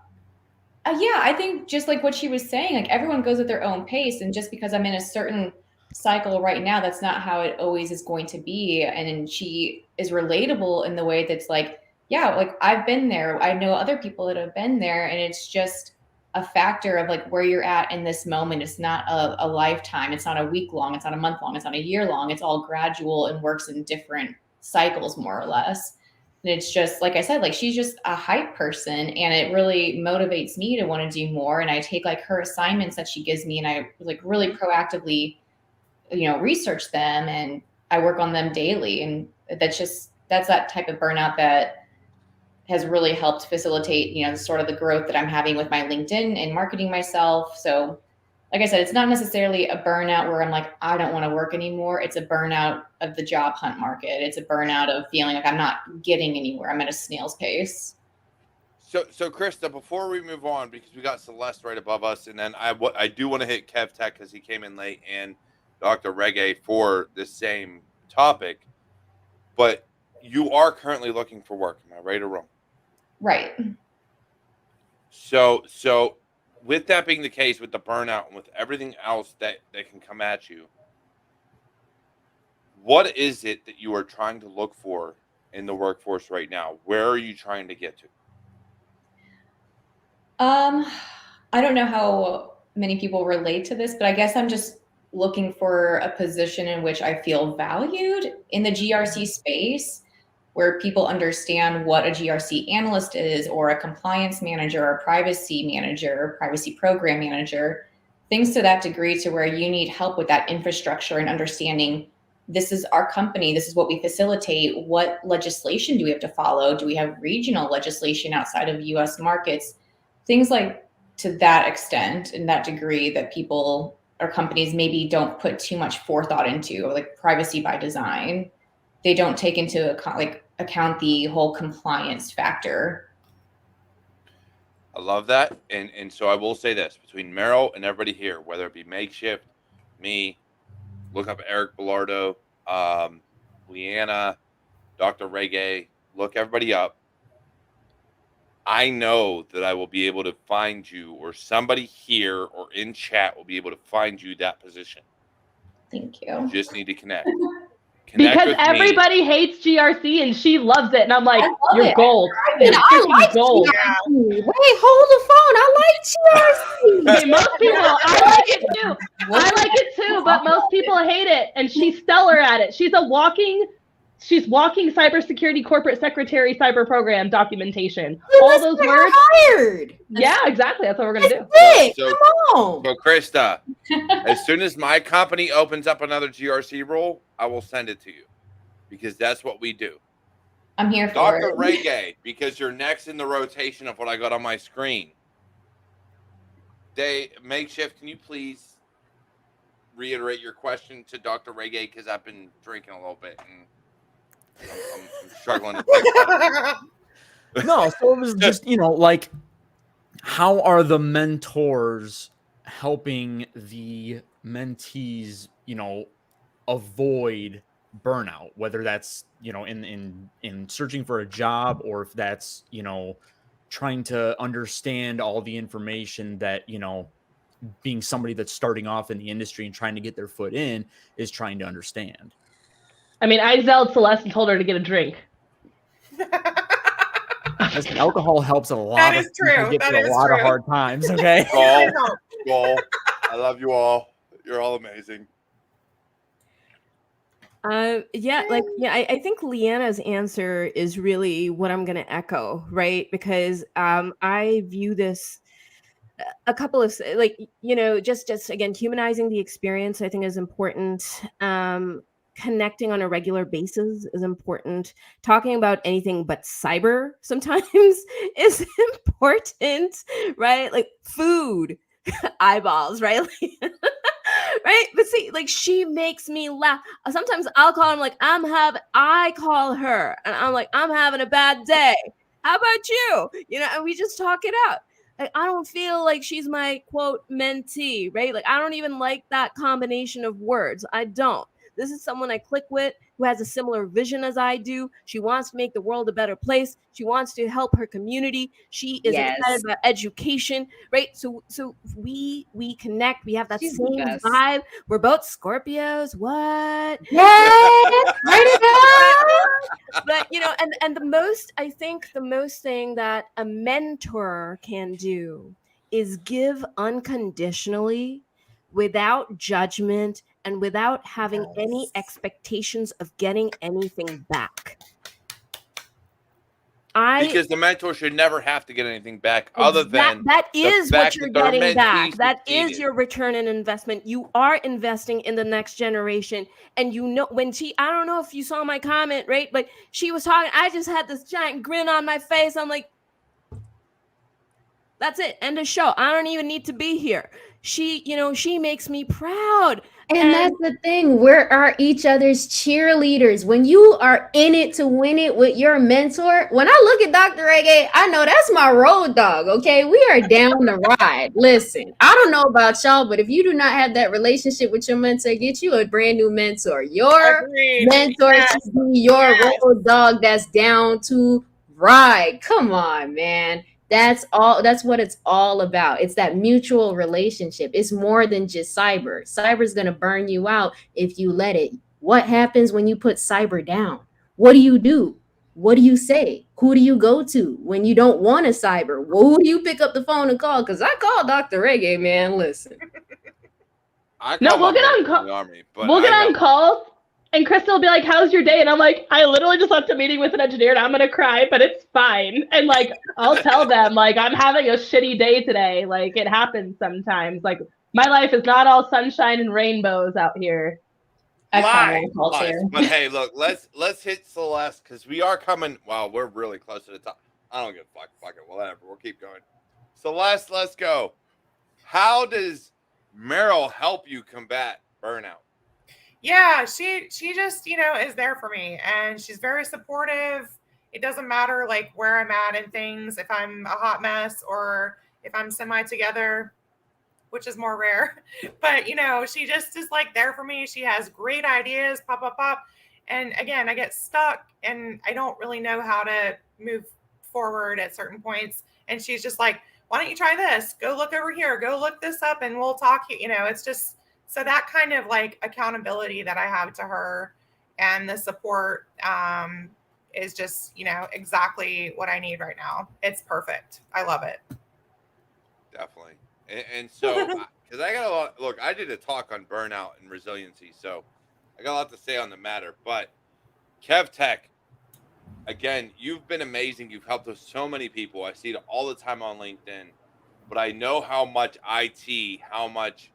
I think just like what she was saying, like everyone goes at their own pace, and just because I'm in a certain cycle right now, that's not how it always is going to be. And she is relatable in the way that's like, yeah, like I've been there. I know other people that have been there, and it's just a factor of like where you're at in this moment. It's not a lifetime. It's not a week long. It's not a month long. It's not a year long. It's all gradual and works in different cycles, more or less. And it's just, like I said, like she's just a hype person, and it really motivates me to want to do more. And I take like her assignments that she gives me, and I like really proactively, research them, and I work on them daily. And that's that type of burnout that has really helped facilitate, sort of the growth that I'm having with my LinkedIn and marketing myself. So like I said, it's not necessarily a burnout where I'm like, I don't want to work anymore. It's a burnout of the job hunt market. It's a burnout of feeling like I'm not getting anywhere. I'm at a snail's pace. So Krista, before we move on, because we got Celeste right above us, and then I do want to hit Kev Tech because he came in late, and Dr. Reggae for the same topic. But you are currently looking for work. Am I right or wrong? Right. So with that being the case, with the burnout and with everything else that can come at you, what is it that you are trying to look for in the workforce right now? Where are you trying to get to? I don't know how many people relate to this, but I guess I'm just looking for a position in which I feel valued in the GRC space, where people understand what a GRC analyst is, or a compliance manager, or a privacy manager, or privacy program manager, things to that degree, to where you need help with that infrastructure and understanding, this is our company, this is what we facilitate, what legislation do we have to follow? Do we have regional legislation outside of US markets? Things like to that extent and that degree that people or companies maybe don't put too much forethought into, or like privacy by design. They don't take into account the whole compliance factor. I love that. And so I will say this, between Meryl and everybody here, whether it be Makeshift, me, look up Eric Bellardo, Leanna, Dr. Reggae, look everybody up. I know that I will be able to find you, or somebody here or in chat will be able to find you that position. Thank You you. just need to connect. Because everybody hates GRC and she loves it. And I'm like, you're it. gold. I You're freaking like gold. GRC. Wait, hold the phone. I like GRC. Hey, most people, I like it too. I like it too, but most people hate it. And she's stellar at it. She's walking cybersecurity corporate secretary cyber program documentation. All those words. Hired. Yeah, exactly. That's what we're gonna do. So, so Krista, as soon as my company opens up another GRC role, I will send it to you, because that's what we do. I'm here for Dr. it. Reggae, because you're next in the rotation of what I got on my screen. Makeshift, can you please reiterate your question to Dr. Reggae, because I've been drinking a little bit and I'm struggling to think about it. No, so it was just, like, how are the mentors helping the mentees, avoid burnout, whether that's, in searching for a job, or if that's, trying to understand all the information that, being somebody that's starting off in the industry and trying to get their foot in is trying to understand. I mean, I zelled Celeste and told her to get a drink. Listen, alcohol helps a lot. That of is true. people get That through a is lot of true. hard times. Okay. Goal. I love you all. You're all amazing. I think Leanna's answer is really what I'm going to echo, right? Because I view this a couple of, just again, humanizing the experience, I think, is important. Connecting on a regular basis is important. Talking about anything but cyber sometimes is important, right? Like food, eyeballs, right? Right? But see, like, she makes me laugh. Sometimes I'll call him, like, I call her and I'm like, I'm having a bad day. How about you? And we just talk it out. Like, I don't feel like she's my quote mentee, right? Like, I don't even like that combination of words. I don't. This is someone I click with who has a similar vision as I do. She wants to make the world a better place. She wants to help her community. She is excited about education, right? So we connect. We have that She's the same best. vibe. We're both Scorpios. What? Yes, write it down. But and the most thing that a mentor can do is give unconditionally, without judgment and without having any expectations of getting anything back. Because the mentor should never have to get anything back, other than that is what you're getting back. That succeeded. is your return on investment. You are investing in the next generation. And when I don't know if you saw my comment, right? But she was talking, I just had this giant grin on my face. I'm like, that's it. End of show. I don't even need to be here. She makes me proud. And that's the thing. We are each other's cheerleaders. When you are in it to win it with your mentor, when I look at Dr. Reggae, I know that's my road dog. Okay. We are down the ride. Listen, I don't know about y'all, but if you do not have that relationship with your mentor, get you a brand new mentor. Your mentor should be your road dog that's down to ride. Come on, man. That's what it's all about. It's that mutual relationship. It's more than just cyber. Cyber's going to burn you out if you let it. What happens when you put cyber down? What do? What do you say? Who do you go to when you don't want a cyber? Who do you pick up the phone and call? Because I call Dr. Reggae, man. Listen. We'll get on calls. And Crystal will be like, how's your day? And I'm like, I literally just left a meeting with an engineer and I'm going to cry, but it's fine. And like, I'll tell them, like, I'm having a shitty day today. Like, it happens sometimes. Like, my life is not all sunshine and rainbows out here. Lies. But hey, look, let's hit Celeste, because we are coming. Wow, we're really close to the top. I don't give a fuck it, whatever. We'll keep going. Celeste, let's go. How does Meryl help you combat burnout? Yeah, she just, is there for me, and she's very supportive. It doesn't matter like where I'm at and things, if I'm a hot mess or if I'm semi together, which is more rare. But, you know, she just is like there for me. She has great ideas, pop, pop, pop. And again, I get stuck and I don't really know how to move forward at certain points. And she's just like, why don't you try this? Go look over here, go look this up and we'll talk. You know, it's just, so that kind of like accountability that I have to her and the support is just, you know, exactly what I need right now. It's perfect. I love it. Definitely. And so, because I got a lot, look, I did a talk on burnout and resiliency, so I got a lot to say on the matter. But Kev Tech, again, you've been amazing. You've helped us so many people. I see it all the time on LinkedIn. But I know how much IT, how much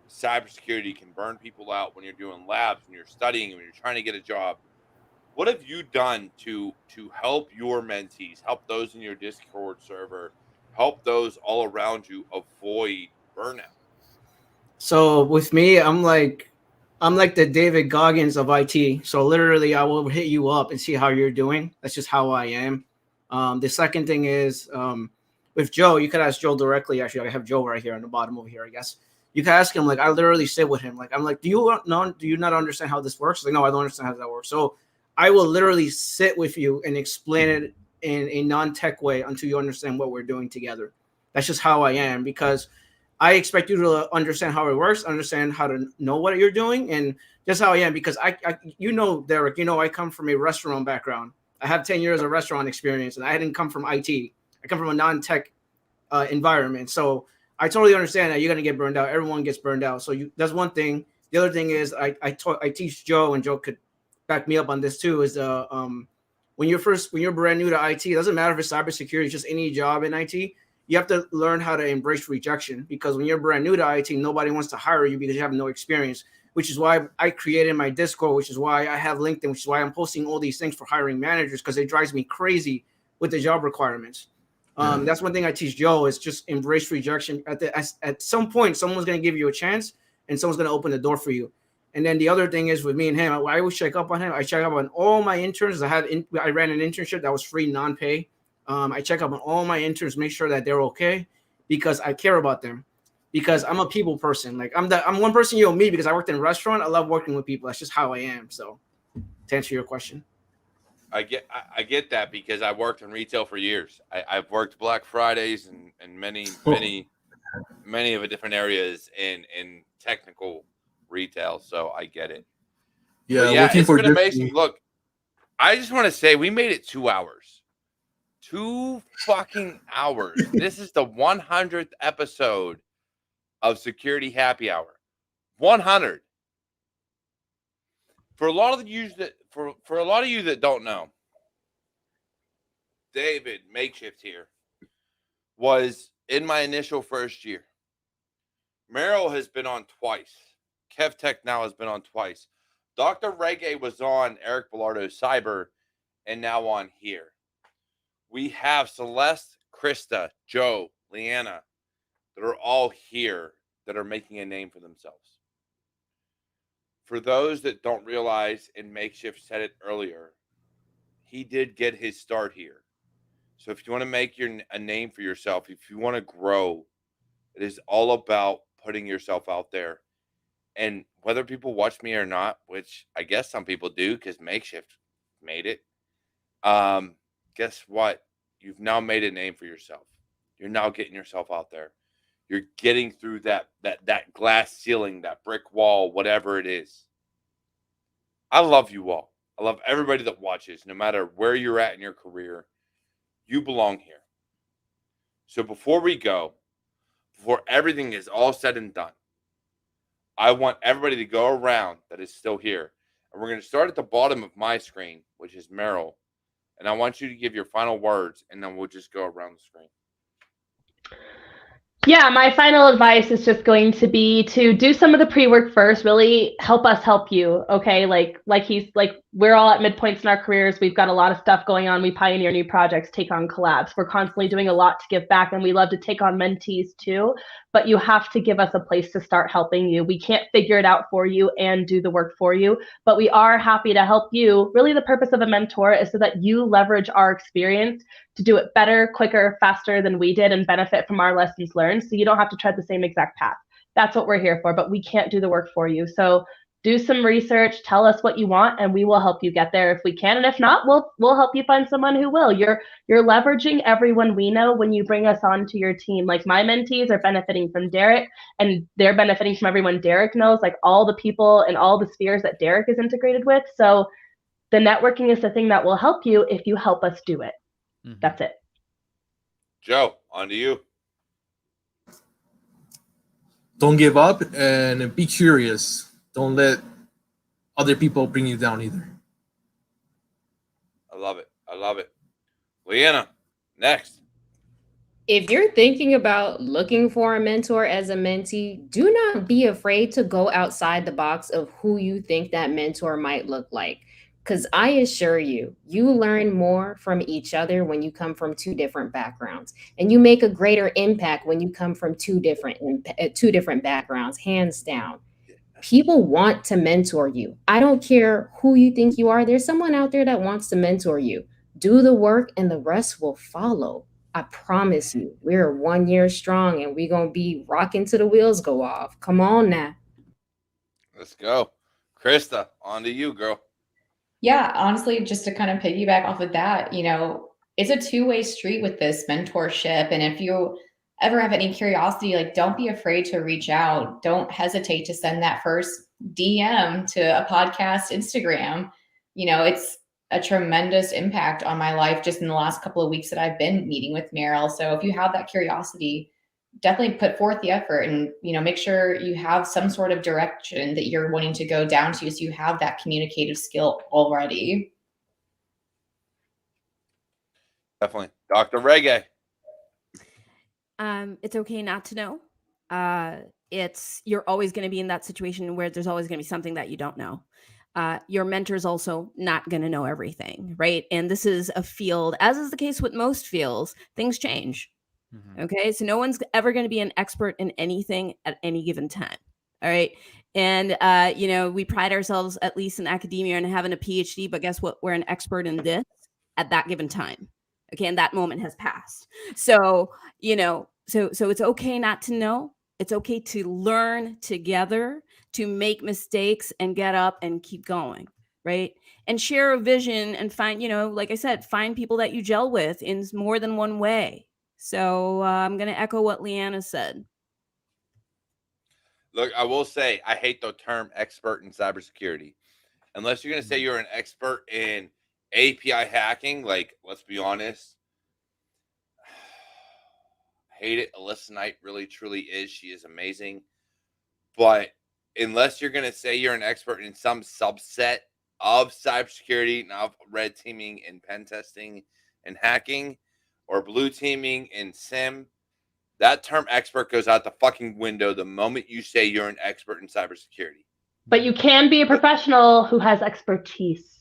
cybersecurity can burn people out when you're doing labs, when you're studying, when you're trying to get a job. What have you done to help your mentees, help those in your Discord server, help those all around you avoid burnout? So with me, I'm like the David Goggins of IT. So literally, I will hit you up and see how you're doing. That's just how I am. The second thing is with Joe, you could ask Joe directly. Actually, I have Joe right here on the bottom over here, I guess. You can ask him, like, I literally sit with him. Like, I'm like, do you not understand how this works? Like, no, I don't understand how that works. So I will literally sit with you and explain it in a non-tech way until you understand what we're doing together. That's just how I am, because I expect you to understand how it works, understand how to know what you're doing, and just how I am. Because I you know, Derek, you know, I come from a restaurant background. I have 10 years of restaurant experience, and I didn't come from IT. I come from a non-tech environment. So I totally understand that you're going to get burned out. Everyone gets burned out. So that's one thing. The other thing is I teach Joe, and Joe could back me up on this too, is when you're brand new to IT, it doesn't matter if it's cybersecurity, it's just any job in IT, you have to learn how to embrace rejection, because when you're brand new to IT, nobody wants to hire you because you have no experience, which is why I created my Discord, which is why I have LinkedIn, which is why I'm posting all these things for hiring managers, because it drives me crazy with the job requirements. That's one thing I teach Joe, is just embrace rejection. At some point, someone's going to give you a chance and someone's going to open the door for you. And then the other thing is with me and him, I always check up on him. I check up on all my interns. I ran an internship that was free, non-pay. I check up on all my interns, make sure that they're okay, because I care about them. Because I'm a people person. Like I'm one person you'll meet, because I worked in a restaurant. I love working with people. That's just how I am. So, to answer your question, I get that, because I worked in retail for years. I've worked Black Fridays and many of the different areas in technical retail, so I get it. Yeah, it's been amazing. Look, I just want to say we made it 2 hours. 2 fucking hours. This is the 100th episode of Security Happy Hour. 100. For a lot of you that don't know, David Makeshift here was in my initial first year. Meryl has been on twice. Kev Tech now has been on twice. Dr. Reggae was on Eric Bellardo's Cyber, and now on here. We have Celeste, Krista, Joe, Leanna, that are all here, that are making a name for themselves. For those that don't realize, and Makeshift said it earlier, he did get his start here. So if you want to make a name for yourself, if you want to grow, it is all about putting yourself out there. And whether people watch me or not, which I guess some people do because Makeshift made it, guess what? You've now made a name for yourself. You're now getting yourself out there. You're getting through that glass ceiling, that brick wall, whatever it is. I love you all. I love everybody that watches, no matter where you're at in your career. You belong here. So before we go, before everything is all said and done, I want everybody to go around that is still here. And we're going to start at the bottom of my screen, which is Meryl. And I want you to give your final words, and then we'll just go around the screen. Yeah, my final advice is just going to be to do some of the pre-work first, really help us help you, okay? Like we're all at midpoints in our careers. We've got a lot of stuff going on. We pioneer new projects, take on collabs. We're constantly doing a lot to give back, and we love to take on mentees too. But you have to give us a place to start helping you. We can't figure it out for you and do the work for you, but we are happy to help you. Really, the purpose of a mentor is so that you leverage our experience to do it better, quicker, faster than we did and benefit from our lessons learned, so you don't have to tread the same exact path. That's what we're here for, but we can't do the work for you. So do some research, tell us what you want, and we will help you get there if we can. And if not, we'll help you find someone who will. You're leveraging everyone we know when you bring us onto your team. Like, my mentees are benefiting from Derek, and they're benefiting from everyone Derek knows, like all the people and all the spheres that Derek is integrated with. So the networking is the thing that will help you if you help us do it. Mm-hmm. That's it. Joe, on to you. Don't give up and be curious. Don't let other people bring you down either. I love it. I love it. Leanna, next. If you're thinking about looking for a mentor as a mentee, do not be afraid to go outside the box of who you think that mentor might look like. Because I assure you, you learn more from each other when you come from two different backgrounds. And you make a greater impact when you come from two different backgrounds, hands down. People want to mentor you. I don't care who you think you are. There's someone out there that wants to mentor you. Do the work and the rest will follow. I promise you, we're 1 year strong and we're going to be rocking till the wheels go off. Come on now. Let's go. Krista, on to you, girl. Yeah, honestly, just to kind of piggyback off of that, it's a two-way street with this mentorship. And if you ever have any curiosity, like, don't be afraid to reach out. Don't hesitate to send that first DM to a podcast Instagram. It's a tremendous impact on my life just in the last couple of weeks that I've been meeting with Meryl. So if you have that curiosity, definitely put forth the effort and, make sure you have some sort of direction that you're wanting to go down to, so you have that communicative skill already. Definitely. Dr. Reggae. It's okay not to know. You're always going to be in that situation where there's always going to be something that you don't know. Your mentor's also not going to know everything, right? And this is a field, as is the case with most fields, things change. Mm-hmm. Okay, so no one's ever going to be an expert in anything at any given time. All right. And, we pride ourselves, at least in academia, and having a PhD, but guess what? We're an expert in this at that given time. Okay. And that moment has passed. So, so it's okay not to know. It's okay to learn together, to make mistakes and get up and keep going. Right. And share a vision and find, like I said, find people that you gel with in more than one way. So I'm going to echo what Leanna said. Look, I will say, I hate the term expert in cybersecurity. Unless you're going to say you're an expert in API hacking, like, let's be honest, I hate it. Alyssa Knight really, truly is. She is amazing. But unless you're going to say you're an expert in some subset of cybersecurity, now red teaming and pen testing and hacking, or blue teaming and SIM, that term expert goes out the fucking window the moment you say you're an expert in cybersecurity. But you can be a professional who has expertise.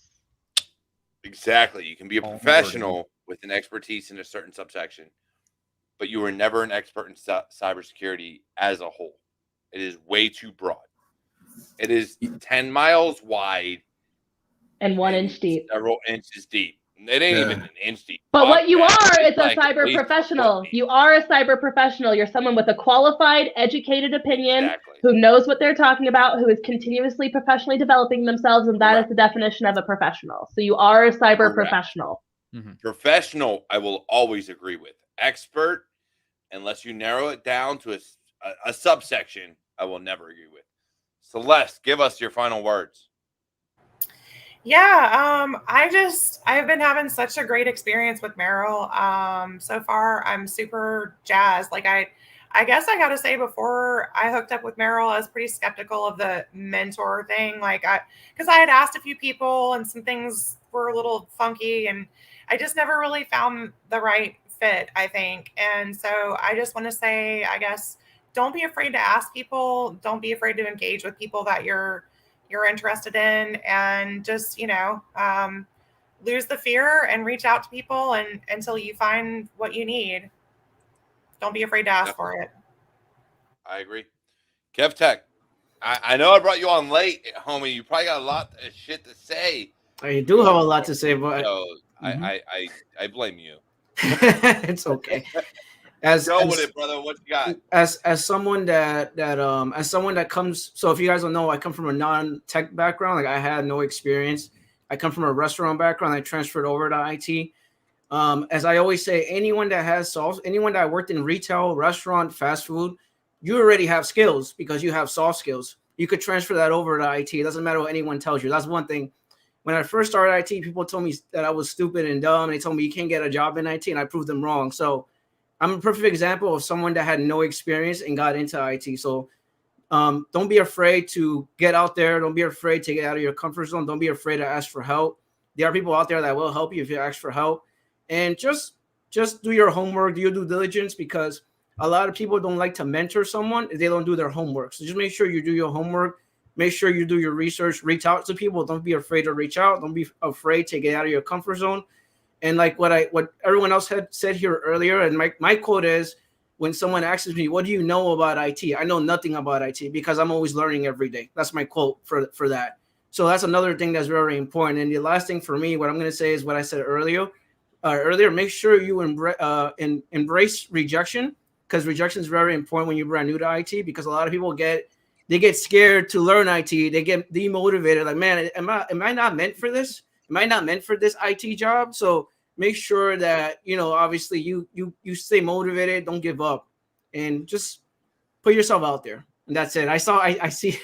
Exactly. You can be a professional with an expertise in a certain subsection, but you were never an expert in cybersecurity as a whole. It is way too broad. It is 10 miles wide and 1 inch deep. Several inches deep. It ain't even an inch deep. But what you are is a cyber professional. You are a cyber professional. You're someone with a qualified, educated opinion who knows what they're talking about, who is continuously professionally developing themselves, and that is the definition of a professional. So you are a cyber professional. Mm-hmm. Professional, I will always agree with. Expert, unless you narrow it down to a subsection, I will never agree with. Celeste, give us your final words. Yeah, I've been having such a great experience with Meryl. So far, I'm super jazzed. Like, I guess I got to say, before I hooked up with Meryl, I was pretty skeptical of the mentor thing. Because I had asked a few people and some things were a little funky, and I just never really found the right fit, I think. And so I just want to say, I guess, don't be afraid to ask people. Don't be afraid to engage with people that you're you're interested in, and just, lose the fear and reach out to people and until you find what you need. Don't be afraid to ask for it. I agree. Kev Tech, I know I brought you on late, homie. You probably got a lot of shit to say. I do have a lot to say, but so I blame you. It's okay. Go with it, brother. What you got? As someone that comes, so if you guys don't know, I come from a non-tech background. Like I had no experience. I come from a restaurant background. I transferred over to IT. As I always say, anyone that worked in retail, restaurant, fast food, you already have skills because you have soft skills. You could transfer that over to IT. It doesn't matter what anyone tells you. That's one thing. When I first started IT, people told me that I was stupid and dumb. They told me you can't get a job in IT, and I proved them wrong. So I'm a perfect example of someone that had no experience and got into IT. So don't be afraid to get out there. Don't be afraid to get out of your comfort zone. Don't be afraid to ask for help. There are people out there that will help you if you ask for help. And just do your homework, do your due diligence, because a lot of people don't like to mentor someone if they don't do their homework. So just make sure you do your homework. Make sure you do your research. Reach out to people. Don't be afraid to reach out. Don't be afraid to get out of your comfort zone. And like what everyone else had said here earlier, and my quote is, when someone asks me, what do you know about IT? I know nothing about IT because I'm always learning every day. That's my quote for that. So that's another thing that's very important. And the last thing for me, what I'm going to say is what I said earlier. Make sure you embrace rejection, because rejection is very important when you're brand new to IT, because a lot of people get scared to learn IT. They get demotivated. Like, man, am I not meant for this? Am I not meant for this IT job? So make sure that, obviously you stay motivated. Don't give up, and just put yourself out there. And that's it. I see. I see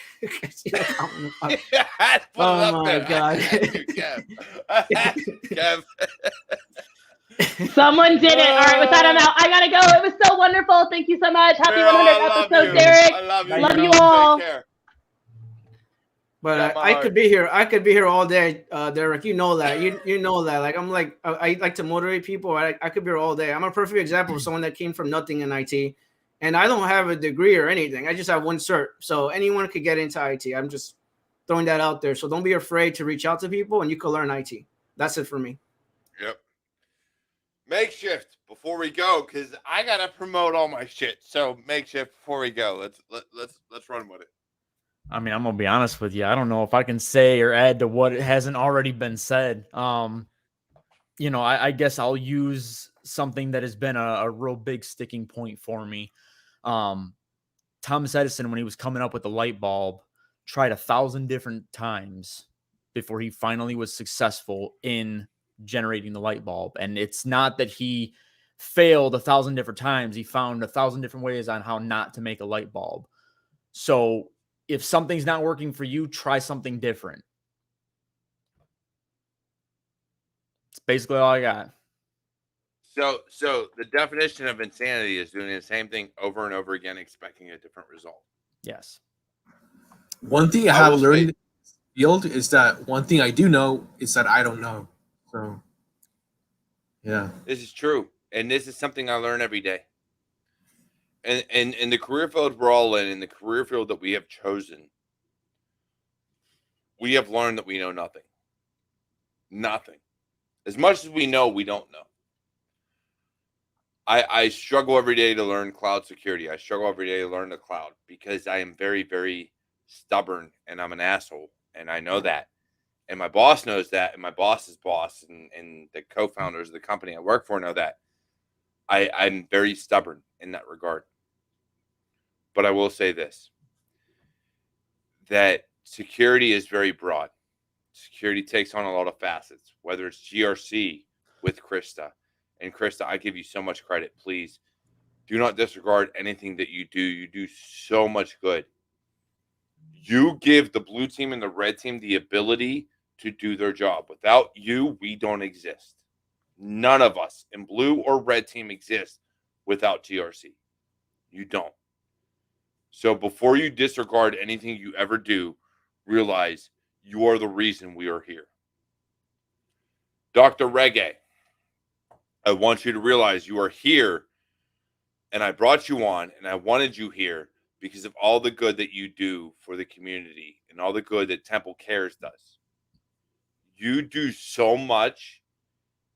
oh my God. Kev. Someone did it. All right, with that, I'm out. I gotta go. It was so wonderful. Thank you so much. Happy 100th episode, Derek. I love you. Love you all. Take care. But I could be here. I could be here all day, Derek. You know that. You know that. Like I like to motivate people. I could be here all day. I'm a perfect example of someone that came from nothing in IT, and I don't have a degree or anything. I just have one cert. So anyone could get into IT. I'm just throwing that out there. So don't be afraid to reach out to people, and you can learn IT. That's it for me. Yep. Makeshift before we go, because I gotta promote all my shit. So makeshift before we go. Let's run with it. I mean, I'm gonna be honest with you. I don't know if I can say or add to what hasn't already been said. I guess I'll use something that has been a real big sticking point for me. Thomas Edison, when he was coming up with the light bulb, tried 1,000 different times before he finally was successful in generating the light bulb. And it's not that he failed 1,000 different times. He found 1,000 different ways on how not to make a light bulb. So if something's not working for you, try something different. It's basically all I got. So the definition of insanity is doing the same thing over and over again, expecting a different result. Yes. One thing I have learned in this field is that one thing I do know is that I don't know. So, yeah. This is true. And this is something I learn every day. And in the career field we're all in the career field that we have chosen, we have learned that we know nothing. Nothing. As much as we know, we don't know. I struggle every day to learn cloud security. I struggle every day to learn the cloud because I am very, very stubborn and I'm an asshole. And I know that. And my boss knows that. And my boss's boss and the co-founders of the company I work for know that. I'm very stubborn in that regard. But I will say this, that security is very broad. Security takes on a lot of facets, whether it's GRC with Krista. And Krista, I give you so much credit. Please do not disregard anything that you do. You do so much good. You give the blue team and the red team the ability to do their job. Without you, we don't exist. None of us in blue or red team exist without GRC. You don't. So before you disregard anything you ever do, realize you are the reason we are here. Dr. Reggae, I want you to realize you are here, and I brought you on, and I wanted you here because of all the good that you do for the community and all the good that Temple Cares does. You do so much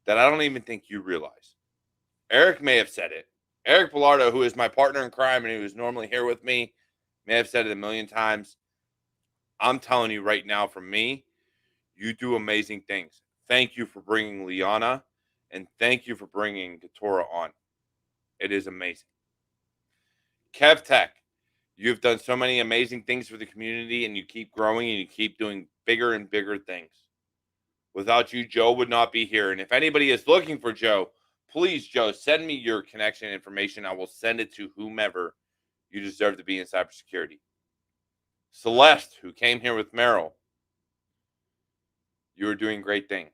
that I don't even think you realize. Eric may have said it. Eric Bellardo, who is my partner in crime and who is normally here with me, may have said it a million times. I'm telling you right now, from me, you do amazing things. Thank you for bringing Liana, and thank you for bringing Katora on. It is amazing. Kev Tech, you've done so many amazing things for the community, and you keep growing and you keep doing bigger and bigger things. Without you, Joe would not be here. And if anybody is looking for Joe, please, Joe, send me your connection information. I will send it to whomever you deserve to be in cybersecurity. Celeste, who came here with Merrill, you are doing great things.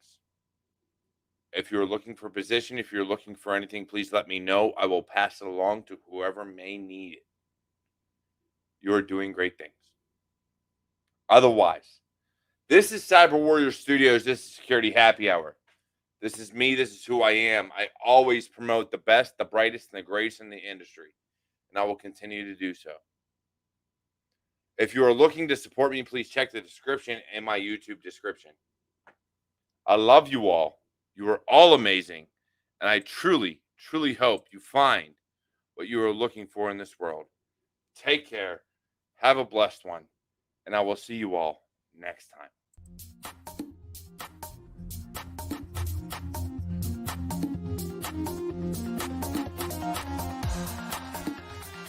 If you're looking for a position, if you're looking for anything, please let me know. I will pass it along to whoever may need it. You are doing great things. Otherwise, this is CyberWarriorStudios. This is Security Happy Hour. This is me. This is who I am. I always promote the best, the brightest, and the greatest in the industry, and I will continue to do so. If you are looking to support me, please check the description in my YouTube description. I love you all. You are all amazing, and I truly, truly hope you find what you are looking for in this world. Take care. Have a blessed one, and I will see you all next time.